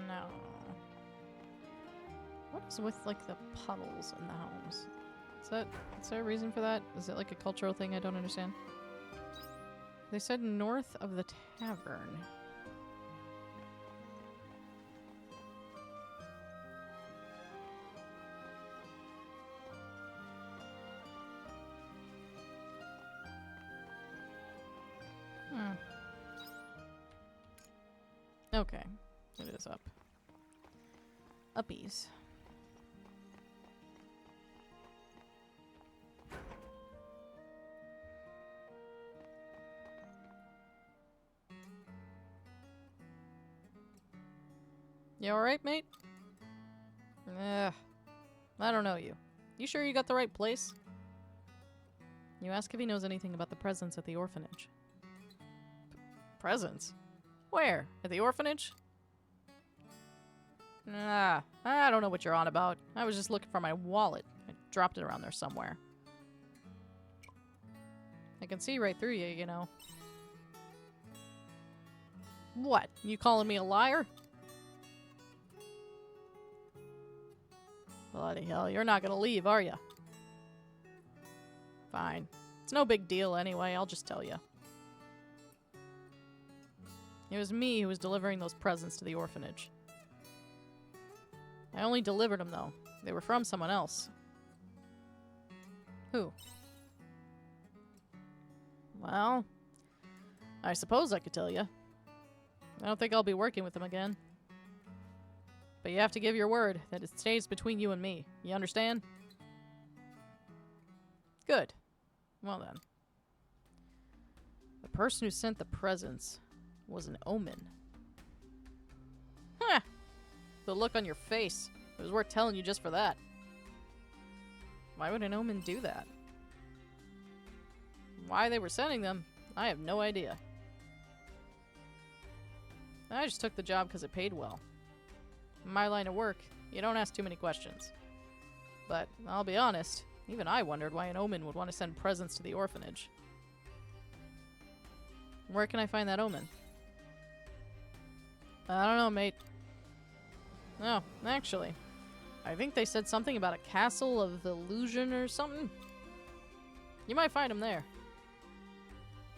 Speaker 1: No. What is with, like, the puddles in the homes? Is there a reason for that? Is it like a cultural thing I don't understand? They said north of the tavern. Okay, it is up. Uppies. You alright, mate? I don't know you. You sure you got the right place? You ask if he knows anything about the presents at the orphanage. Presents? Where? At the orphanage? Nah, I don't know what you're on about. I was just looking for my wallet. I dropped it around there somewhere. I can see right through you, you know. What? You calling me a liar? Bloody hell, you're not gonna leave, are you? Fine. It's no big deal anyway, I'll just tell you. It was me who was delivering those presents to the orphanage. I only delivered them, though. They were from someone else. Who? Well, I suppose I could tell you. I don't think I'll be working with them again. But you have to give your word that it stays between you and me. You understand? Good. Well then. The person who sent the presents was an omen. Huh! The look on your face. It was worth telling you just for that. Why would an omen do that? Why they were sending them, I have no idea. I just took the job because it paid well. In my line of work, you don't ask too many questions. But, I'll be honest, even I wondered why an omen would want to send presents to the orphanage. Where can I find that omen? I don't know, mate. No, actually. I think they said something about a castle of illusion or something. You might find him there.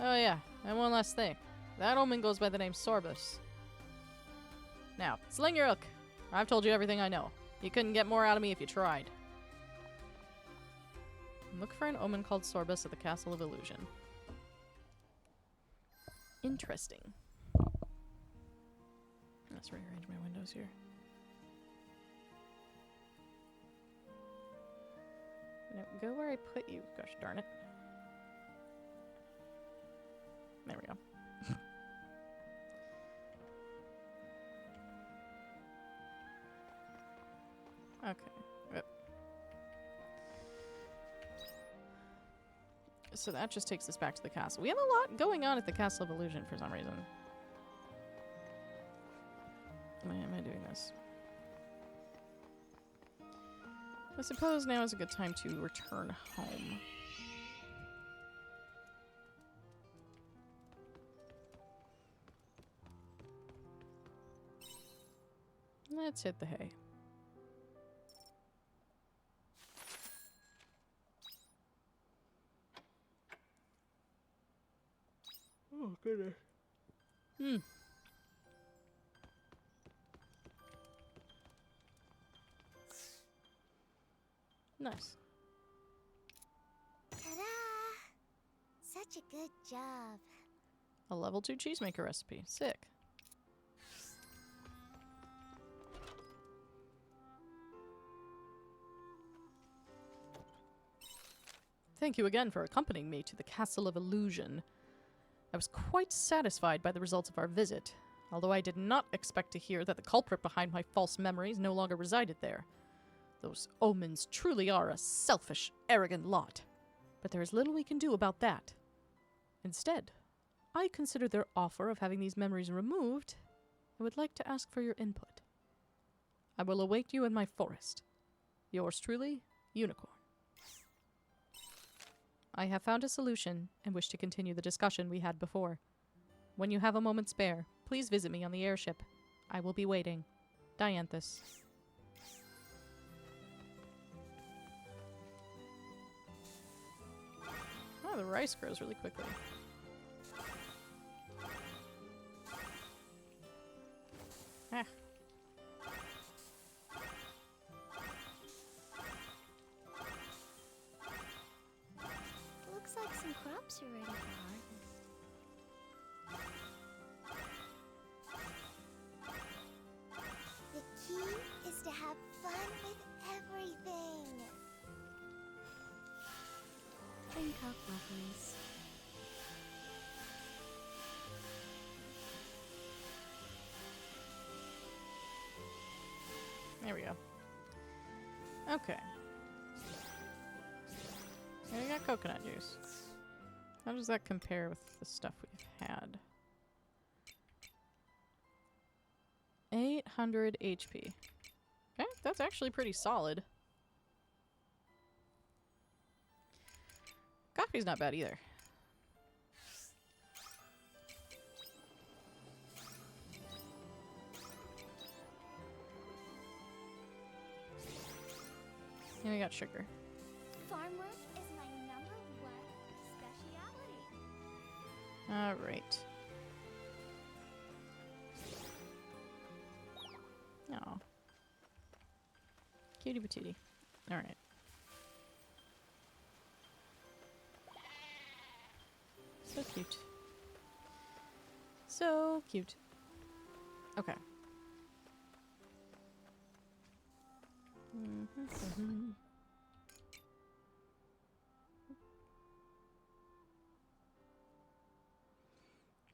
Speaker 1: Oh yeah, and one last thing. That omen goes by the name Sorbus. Now, sling your hook. I've told you everything I know.
Speaker 6: You couldn't get more out of me if you tried. Look for an omen called Sorbus at the Castle of Illusion. Interesting. Let's rearrange my windows here. No, go where I put you. Gosh darn it. There we go. Okay. Yep. So that just takes us back to the castle. We have a lot going on at the Castle of Illusion for some reason. Why am I doing this? I suppose now is a good time to return home. Let's hit the hay. Oh, goodness. Nice.
Speaker 7: Ta-da! Such a good job.
Speaker 6: A level 2 cheesemaker recipe. Sick. Thank you again for accompanying me to the Castle of Illusion. I was quite satisfied by the results of our visit, although I did not expect to hear that the culprit behind my false memories no longer resided there. Those omens truly are a selfish, arrogant lot, but there is little we can do about that. Instead, I consider their offer of having these memories removed. I would like to ask for your input. I will await you in my forest. Yours truly, Unicorn. I have found a solution and wish to continue the discussion we had before. When you have a moment spare, please visit me on the airship. I will be waiting. Dianthus. Oh, the rice grows really quickly. Ah.
Speaker 2: Looks like some crops are ready for harvest.
Speaker 7: The key is to have fun with everything.
Speaker 2: Drink up, lovelies.
Speaker 6: There we go. Okay. And we got coconut juice. How does that compare with the stuff we've had? 800 HP. Okay, that's actually pretty solid. Coffee's not bad either. And we got sugar.
Speaker 2: Farm work is my #1 specialty.
Speaker 6: Alright. Oh. Cutie patootie. Alright. So cute. So cute. Okay.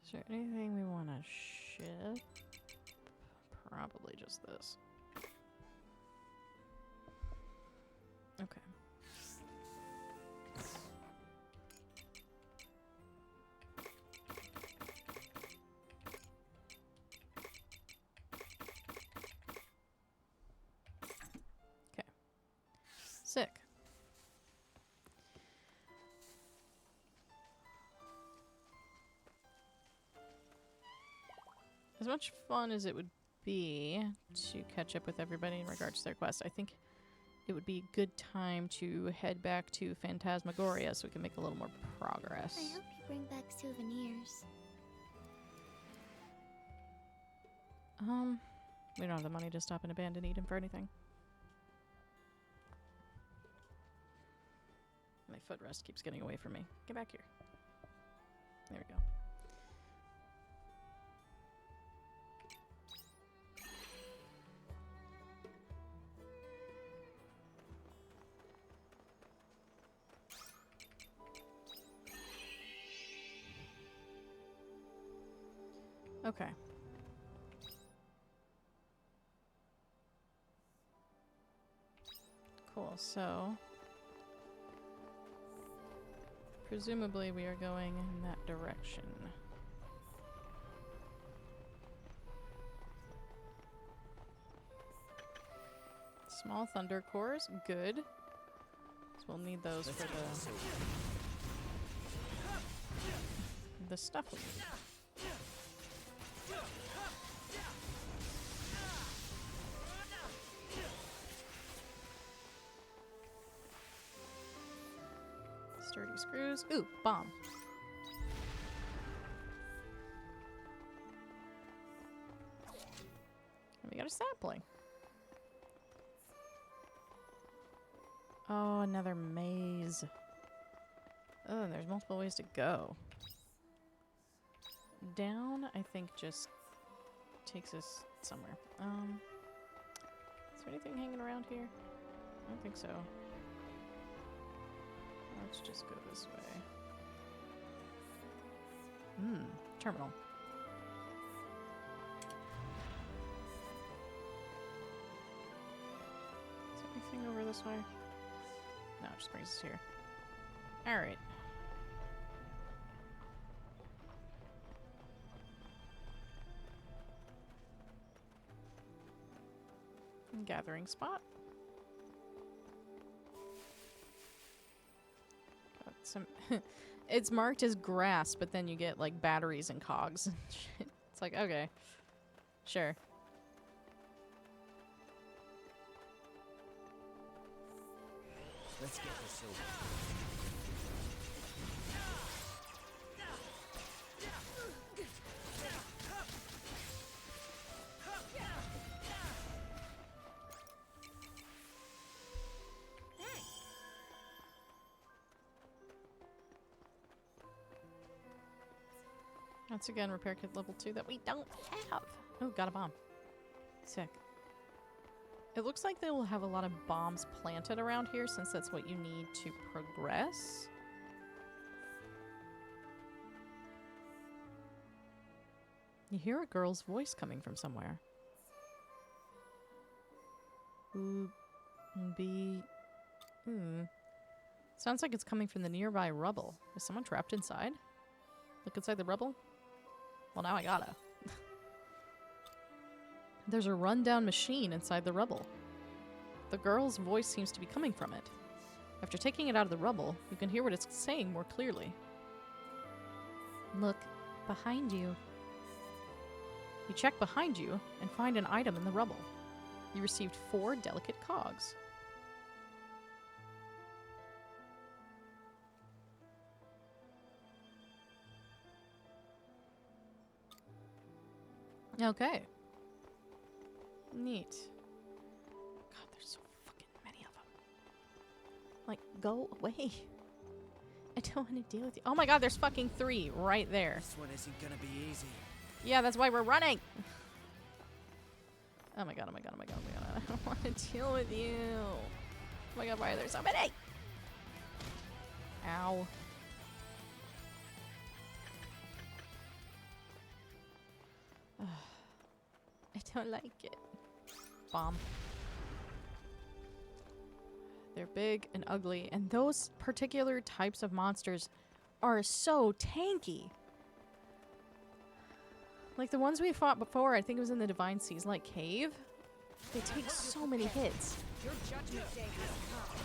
Speaker 6: Is there anything we want to ship? Probably just this. Okay. Okay. Sick. As much fun as it would be to catch up with everybody in regards to their quest, I think it would be a good time to head back to Phantasmagoria so we can make a little more progress.
Speaker 2: I hope you bring back souvenirs.
Speaker 6: We don't have the money to stop and abandon Eden for anything.
Speaker 1: My footrest keeps getting away from me. Get back here. There we go. Okay. Cool, so presumably we are going in that direction. Small thunder cores, good. So we'll need those for the stuff we need. Sturdy screws. Ooh, bomb. And we got a sapling. Oh, another maze. Oh, and there's multiple ways to go. Down, I think, just takes us somewhere. Is there anything hanging around here? I don't think so. Let's just go this way. Terminal. Is there anything over this way? No, it just brings us here. Alright. Gathering spot. Got some it's marked as grass, but then you get like batteries and cogs and shit. It's like, okay. Sure.
Speaker 4: Let's get this over.
Speaker 1: Once again, repair kit level 2 that we don't have. Oh, got a bomb. Sick. It looks like they will have a lot of bombs planted around here since that's what you need to progress. You hear a girl's voice coming from somewhere. Ooh, be... Sounds like it's coming from the nearby rubble. Is someone trapped inside? Look inside the rubble? Well, now I gotta. There's a rundown machine inside the rubble. The girl's voice seems to be coming from it. After taking it out of the rubble, you can hear what it's saying more clearly. Look, behind you. You check behind you and find an item in the rubble. You received 4 delicate cogs. Okay. Neat. God, there's so fucking many of them. Like, go away. I don't want to deal with you. Oh my god, there's fucking 3 right there.
Speaker 4: This one isn't gonna be easy.
Speaker 1: Yeah, that's why we're running. Oh my god, oh my god, oh my god, oh my god. I don't want to deal with you. Oh my god, why are there so many? Ow. I don't like it. Bomb. They're big and ugly, and those particular types of monsters are so tanky. Like the ones we fought before, I think it was in the Divine Seas, like Cave. They take so many hits.
Speaker 5: Your judgment day has come.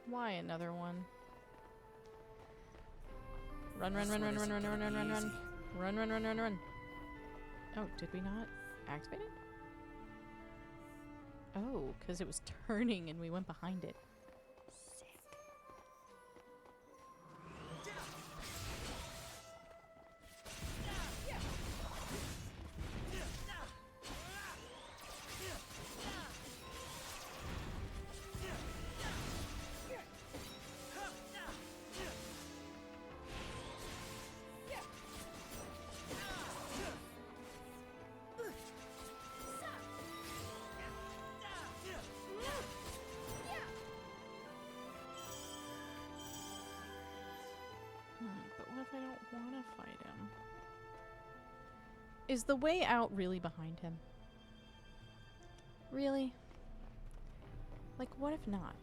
Speaker 1: Why another one? Run, run, run, run, run, run, run, run, run, run. Run, run, run, run, run. Oh, did we not activate it?
Speaker 6: Oh, because it was turning and we went behind it. Sick. But what if I don't want to fight him? Is the way out really behind him? Really? Like, what if not?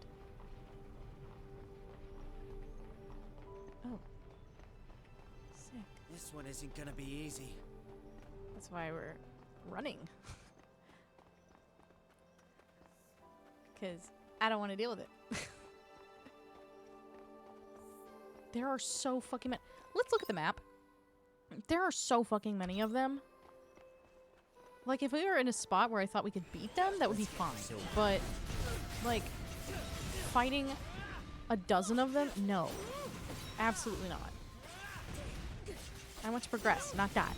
Speaker 6: Oh. Sick.
Speaker 4: This one isn't gonna be easy.
Speaker 6: That's why we're running. Because I don't want to deal with it. There are so fucking many. Let's look at the map. There are so fucking many of them. Like, if we were in a spot where I thought we could beat them, that would be fine. But, like, fighting a dozen of them? No. Absolutely not. I want to progress, not die.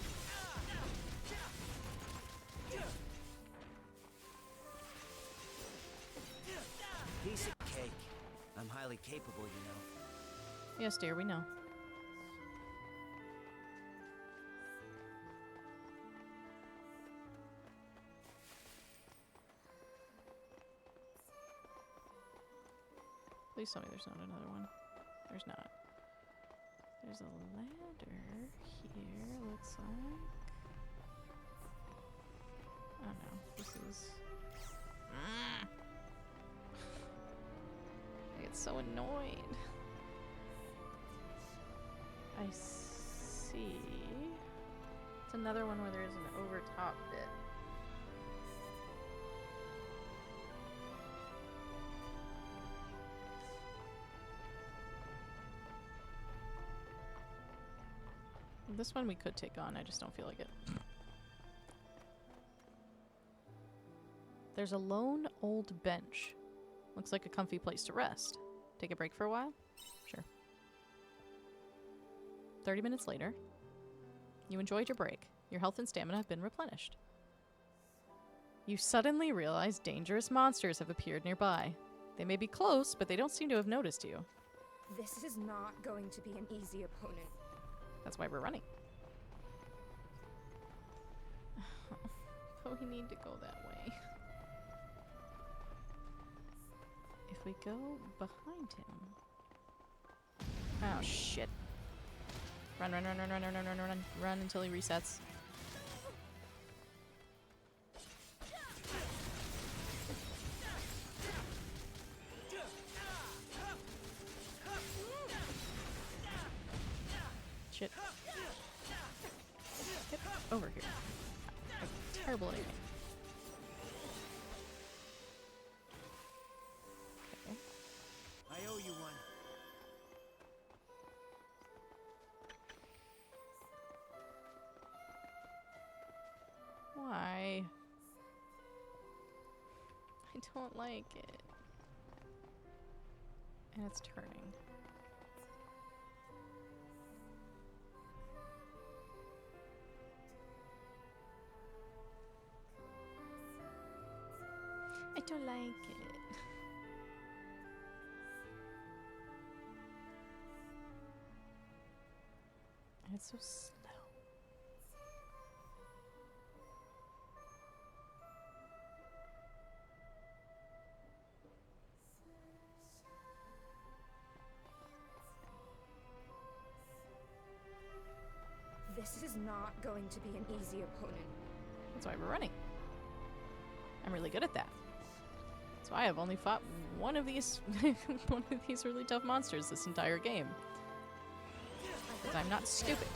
Speaker 4: Piece of cake. I'm highly capable, you know.
Speaker 6: Yes, dear, we know. Please tell me there's not another one. There's not. There's a ladder here, looks like. Oh no, this is... I get so annoyed. I see. It's another one where there's an overtop bit. This one we could take on, I just don't feel like it. There's a lone old bench. Looks like a comfy place to rest. Take a break for a while? Sure. 30 minutes later. You enjoyed your break. Your health and stamina have been replenished. You suddenly realize dangerous monsters have appeared nearby. They may be close, but they don't seem to have noticed you.
Speaker 5: This is not going to be an easy opponent.
Speaker 6: That's why we're running. But we need to go that way. If we go behind him... Oh, shit. Run, run, run, run, run, run, run, run, run. Run until he resets. Shit. Get over here. I'm terrible at aiming. Okay.
Speaker 4: I owe you one.
Speaker 6: Why? I don't like it. And it's turning. I don't like it. And it's so slow.
Speaker 5: This is not going to be an easy opponent.
Speaker 6: That's why we're running. I'm really good at that. That's why I've only fought one of these one of these really tough monsters this entire game. Because I'm not stupid.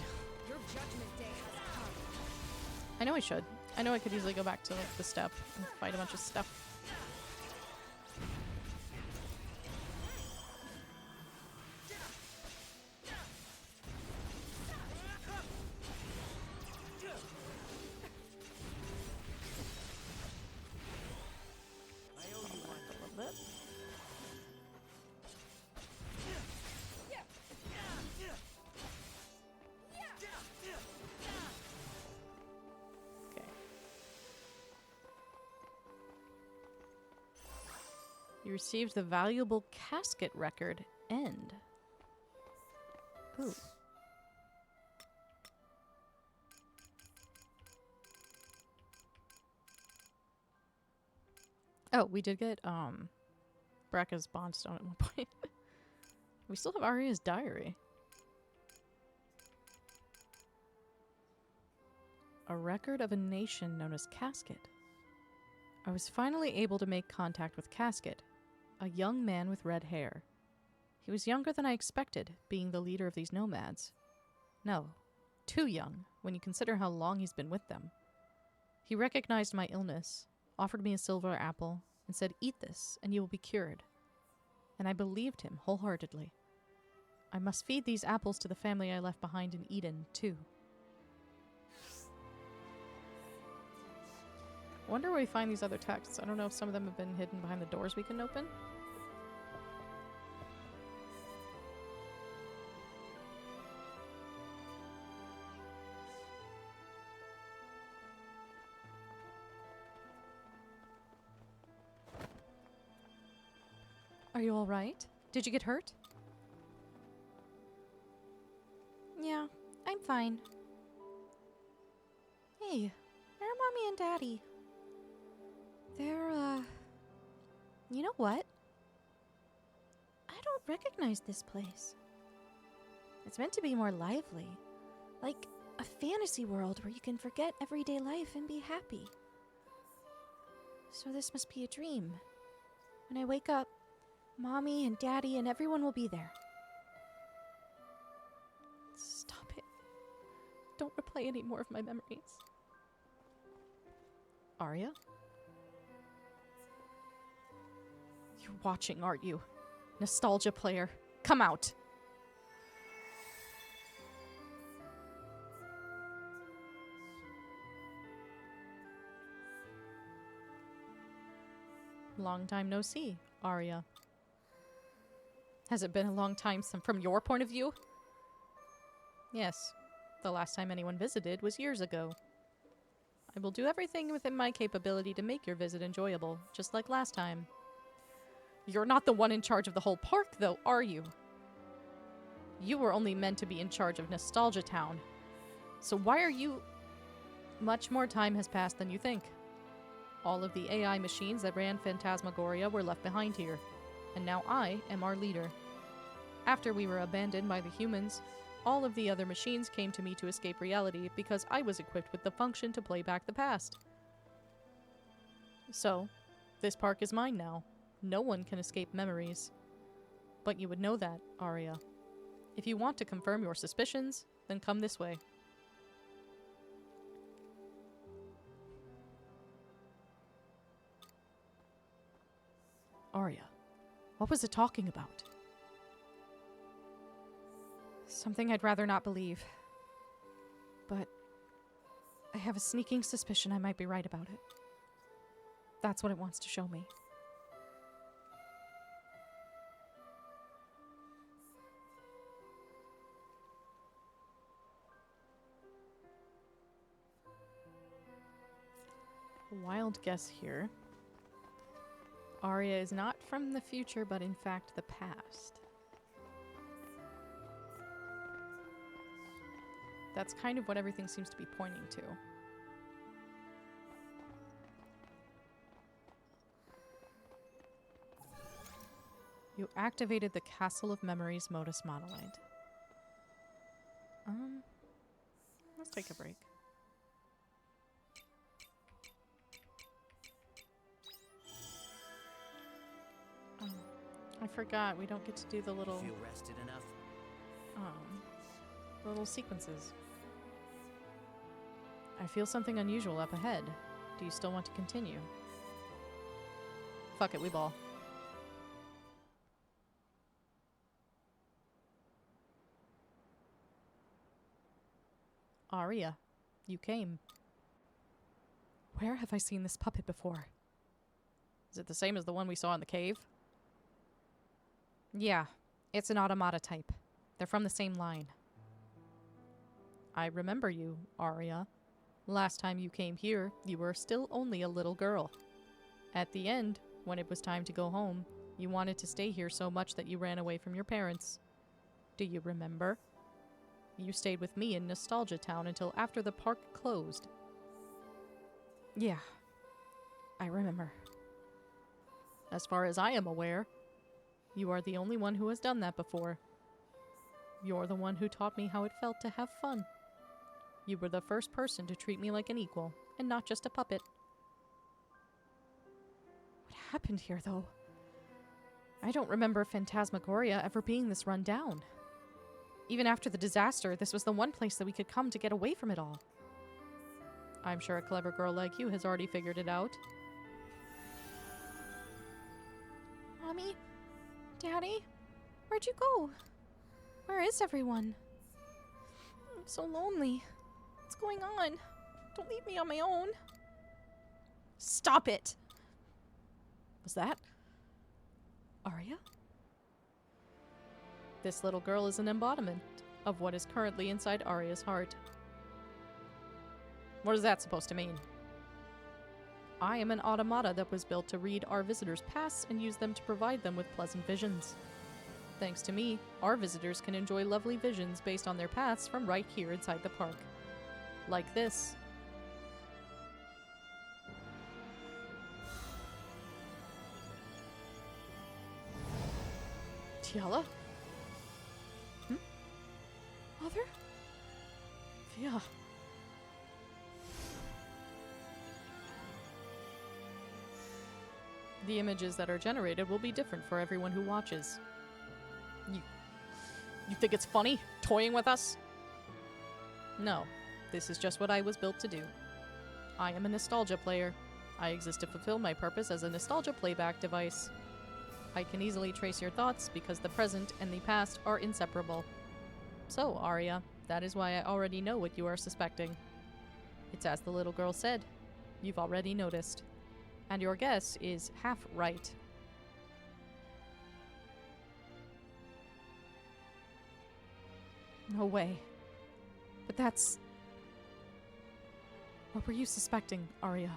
Speaker 5: Your judgment day has come.
Speaker 6: I know I should. I know I could easily go back to like the step and fight a bunch of stuff. You received the valuable casket record. End. Ooh. Oh, we did get, Brekka's Bondstone at one point. We still have Arya's diary. A record of a nation known as Casket. I was finally able to make contact with Casket, a young man with red hair. He was younger than I expected, being the leader of these nomads. No, too young, when you consider how long he's been with them. He recognized my illness, offered me a silver apple, and said, "Eat this, and you will be cured." And I believed him wholeheartedly. I must feed these apples to the family I left behind in Eden, too. I wonder where we find these other texts. I don't know if some of them have been hidden behind the doors we can open. Are you all right? Did you get hurt? Yeah, I'm fine. Hey, where are Mommy and Daddy? They're, you know what? I don't recognize this place. It's meant to be more lively. Like a fantasy world where you can forget everyday life and be happy. So this must be a dream. When I wake up, Mommy and Daddy and everyone will be there. Stop it. Don't replay any more of my memories. Arya? You're watching, aren't you? Nostalgia player. Come out! Long time no see, Arya. Has it been a long time from your point of view? Yes. The last time anyone visited was years ago. I will do everything within my capability to make your visit enjoyable, just like last time. You're not the one in charge of the whole park, though, are you? You were only meant to be in charge of Nostalgia Town. So why are you... Much more time has passed than you think. All of the AI machines that ran Phantasmagoria were left behind here, and now I am our leader. After we were abandoned by the humans, all of the other machines came to me to escape reality because I was equipped with the function to play back the past. So, this park is mine now. No one can escape memories. But you would know that, Arya. If you want to confirm your suspicions, then come this way. Arya, what was it talking about? Something I'd rather not believe. But I have a sneaking suspicion I might be right about it. That's what it wants to show me. Wild guess here. Arya is not from the future, but in fact the past. That's kind of what everything seems to be pointing to. You activated the Castle of Memories modus monolite. Let's take a break. I forgot, we don't get to do the little...
Speaker 4: Feel rested enough?
Speaker 1: Little sequences. I feel something unusual up ahead. Do you still want to continue? Fuck it, we ball. Arya, you came. Where have I seen this puppet before? Is it the same as the one we saw in the cave? Yeah, it's an automata type. They're from the same line. I remember you, Arya. Last time you came here, you were still only a little girl. At the end, when it was time to go home,
Speaker 6: You wanted to stay here so much that you ran away from your parents. Do you remember? You stayed with me in Nostalgia Town until after the park closed. Yeah, I remember. As far as I am aware, you are the only one who has done that before. You're the one who taught me how it felt to have fun. You were the first person to treat me like an equal, and not just a puppet. What happened here, though? I don't remember Phantasmagoria ever being this run down. Even after the disaster, this was the one place that we could come to get away from it all. I'm sure a clever girl like you has already figured it out. Mommy? Daddy? Where'd you go? Where is everyone? I'm so lonely. What's going on? Don't leave me on my own. Stop it! Was that Arya? This little girl is an embodiment of what is currently inside Arya's heart. What is that supposed to mean? I am an automata that was built to read our visitors' pasts and use them to provide them with pleasant visions. Thanks to me, our visitors can enjoy lovely visions based on their paths from right here inside the park. Like this. Tiala? Mother? Yeah. The images that are generated will be different for everyone who watches. You think it's funny? Toying with us? No. This is just what I was built to do. I am a nostalgia player. I exist to fulfill my purpose as a nostalgia playback device. I can easily trace your thoughts because the present and the past are inseparable. So, Arya, that is why I already know what you are suspecting. It's as the little girl said. You've already noticed. And your guess is half right. No way. But that's... What were you suspecting, Arya?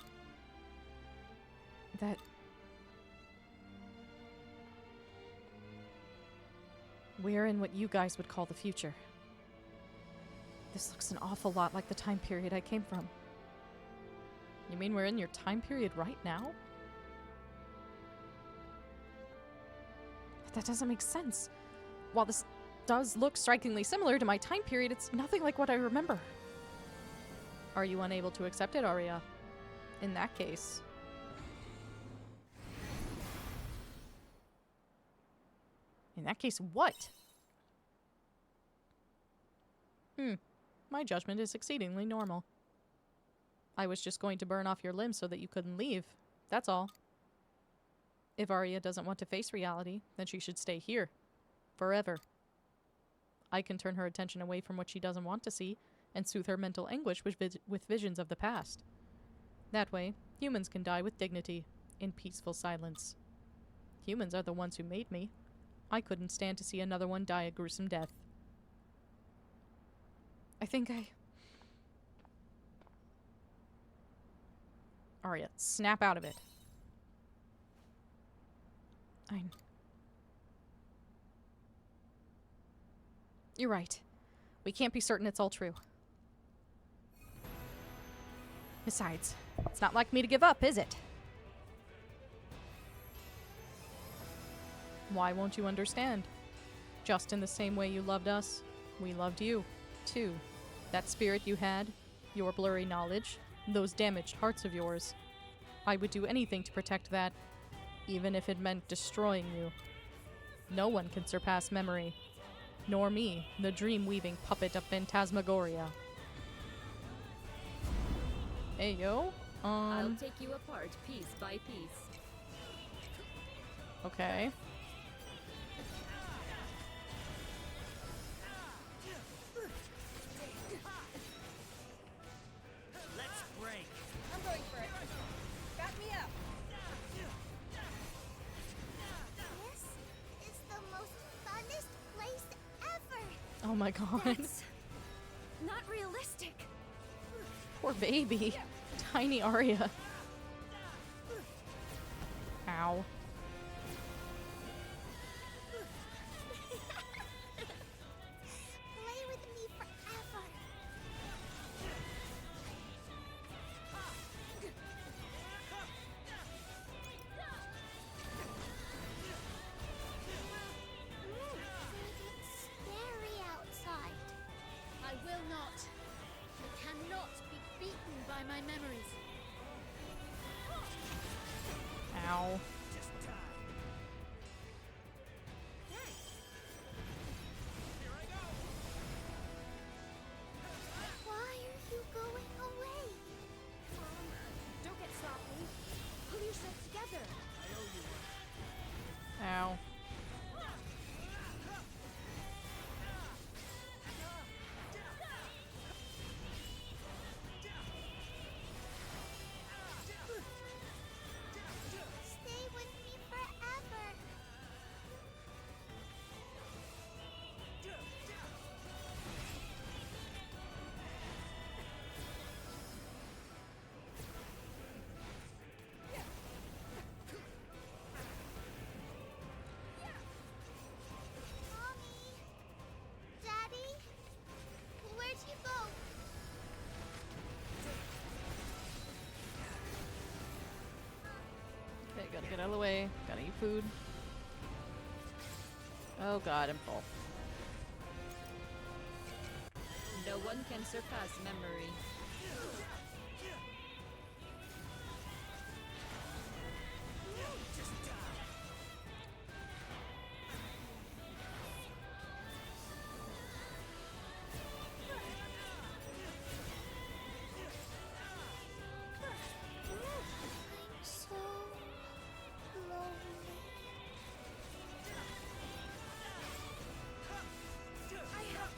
Speaker 6: That... We're in what you guys would call the future. This looks an awful lot like the time period I came from. You mean we're in your time period right now? But that doesn't make sense. While this does look strikingly similar to my time period, it's nothing like what I remember. Are you unable to accept it, Arya? In that case... In that case, what? My judgment is exceedingly normal. I was just going to burn off your limbs so that you couldn't leave. That's all. If Arya doesn't want to face reality, then she should stay here. Forever. I can turn her attention away from what she doesn't want to see and soothe her mental anguish with visions of the past. That way, humans can die with dignity, in peaceful silence. Humans are the ones who made me. I couldn't stand to see another one die a gruesome death. I think I... Arya, snap out of it. You're right. We can't be certain it's all true. Besides, it's not like me to give up, is it? Why won't you understand? Just in the same way you loved us, we loved you, too. That spirit you had, your blurry knowledge, those damaged hearts of yours. I would do anything to protect that, even if it meant destroying you. No one can surpass memory. Nor me, the dream-weaving puppet of Phantasmagoria. Hey, yo.
Speaker 8: I'll take you apart piece by piece.
Speaker 6: Okay.
Speaker 4: Let's break.
Speaker 5: I'm going for it. Back me up.
Speaker 7: This is the most funnest place ever.
Speaker 6: Oh my god.
Speaker 8: That's not realistic.
Speaker 6: Poor baby. Tiny Arya. Ow.
Speaker 2: cannot be beaten by my memories.
Speaker 1: Ow.
Speaker 4: Just die.
Speaker 7: Why are you going away?
Speaker 5: Don't get sloppy. Pull yourself together.
Speaker 1: Ow.
Speaker 7: Stay with me forever. Mommy? Daddy? Where'd you go?
Speaker 1: Okay, gotta get out of the way. Gotta eat food. Oh god, I'm full.
Speaker 8: No one can surpass memory.
Speaker 7: I'm so lonely.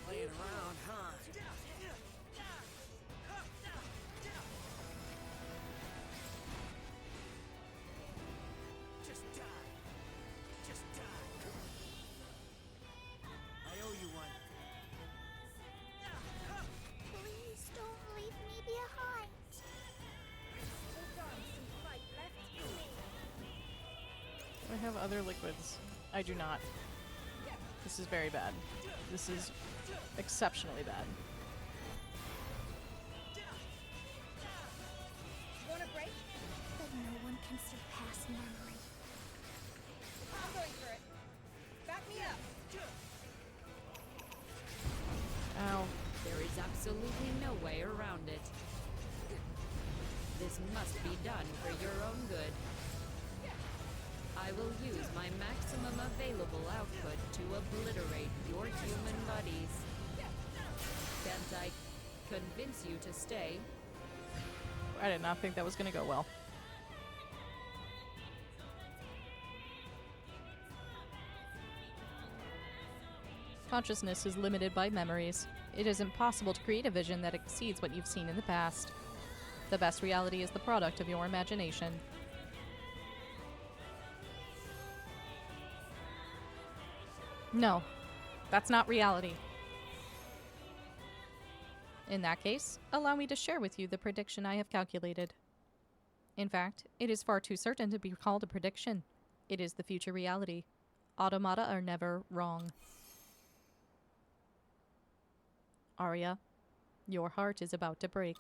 Speaker 4: Playing around, huh? Just die. Just die. I owe you one.
Speaker 7: Please don't leave me behind.
Speaker 5: Hold on, some fight left in me.
Speaker 1: Do I have other liquids? I do not. This is very bad. This is exceptionally bad.
Speaker 5: Want a break?
Speaker 7: But no one can surpass memory.
Speaker 5: I'm going for it. Back me up.
Speaker 1: Ow.
Speaker 8: There is absolutely no way around it. This must be done for your own good. I will use my maximum available output to obliterate your human buddies. Can't I convince you to stay?
Speaker 1: I did not think that was gonna go well. Consciousness is limited by memories. It is impossible to create a vision that exceeds what you've seen in the past. The best reality is the product of your imagination. No, that's not reality. In that case, allow me to share with you the prediction I have calculated. In fact, it is far too certain to be called a prediction. It is the future reality. Automata are never wrong. Arya, your heart is about to break.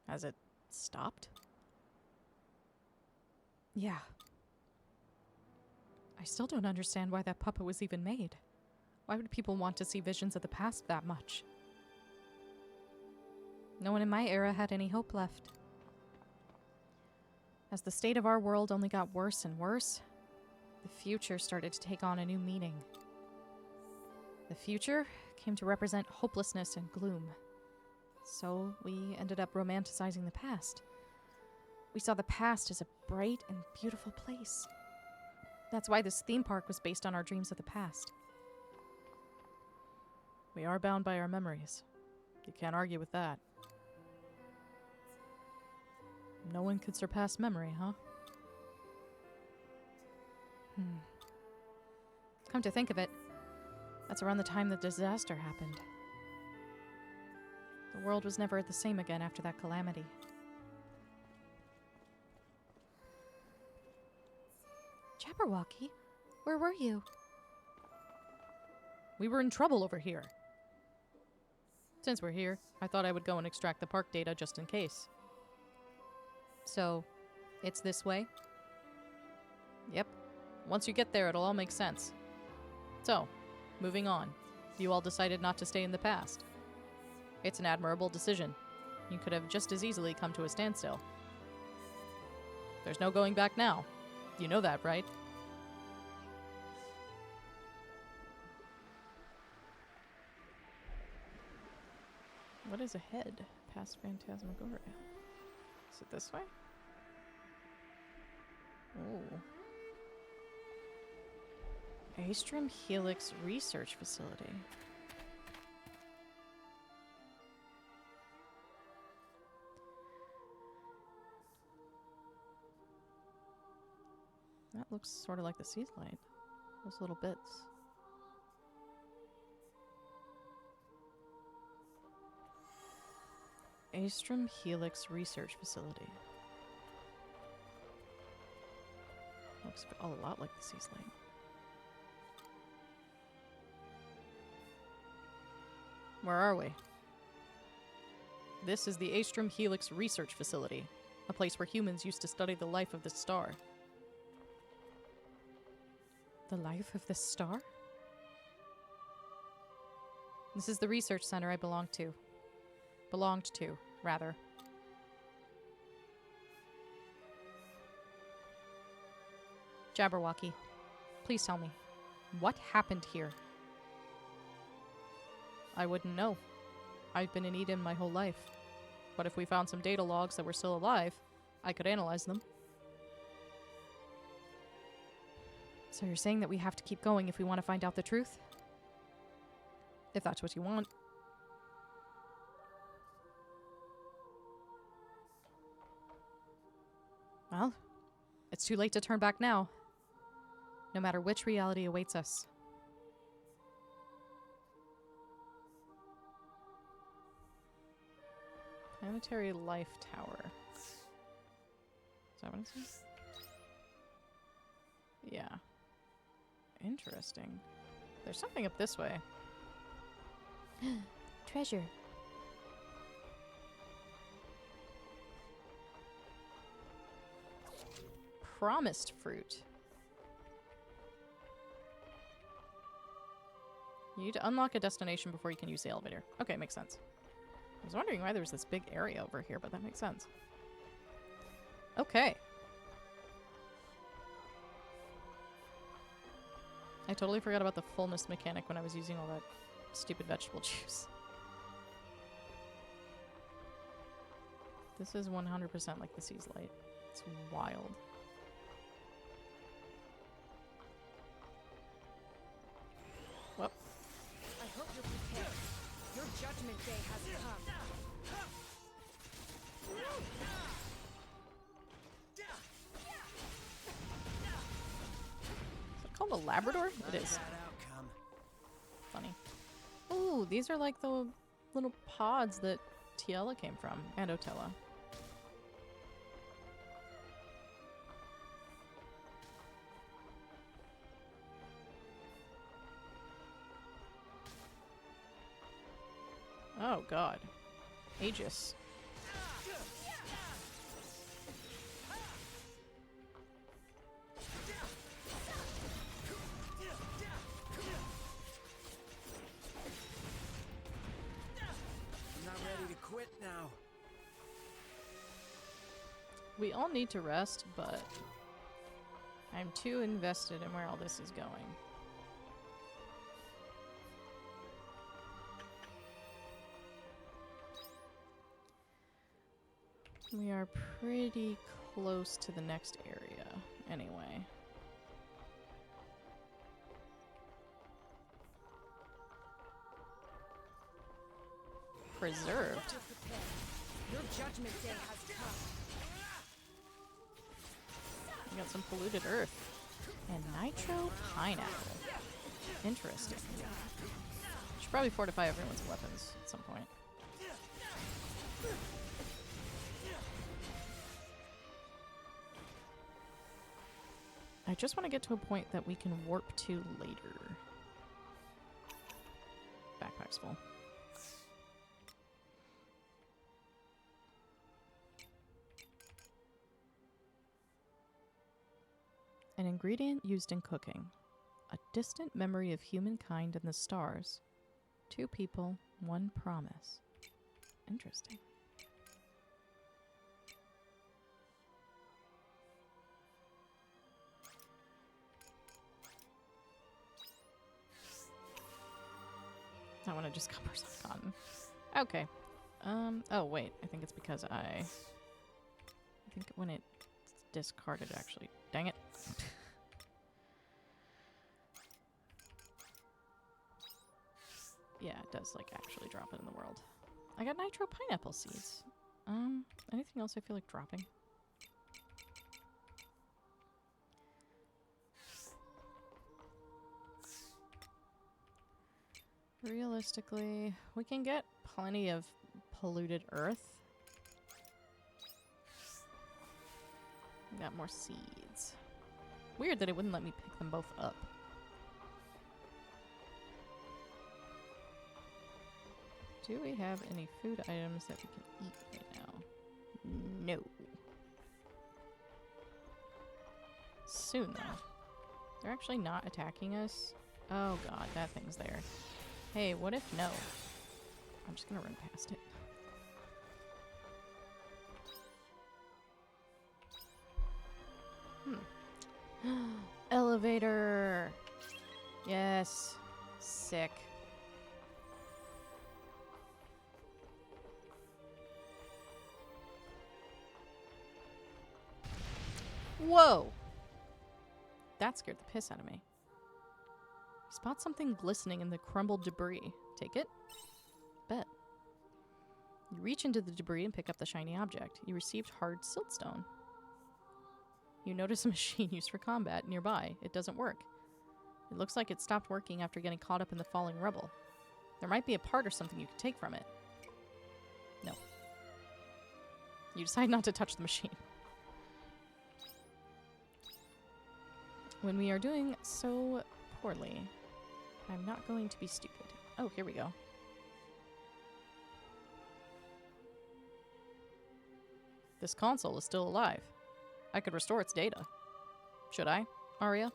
Speaker 1: Has it stopped? Yeah. I still don't understand why that puppet was even made. Why would people want to see visions of the past that much? No one in my era had any hope left. As the state of our world only got worse and worse, the future started to take on a new meaning. The future came to represent hopelessness and gloom. So we ended up romanticizing the past. We saw the past as a bright and beautiful place. That's why this theme park was based on our dreams of the past. We are bound by our memories. You can't argue with that. No one could surpass memory, huh? Come to think of it, that's around the time the disaster happened. The world was never the same again after that calamity. Jabberwocky, where were you? We were in trouble over here. Since we're here, I thought I would go and extract the park data just in case. So,
Speaker 6: It's this way? Yep. Once you get there, it'll all make sense. So, moving on. You all decided not to stay in the past. It's an admirable decision. You could have just as easily come to a standstill. There's no going back now. You know that, right?
Speaker 1: What is ahead? Past Phantasmagoria. Is it this way? Oh. Astrum Helix Research Facility. That looks sort of like the Sea's Light. Those little bits. Astrum Helix Research Facility. Looks a lot like the Sea's Light. Where are we? This is the Astrum Helix Research Facility, a place where humans used to study the life of the star. The life of the star? This is the research center I belonged to, rather. Jabberwocky, please tell me, what happened here? I wouldn't know. I've been in Eden my whole life. But if we found some data logs that were still alive, I could analyze them. So you're saying that we have to keep going if we want to find out the truth? If that's what you want. Well, it's too late to turn back now. No matter which reality awaits us. Planetary Life Tower. Is that what it says? Yeah. Interesting. There's something up this way.
Speaker 6: Treasure.
Speaker 1: Promised fruit. You need to unlock a destination before you can use the elevator. Okay, makes sense. I was wondering why there was this big area over here, but that makes sense. Okay. I totally forgot about the fullness mechanic when I was using all that stupid vegetable juice. This is 100% like the Sea's Light. It's wild. Well.
Speaker 5: I hope you're prepared. Your judgment day has come.
Speaker 1: Is it called a Labrador? It is.
Speaker 4: Bad outcome.
Speaker 1: Funny. Ooh, these are like the little pods that Tiela came from, and Otella. Oh god. Aegis.
Speaker 4: I'm not ready to quit now.
Speaker 1: We all need to rest, but I'm too invested in where all this is going. We are pretty close to the next area, anyway. Preserved.
Speaker 5: You're prepared. Your judgment day has come.
Speaker 1: We got some polluted earth. And nitro pineapple. Interesting. Should probably fortify everyone's weapons at some point. I just want to get to a point that we can warp to later. Backpack's full. An ingredient used in cooking. A distant memory of humankind and the stars. 2 people, 1 promise. Interesting. I want to just cover some cotton. Okay. Oh wait, I think it's because I think when it's discarded actually. Dang it. Yeah, it does like actually drop it in the world. I got nitro pineapple seeds. Anything else I feel like dropping? Realistically, we can get plenty of polluted earth. Got more seeds. Weird that it wouldn't let me pick them both up. Do we have any food items that we can eat right now? No. Soon, though. They're actually not attacking us. Oh god, that thing's there. Hey, what if no? I'm just gonna run past it. Elevator! Yes. Sick. Whoa! That scared the piss out of me. Spot something glistening in the crumbled debris. Take it? Bet. You reach into the debris and pick up the shiny object. You received hard siltstone. You notice a machine used for combat nearby. It doesn't work. It looks like it stopped working after getting caught up in the falling rubble. There might be a part or something you could take from it. No. You decide not to touch the machine. When we are doing so poorly, I'm not going to be stupid. Oh, here we go. This console is still alive. I could restore its data. Should I, Arya?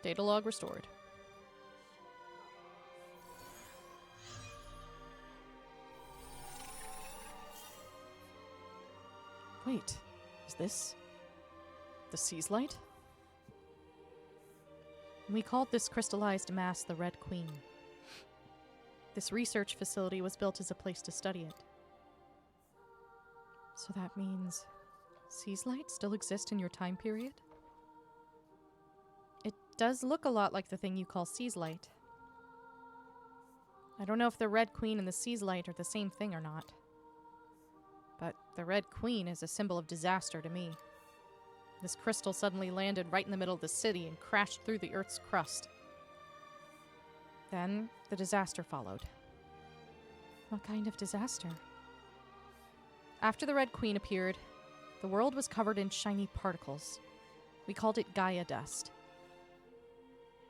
Speaker 1: Data log restored. Wait, is this the Sea's Light? We called this crystallized mass the Red Queen. This research facility was built as a place to study it. So that means Sea's Light still exists in your time period? It does look a lot like the thing you call Sea's Light. I don't know if the Red Queen and the Sea's Light are the same thing or not. But the Red Queen is a symbol of disaster to me. This crystal suddenly landed right in the middle of the city and crashed through the Earth's crust. Then, the disaster followed. What kind of disaster? After the Red Queen appeared, the world was covered in shiny particles. We called it Gaia dust.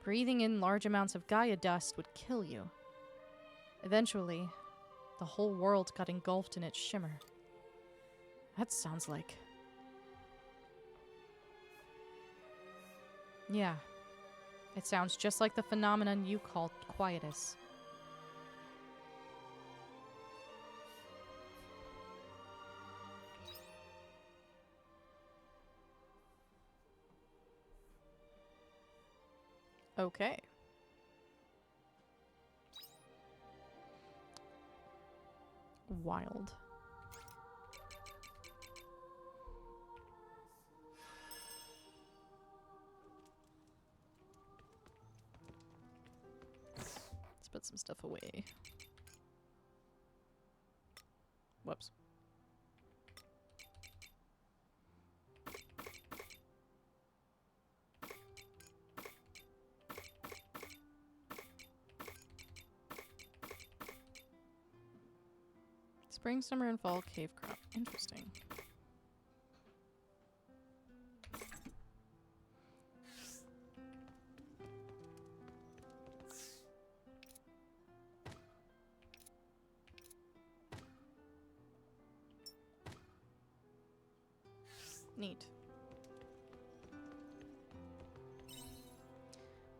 Speaker 1: Breathing in large amounts of Gaia dust would kill you. Eventually, the whole world got engulfed in its shimmer. That sounds like... Yeah. It sounds just like the phenomenon you called quietus. Okay. Wild. Let's put some stuff away. Whoops. Spring, summer, and fall cave crop. Interesting. Neat.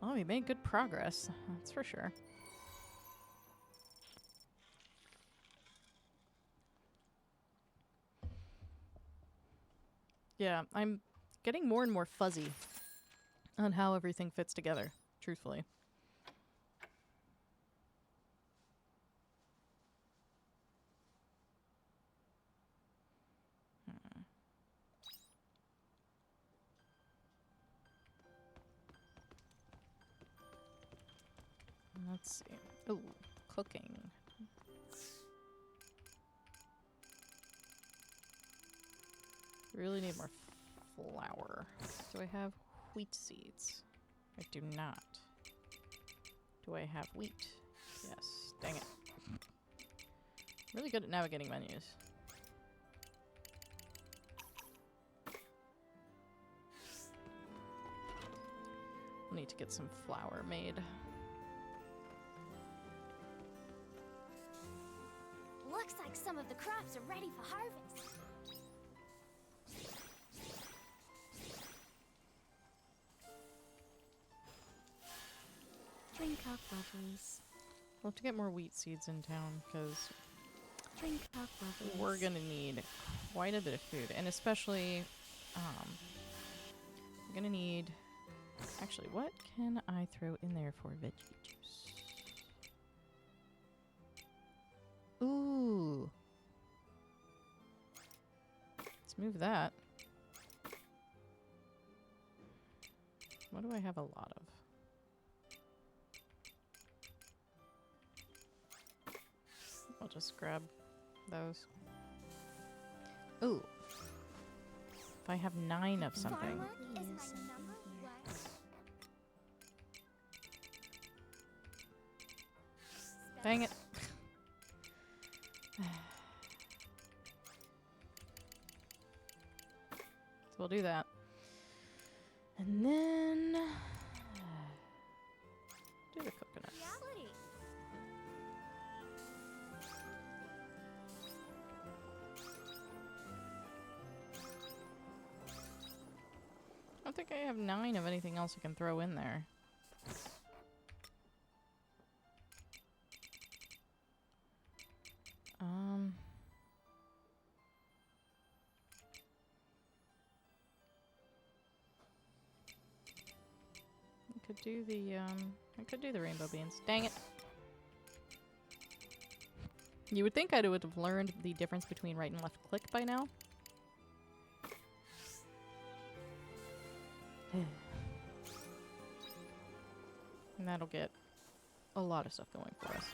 Speaker 1: Well, we made good progress, that's for sure. Yeah, I'm getting more and more fuzzy on how everything fits together, truthfully. Let's see. Oh, cooking. Really need more flour. Do I have wheat seeds? I do not. Do I have wheat? Yes. Dang it. Really good at navigating menus. We'll need to get some flour made.
Speaker 2: Looks like some of the crops are ready for harvest.
Speaker 6: Drink up, lovelies.
Speaker 1: We'll have to get more wheat seeds in town, because
Speaker 6: Drink up, lovelies.
Speaker 1: we're gonna need quite a bit of food, and especially, we're gonna need... Actually, what can I throw in there for veggie juice? Ooh. Let's move that. What do I have a lot of? I'll just grab those. Ooh. If I have 9 of something.
Speaker 2: Farmer is my number one.
Speaker 1: Dang it. So we'll do that. And then... do the coconuts.
Speaker 2: Reality.
Speaker 1: I don't think I have 9 of anything else I can throw in there. I could do the rainbow beans. Dang it. You would think I would have learned the difference between right and left click by now. And that'll get a lot of stuff going for us.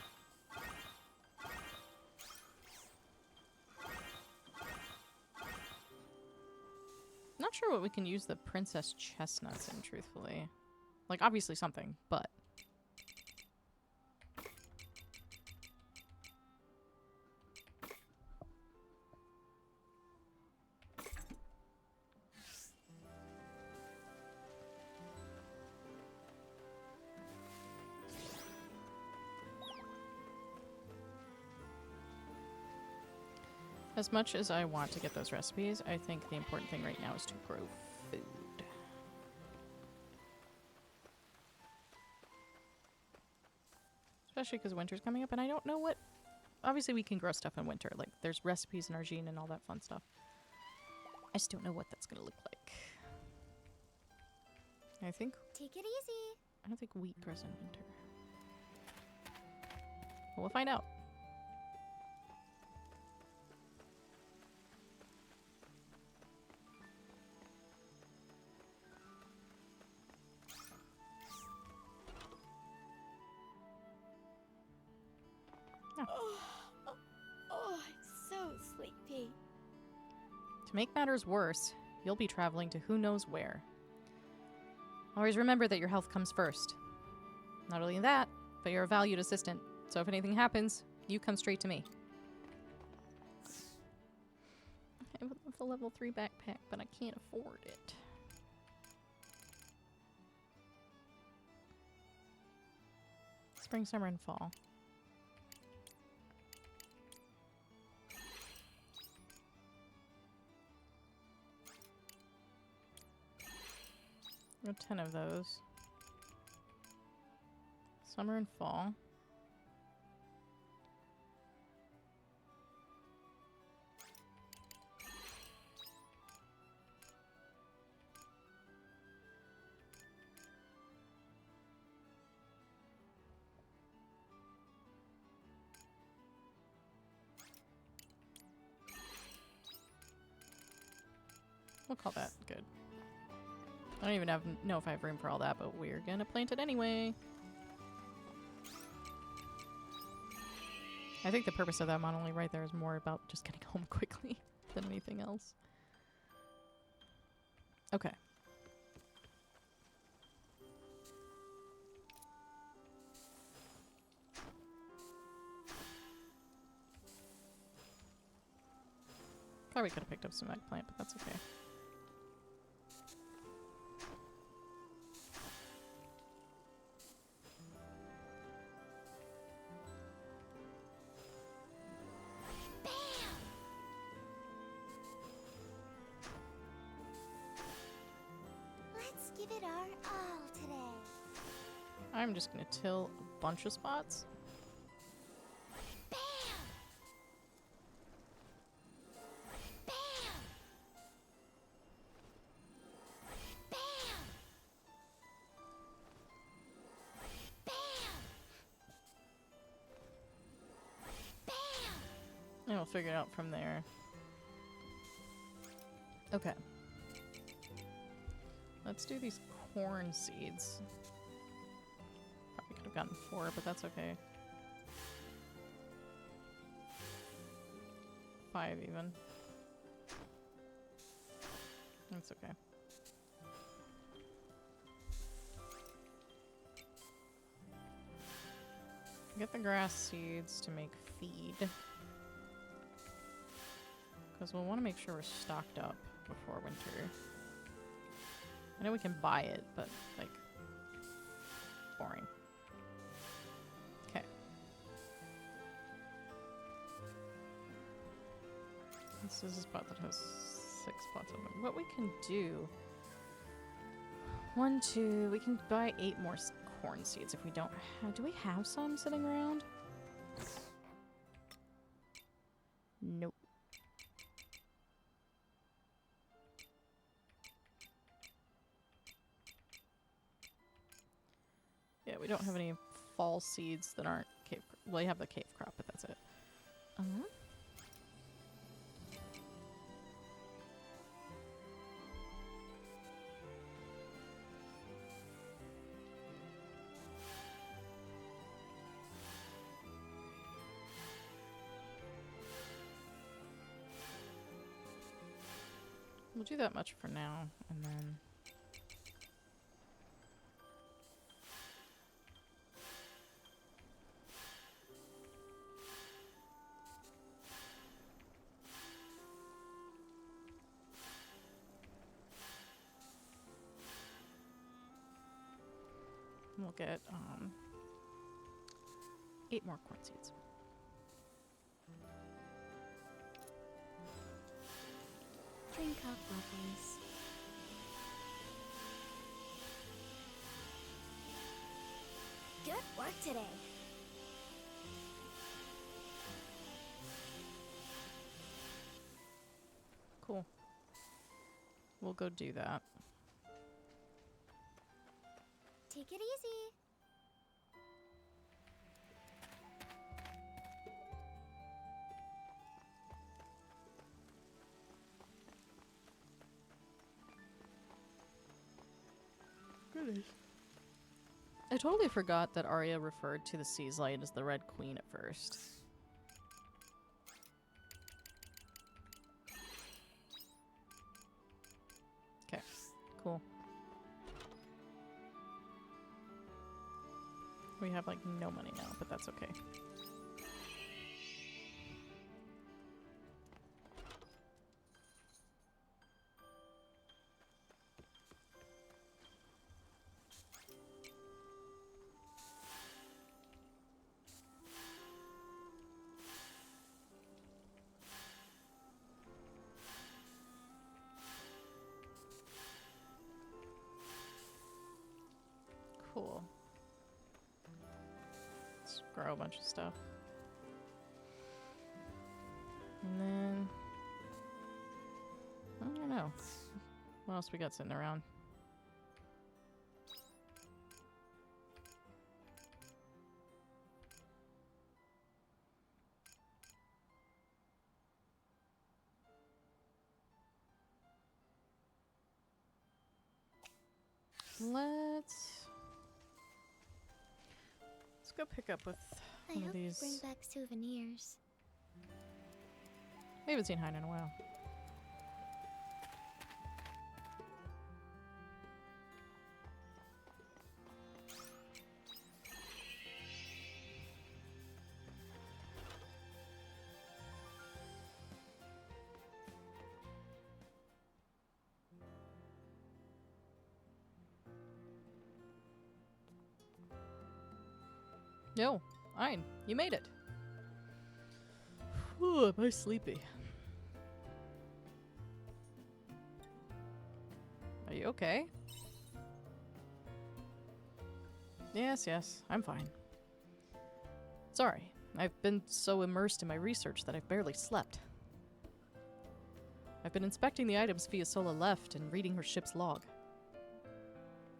Speaker 1: Not sure what we can use the princess chestnuts in, truthfully. Like, obviously something, but... As much as I want to get those recipes, I think the important thing right now is to grow food. Especially because winter's coming up, and I don't know what... Obviously, we can grow stuff in winter. Like, there's recipes in Argene and all that fun stuff. I just don't know what that's going to look like. I think...
Speaker 2: Take it easy.
Speaker 1: I don't think wheat grows in winter. But we'll find out.
Speaker 7: Oh, I'm so sleepy.
Speaker 1: To make matters worse, you'll be traveling to who knows where. Always remember that your health comes first. Not only that, but you're a valued assistant, so if anything happens, you come straight to me. I would love the level 3 backpack, but I can't afford it. Spring, summer, and fall. have 10 of those. Summer and fall. We'll call that good. I don't even know if I have room for all that, but we're gonna plant it anyway. I think the purpose of that monoline right there is more about just getting home quickly than anything else. Okay. Probably could have picked up some eggplant, but that's okay.
Speaker 7: Let's give it our all today.
Speaker 1: I'm just gonna till a bunch of spots.
Speaker 7: Bam! Bam! Bam! Bam! Bam!
Speaker 1: And we'll figure it out from there. Okay. Let's do these corn seeds. Probably could have gotten 4, but that's okay. 5 even. That's okay. Get the grass seeds to make feed. Because we'll want to make sure we're stocked up before winter. I know we can buy it, but, like, boring. Okay. This is a spot that has 6 spots open. What we can do... 1, 2... We can buy 8 more corn seeds if we don't have... Do we have some sitting around? Nope. Yeah, we don't have any fall seeds that aren't cave... Well, you have the cave crop, but that's it. We'll do that much for now, and then... We'll get 8 more corn seeds.
Speaker 2: Drink up, lovelies.
Speaker 7: Good work today.
Speaker 1: Cool. We'll go do that.
Speaker 7: Take it easy.
Speaker 1: I totally forgot that Arya referred to the Sea's Light as the Red Queen at first. Okay, cool. We have like no money now, but that's okay. throw a bunch of stuff. And then... I don't know. What else we got sitting around? Let's go pick up with
Speaker 7: I
Speaker 1: one of
Speaker 7: hope you
Speaker 1: these.
Speaker 7: bring back souvenirs.
Speaker 1: We haven't seen Hein in a while. Yo, Hein, you made it. Ooh, am I sleepy? Are you okay? Yes, I'm fine. Sorry, I've been so immersed in my research that I've barely slept. I've been inspecting the items Fiasola left and reading her ship's log.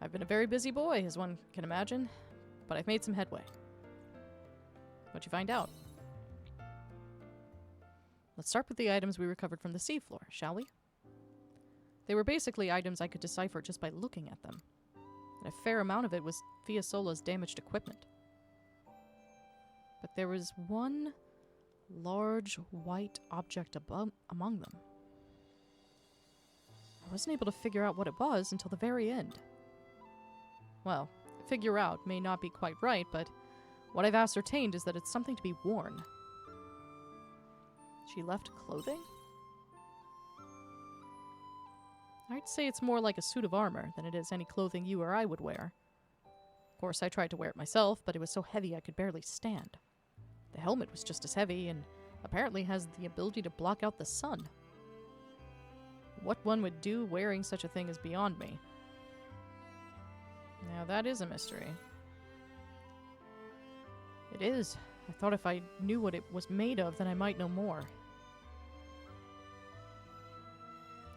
Speaker 1: I've been a very busy boy, as one can imagine, but I've made some headway. What'd you find out? Let's start with the items we recovered from the seafloor, shall we? They were basically items I could decipher just by looking at them, and a fair amount of it was Fiasola's damaged equipment. But there was one large white object among them. I wasn't able to figure out what it was until the very end. Well, figure out may not be quite right, but what I've ascertained is that it's something to be worn. She left clothing? I'd say it's more like a suit of armor than it is any clothing you or I would wear. Of course, I tried to wear it myself, but it was so heavy I could barely stand. The helmet was just as heavy and apparently has the ability to block out the sun. What one would do wearing such a thing is beyond me. Now that is a mystery. It is. I thought if I knew what it was made of, then I might know more.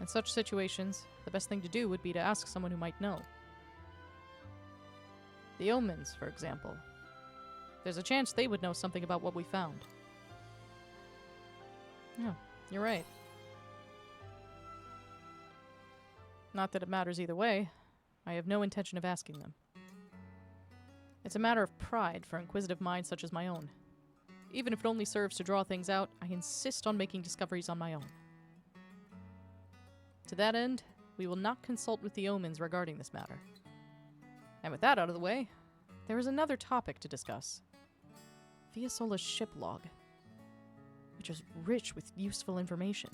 Speaker 1: In such situations, the best thing to do would be to ask someone who might know. The omens, for example. There's a chance they would know something about what we found. Yeah, you're right. Not that it matters either way. I have no intention of asking them. It's a matter of pride for inquisitive minds such as my own. Even if it only serves to draw things out, I insist on making discoveries on my own. To that end, we will not consult with the omens regarding this matter. And with that out of the way, there is another topic to discuss. Fiasola's ship log, which is rich with useful information.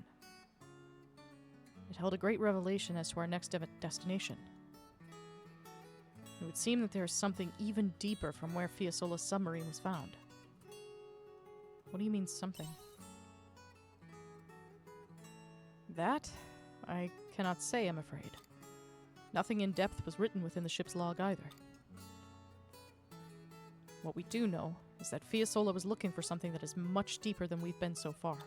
Speaker 1: It held a great revelation as to our next destination. It would seem that there is something even deeper from where Fiasola's submarine was found. What do you mean, something? That, I cannot say, I'm afraid. Nothing in depth was written within the ship's log either. What we do know is that Fiasola was looking for something that is much deeper than we've been so far.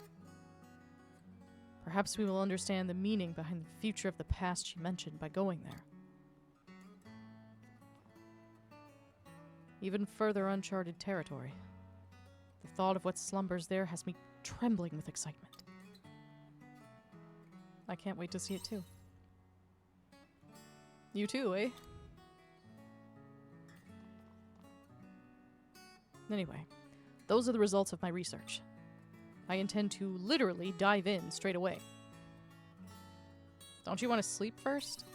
Speaker 1: Perhaps we will understand the meaning behind the future of the past she mentioned by going there. Even further uncharted territory. The thought of what slumbers there has me trembling with excitement. I can't wait to see it too. You too, eh? Anyway, those are the results of my research. I intend to literally dive in straight away. Don't you want to sleep first?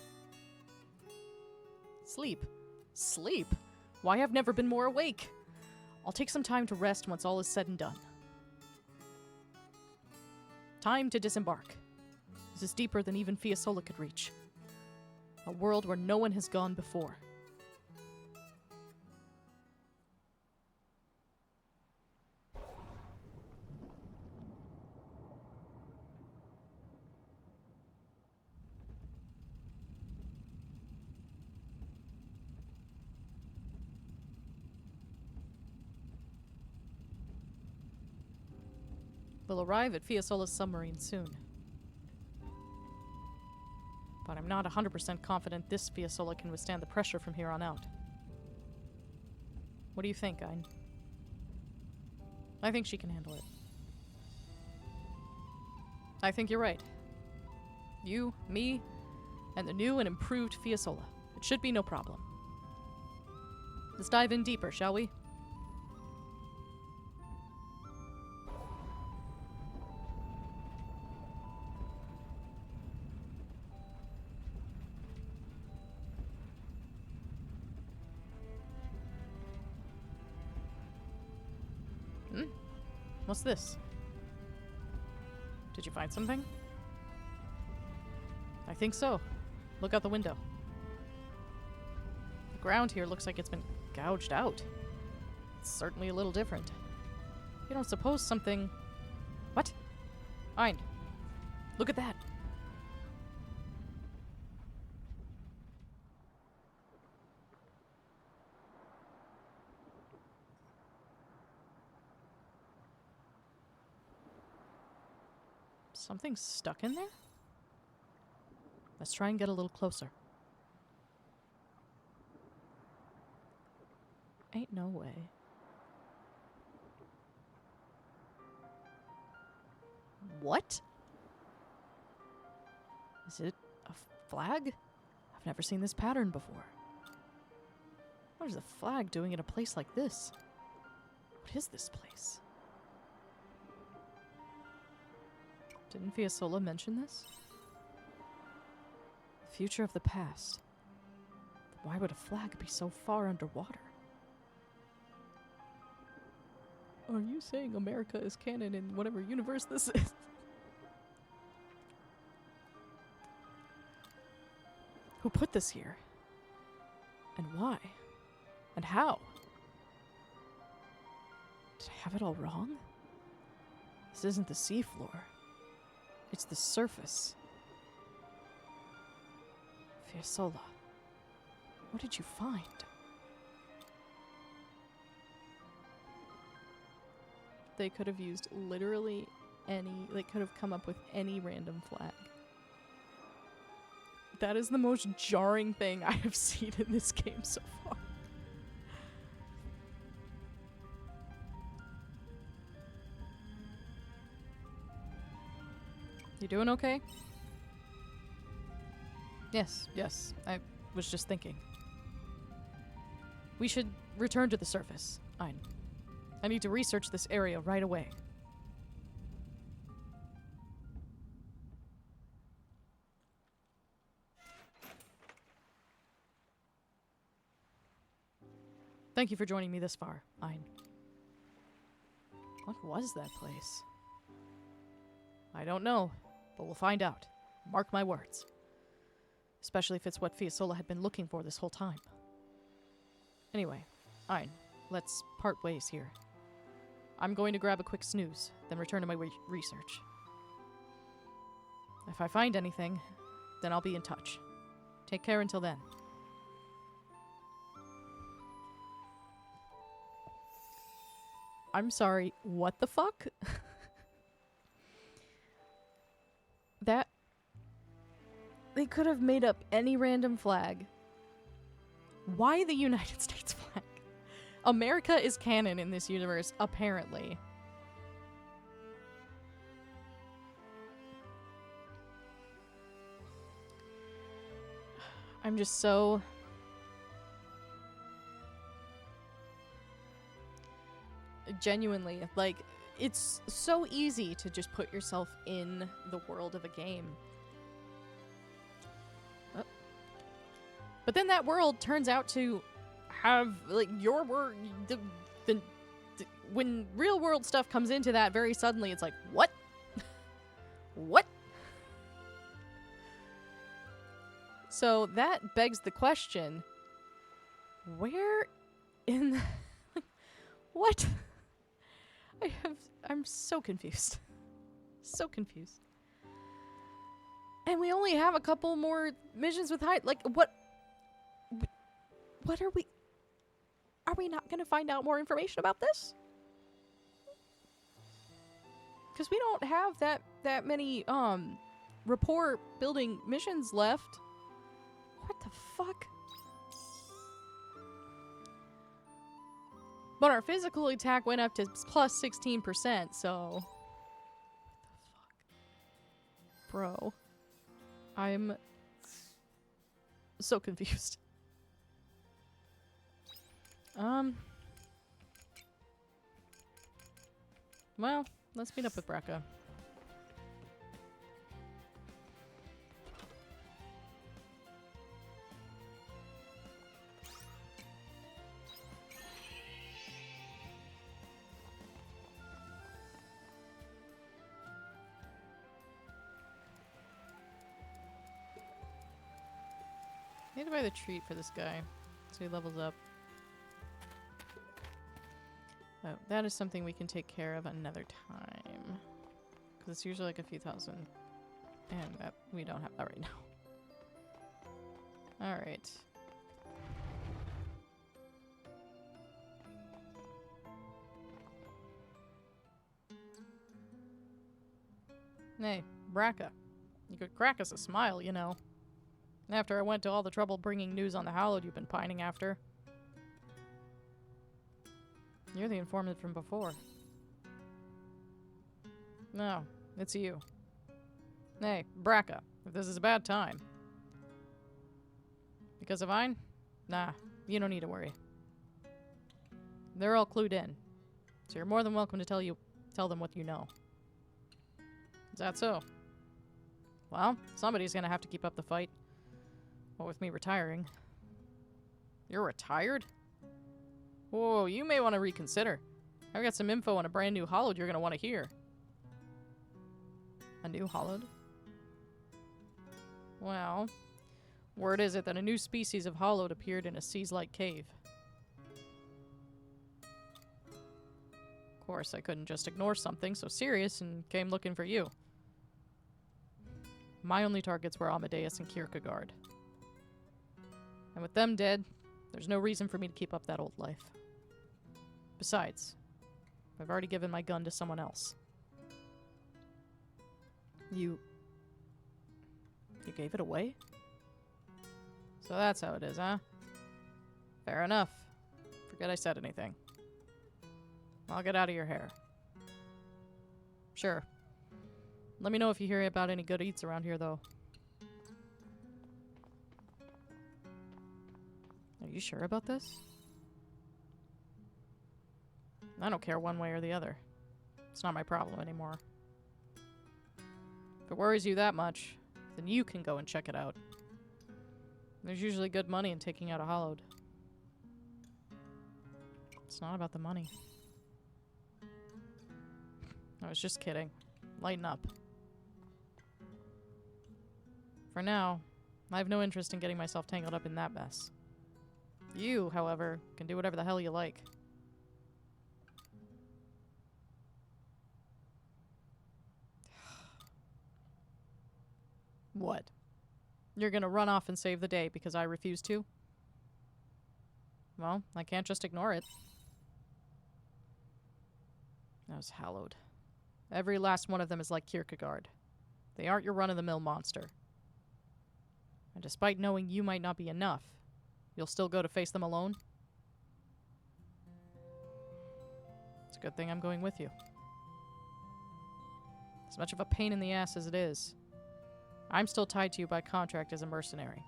Speaker 1: Sleep? Sleep? Why, I've never been more awake. I'll take some time to rest once all is said and done. Time to disembark. This is deeper than even Fiasola could reach. A world where no one has gone before. We'll arrive at Fiesola's submarine soon. But I'm not 100% confident this Fiesola can withstand the pressure from here on out. What do you think, Ein? I think she can handle it. I think you're right. You, me, and the new and improved Fiesola. It should be no problem. Let's dive in deeper, shall we? What's this? Did you find something? I think so. Look out the window. The ground here looks like it's been gouged out. It's certainly a little different. You don't suppose something... What? Ein, look at that. Something's stuck in there? Let's try and get a little closer. Ain't no way. What? Is it a flag? I've never seen this pattern before. What is a flag doing in a place like this? What is this place? Didn't Fiesola mention this? The future of the past. Why would a flag be so far underwater? Are you saying America is canon in whatever universe this is? Who put this here? And why? And how? Did I have it all wrong? This isn't the seafloor. It's the surface. Fiesola, what did you find? They could have used literally any, they could have come up with any random flag. That is the most jarring thing I have seen in this game so far. You doing okay? Yes, I was just thinking. We should return to the surface, Ein. I need to research this area right away. Thank you for joining me this far, Ein. What was that place? I don't know, but we'll find out. Mark my words. Especially if it's what Fiesola had been looking for this whole time. Anyway, Ein, let's part ways here. I'm going to grab a quick snooze, then return to my research. If I find anything, then I'll be in touch. Take care until then. I'm sorry, what the fuck? That... They could have made up any random flag. Why the United States flag? America is canon in this universe, apparently. I'm just so... Genuinely, like, it's so easy to just put yourself in the world of a game. But then that world turns out to have, like, your word... when real world stuff comes into that, very suddenly it's like, what? What? So that begs the question, where in the... What? I'm so confused. So confused. And we only have a couple more missions with Hyde. Like, what are we... Are we not going to find out more information about this? because we don't have that many rapport building missions left. What the fuck? But our physical attack went up to plus 16%, so... What the fuck? Bro. I'm so confused. Well, let's meet up with Brecca. Need to buy the treat for this guy, so he levels up. Oh, that is something we can take care of another time. Because it's usually like a few thousand. And that we don't have that right now. Alright. Hey, Brecca. You could crack us a smile, you know. After I went to all the trouble bringing news on the Hallowed you've been pining after. You're the informant from before. No, it's you. Hey, Brecca, if this is a bad time. Because of Vine? Nah, you don't need to worry. They're all clued in. So you're more than welcome to tell them what you know. Is that so? Well, somebody's gonna have to keep up the fight. What with me retiring. You're retired? Whoa, you may want to reconsider. I've got some info on a brand new Hallowed you're going to want to hear. A new Hallowed? Well, word is it that a new species of Hallowed appeared in a Seas-like cave. Of course, I couldn't just ignore something so serious and came looking for you. My only targets were Amadeus and Kierkegaard. And with them dead, there's no reason for me to keep up that old life. Besides, I've already given my gun to someone else. You gave it away? So that's how it is, huh? Fair enough. Forget I said anything. I'll get out of your hair. Sure. Let me know if you hear about any good eats around here, though. Are you sure about this? I don't care one way or the other. It's not my problem anymore. If it worries you that much, then you can go and check it out. There's usually good money in taking out a Hallowed. It's not about the money. I was just kidding. Lighten up. For now, I have no interest in getting myself tangled up in that mess. You, however, can do whatever the hell you like. What? You're gonna run off and save the day because I refuse to? Well, I can't just ignore it. Those Hallowed. Every last one of them is like Kierkegaard. They aren't your run-of-the-mill monster. And despite knowing you might not be enough, you'll still go to face them alone? It's a good thing I'm going with you. As much of a pain in the ass as it is, I'm still tied to you by contract as a mercenary.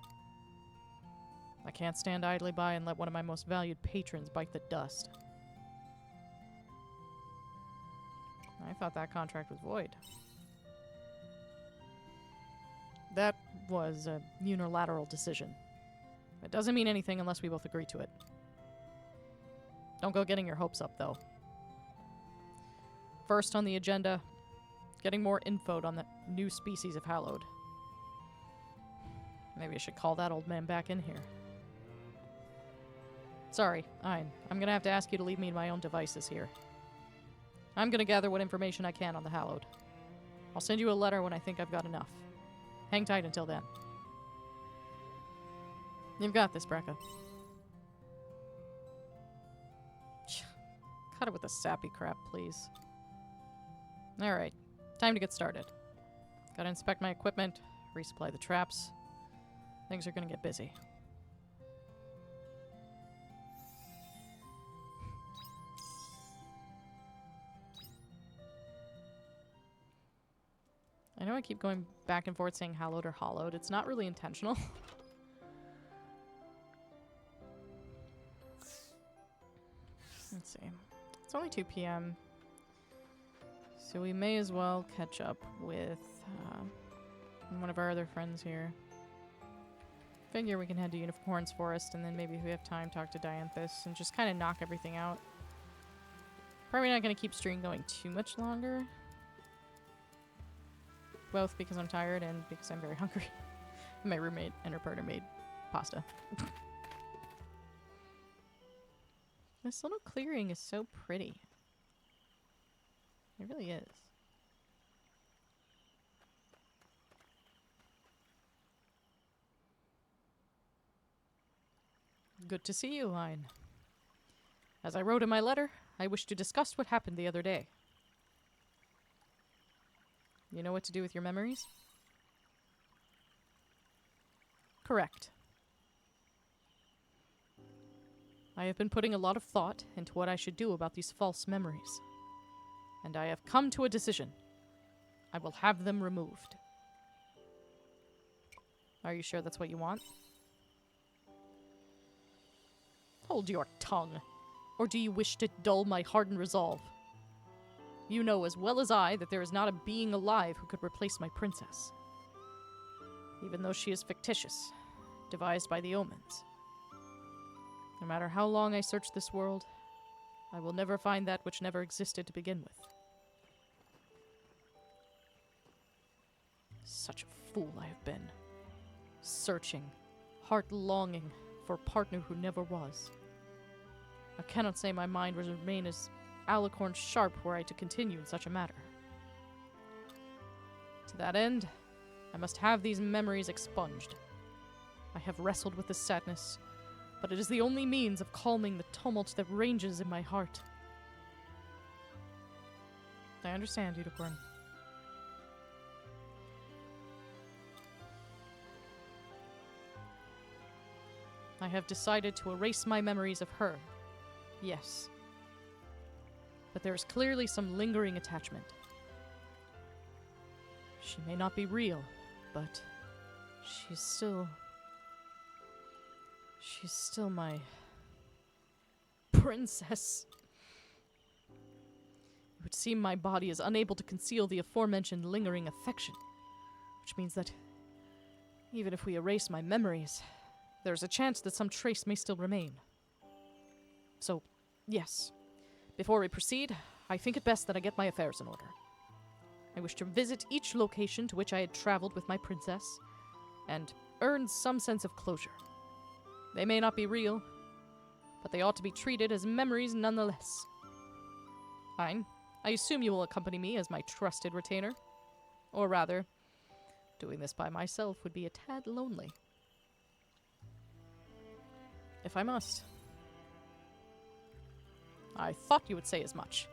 Speaker 1: I can't stand idly by and let one of my most valued patrons bite the dust. I thought that contract was void. That was a unilateral decision. It doesn't mean anything unless we both agree to it. Don't go getting your hopes up, though. First on the agenda, getting more info on the new species of Hallowed. Maybe I should call that old man back in here. Sorry, I'm gonna have to ask you to leave me to my own devices here. I'm gonna gather what information I can on the Hallowed. I'll send you a letter when I think I've got enough. Hang tight until then. You've got this, Brecca. Cut it with the sappy crap, please. Alright, Time to get started. Gotta inspect my equipment, resupply the traps. Things are gonna get busy. I know I keep going back and forth saying hallowed or hollowed. It's not really intentional. Let's see. It's only 2 p.m. So we may as well catch up with one of our other friends here. Figure we can head to Unicorn's Forest, and then maybe if we have time, talk to Dianthus and just kind of knock everything out. Probably not going to keep stream going too much longer. Both because I'm tired and because I'm very hungry. My roommate and her partner made pasta. This little clearing is so pretty. It really is. Good to see you, Line. As I wrote in my letter, I wish to discuss what happened the other day. You know what to do with your memories? Correct. I have been putting a lot of thought into what I should do about these false memories. And I have come to a decision. I will have them removed. Are you sure that's what you want? Hold your tongue. Or do you wish to dull my hardened resolve? You know as well as I that there is not a being alive who could replace my princess. Even though she is fictitious, devised by the omens. No matter how long I search this world, I will never find that which never existed to begin with. Such a fool I have been. Searching, heart longing for a partner who never was. I cannot say my mind will remain as alicorn sharp were I to continue in such a matter. To that end, I must have these memories expunged. I have wrestled with this sadness, but it is the only means of calming the tumult that ranges in my heart. I understand, Unicorn. I have decided to erase my memories of her. Yes. But there is clearly some lingering attachment. She may not be real, but she's still my princess. It would seem my body is unable to conceal the aforementioned lingering affection, which means that even if we erase my memories, there's a chance that some trace may still remain. So, yes. Before we proceed, I think it best that I get my affairs in order. I wish to visit each location to which I had traveled with my princess, and earn some sense of closure. They may not be real, but they ought to be treated as memories nonetheless. Fine. I assume you will accompany me as my trusted retainer. Or rather, doing this by myself would be a tad lonely. If I must. I thought you would say as much.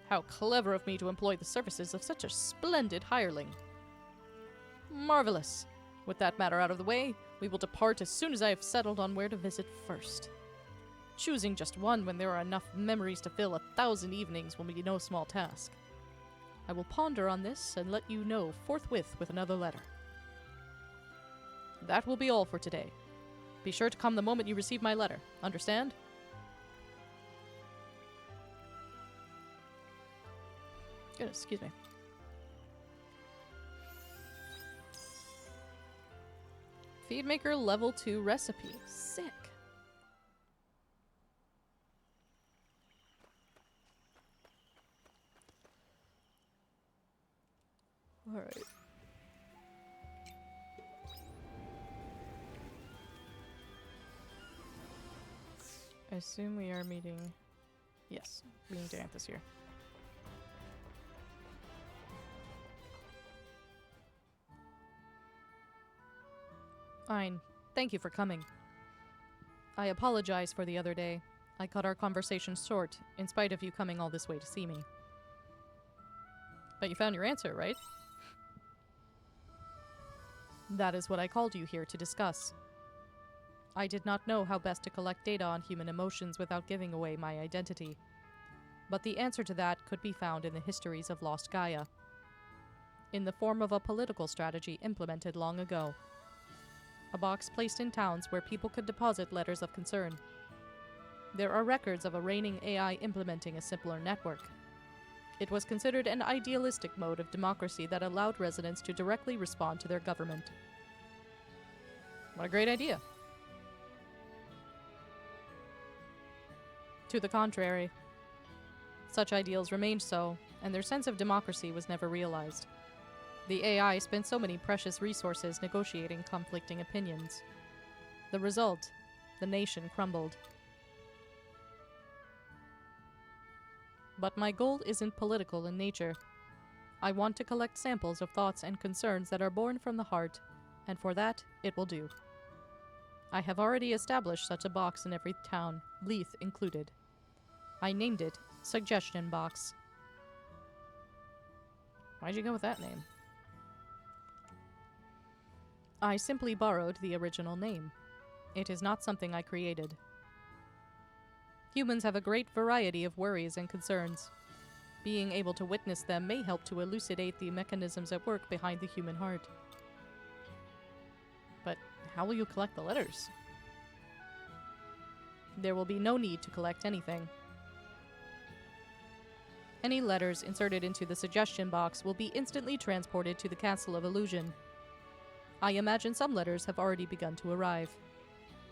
Speaker 1: How clever of me to employ the services of such a splendid hireling. Marvelous. With that matter out of the way, we will depart as soon as I have settled on where to visit first. Choosing just one when there are enough memories to fill 1,000 evenings will be no small task. I will ponder on this and let you know forthwith with another letter. That will be all for today. Be sure to come the moment you receive my letter. Understand? Goodness, excuse me. Feedmaker level 2 recipe. Sick. Alright. I assume we are meeting... Yes, meeting Dianthus here. Fine. Thank you for coming. I apologize for the other day. I cut our conversation short, in spite of you coming all this way to see me.
Speaker 6: But you found your answer, right? That is what I called you here to discuss. I did not know how best to collect data on human emotions without giving away my identity. But the answer to that could be found in the histories of Lost Gaia, in the form of a political strategy implemented long ago. A box placed in towns where people could deposit letters of concern. There are records of a reigning AI implementing a simpler network. It was considered an idealistic mode of democracy that allowed residents to directly respond to their government. What a great idea. To the contrary, such ideals remained so, and their sense of democracy was never realized. The AI spent so many precious resources negotiating conflicting opinions. The result, the nation crumbled. But my goal isn't political in nature. I want to collect samples of thoughts and concerns that are born from the heart, and for that, it will do. I have already established such a box in every town, Leith included. I named it Suggestion Box. Why'd you go with that name? I simply borrowed the original name. It is not something I created. Humans have a great variety of worries and concerns. Being able to witness them may help to elucidate the mechanisms at work behind the human heart. But how will you collect the letters? There will be no need to collect anything. Any letters inserted into the suggestion box will be instantly transported to the Castle of Illusion. I imagine some letters have already begun to arrive.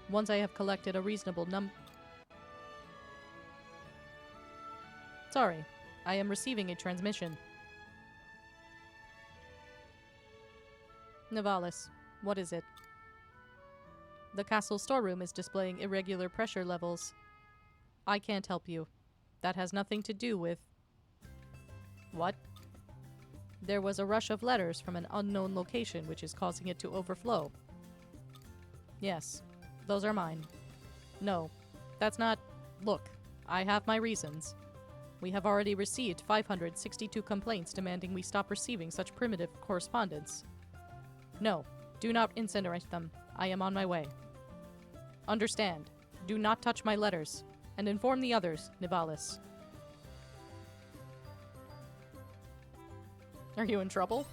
Speaker 6: Once I have collected a reasonable Sorry, I am receiving a transmission. Nivalis, what is it? The castle storeroom is displaying irregular pressure levels. I can't help you. That has nothing to do with... What? There was a rush of letters from an unknown location which is causing it to overflow. Yes, those are mine. No, that's not... Look, I have my reasons. We have already received 562 complaints demanding we stop receiving such primitive correspondence. No, do not incinerate them. I am on my way. Understand. Do not touch my letters. And inform the others, Nivalis. Are you in trouble?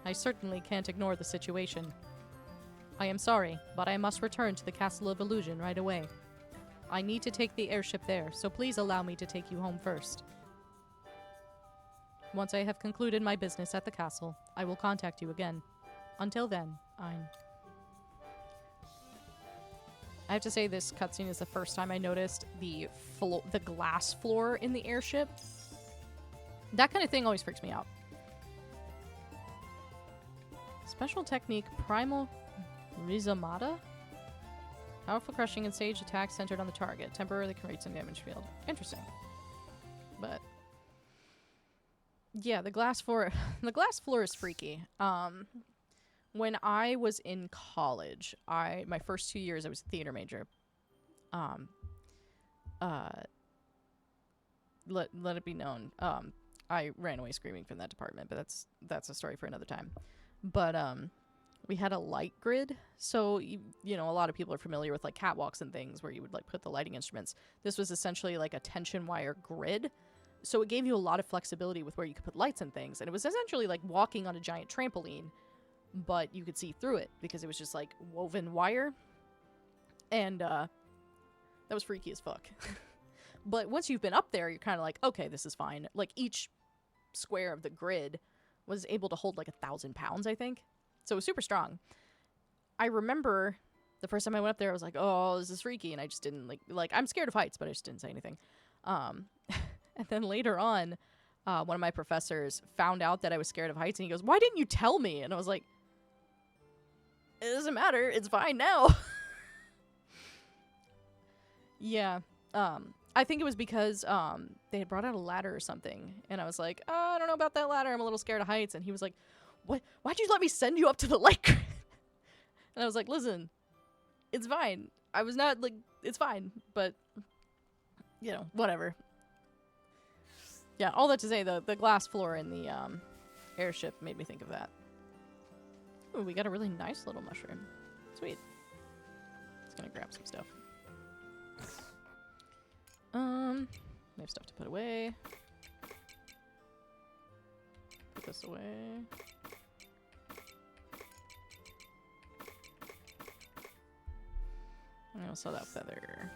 Speaker 6: I certainly can't ignore the situation. I am sorry, but I must return to the Castle of Illusion right away. I need to take the airship there, so please allow me to take you home first. Once I have concluded my business at the castle, I will contact you again. Until then, I have to say this cutscene is the first time I noticed the glass floor in the airship. That kind of thing always freaks me out. Special technique, Primal Rizomata? Powerful crushing and sage attack centered on the target. Temporarily creates some damage field. Interesting. But yeah, the glass floor is freaky. When I was in college, my first 2 years I was a theater major. Let it be known. I ran away screaming from that department, but that's a story for another time. But we had a light grid, so you know, a lot of people are familiar with like catwalks and things where you would like put the lighting instruments. This was essentially like a tension wire grid, so it gave you a lot of flexibility with where you could put lights and things, and it was essentially like walking on a giant trampoline, but you could see through it because it was just like woven wire, and that was freaky as fuck. But once you've been up there, you're kind of like, okay, this is fine. Like each square of the grid was able to hold like 1,000 pounds, I think. So it was super strong. I remember the first time I went up there, I was like, oh, this is freaky. And I just didn't like, I'm scared of heights, but I just didn't say anything. And then later on, one of my professors found out that I was scared of heights and he goes, why didn't you tell me? And I was like, it doesn't matter. It's fine now. Yeah. I think it was because they had brought out a ladder or something. And I was like, oh, I don't know about that ladder. I'm a little scared of heights. And he was like, what? Why'd you let me send you up to the light grid? And I was like, listen, it's fine. I was not like, it's fine. But, you know, whatever.
Speaker 1: Yeah, all that to say, the glass floor in the airship made me think of that. Ooh, we got a really nice little mushroom. Sweet. Just gonna grab some stuff. We have stuff to put away. Put this away. I also that feather.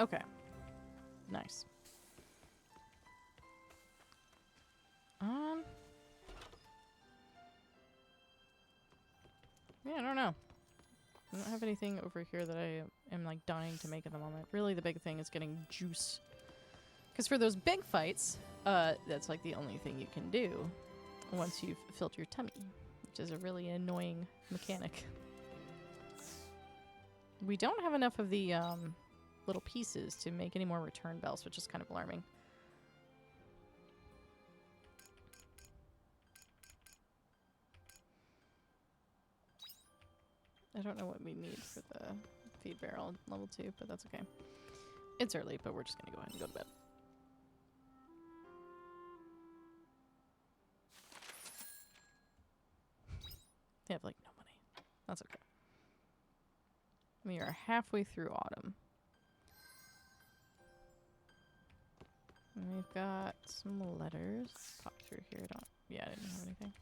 Speaker 1: Okay. Nice. Yeah, I don't know. I don't have anything over here that I am like dying to make at the moment. Really, the big thing is getting juice. Because for those big fights, that's like the only thing you can do once you've filled your tummy, which is a really annoying mechanic. We don't have enough of the little pieces to make any more return bells, which is kind of alarming. I don't know what we need for the feed barrel level 2, but that's okay. It's early, but we're just gonna go ahead and go to bed. They have like no money. That's okay. We are halfway through autumn. And we've got some letters. Pop through here. Yeah, I didn't have anything.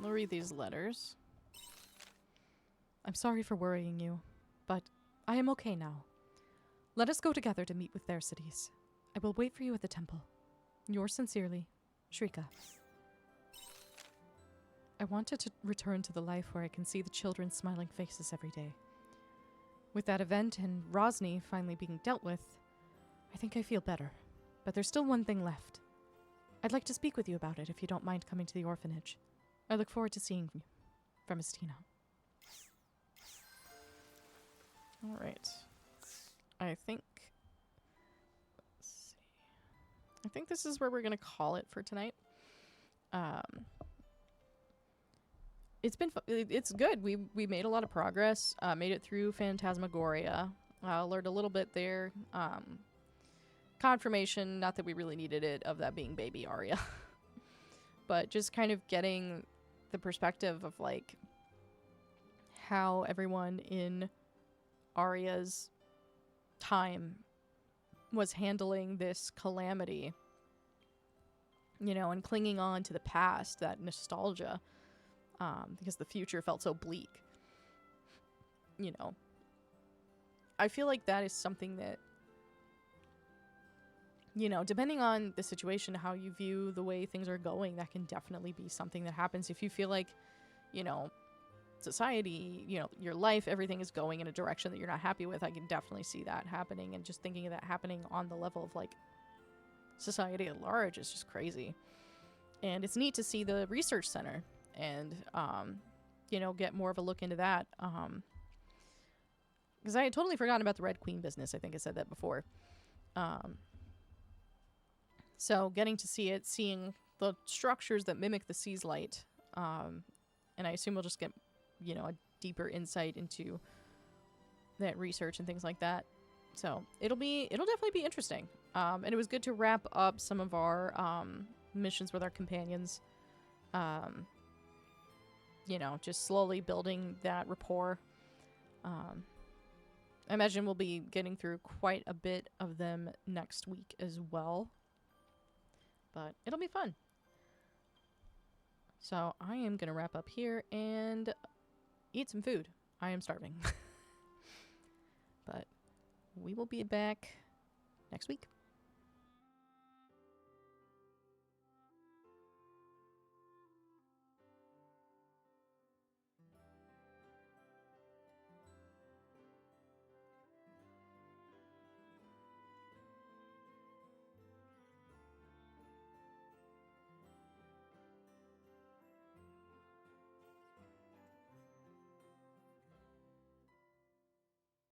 Speaker 1: I'll read these letters.
Speaker 6: I'm sorry for worrying you, but I am okay now. Let us go together to meet with their cities. I will wait for you at the temple. Yours sincerely, Shrika. I wanted to return to the life where I can see the children's smiling faces every day. With that event and Rosny finally being dealt with, I think I feel better. But there's still one thing left. I'd like to speak with you about it if you don't mind coming to the orphanage. I look forward to seeing you. From Estina.
Speaker 1: Alright. I think this is where we're gonna call it for tonight. It's good. We made a lot of progress. Made it through Phantasmagoria. Learned a little bit there. Confirmation, not that we really needed it, of that being baby Arya. But just kind of getting the perspective of like how everyone in Arya's time was handling this calamity, you know, and clinging on to the past, that nostalgia, because the future felt so bleak. You know, I feel like that is something that, you know, depending on the situation, how you view the way things are going, that can definitely be something that happens. If you feel like, you know, society, you know, your life, everything is going in a direction that you're not happy with, I can definitely see that happening. And just thinking of that happening on the level of like society at large is just crazy. And it's neat to see the research center and, you know, get more of a look into that. Because I had totally forgotten about the Red Queen business. I think I said that before. So getting to see it, seeing the structures that mimic the sea's light, and I assume we'll just get, you know, a deeper insight into that research and things like that. So it'll definitely be interesting. And it was good to wrap up some of our missions with our companions. You know, just slowly building that rapport. I imagine we'll be getting through quite a bit of them next week as well. But it'll be fun. So I am going to wrap up here and eat some food. I am starving. But we will be back next week.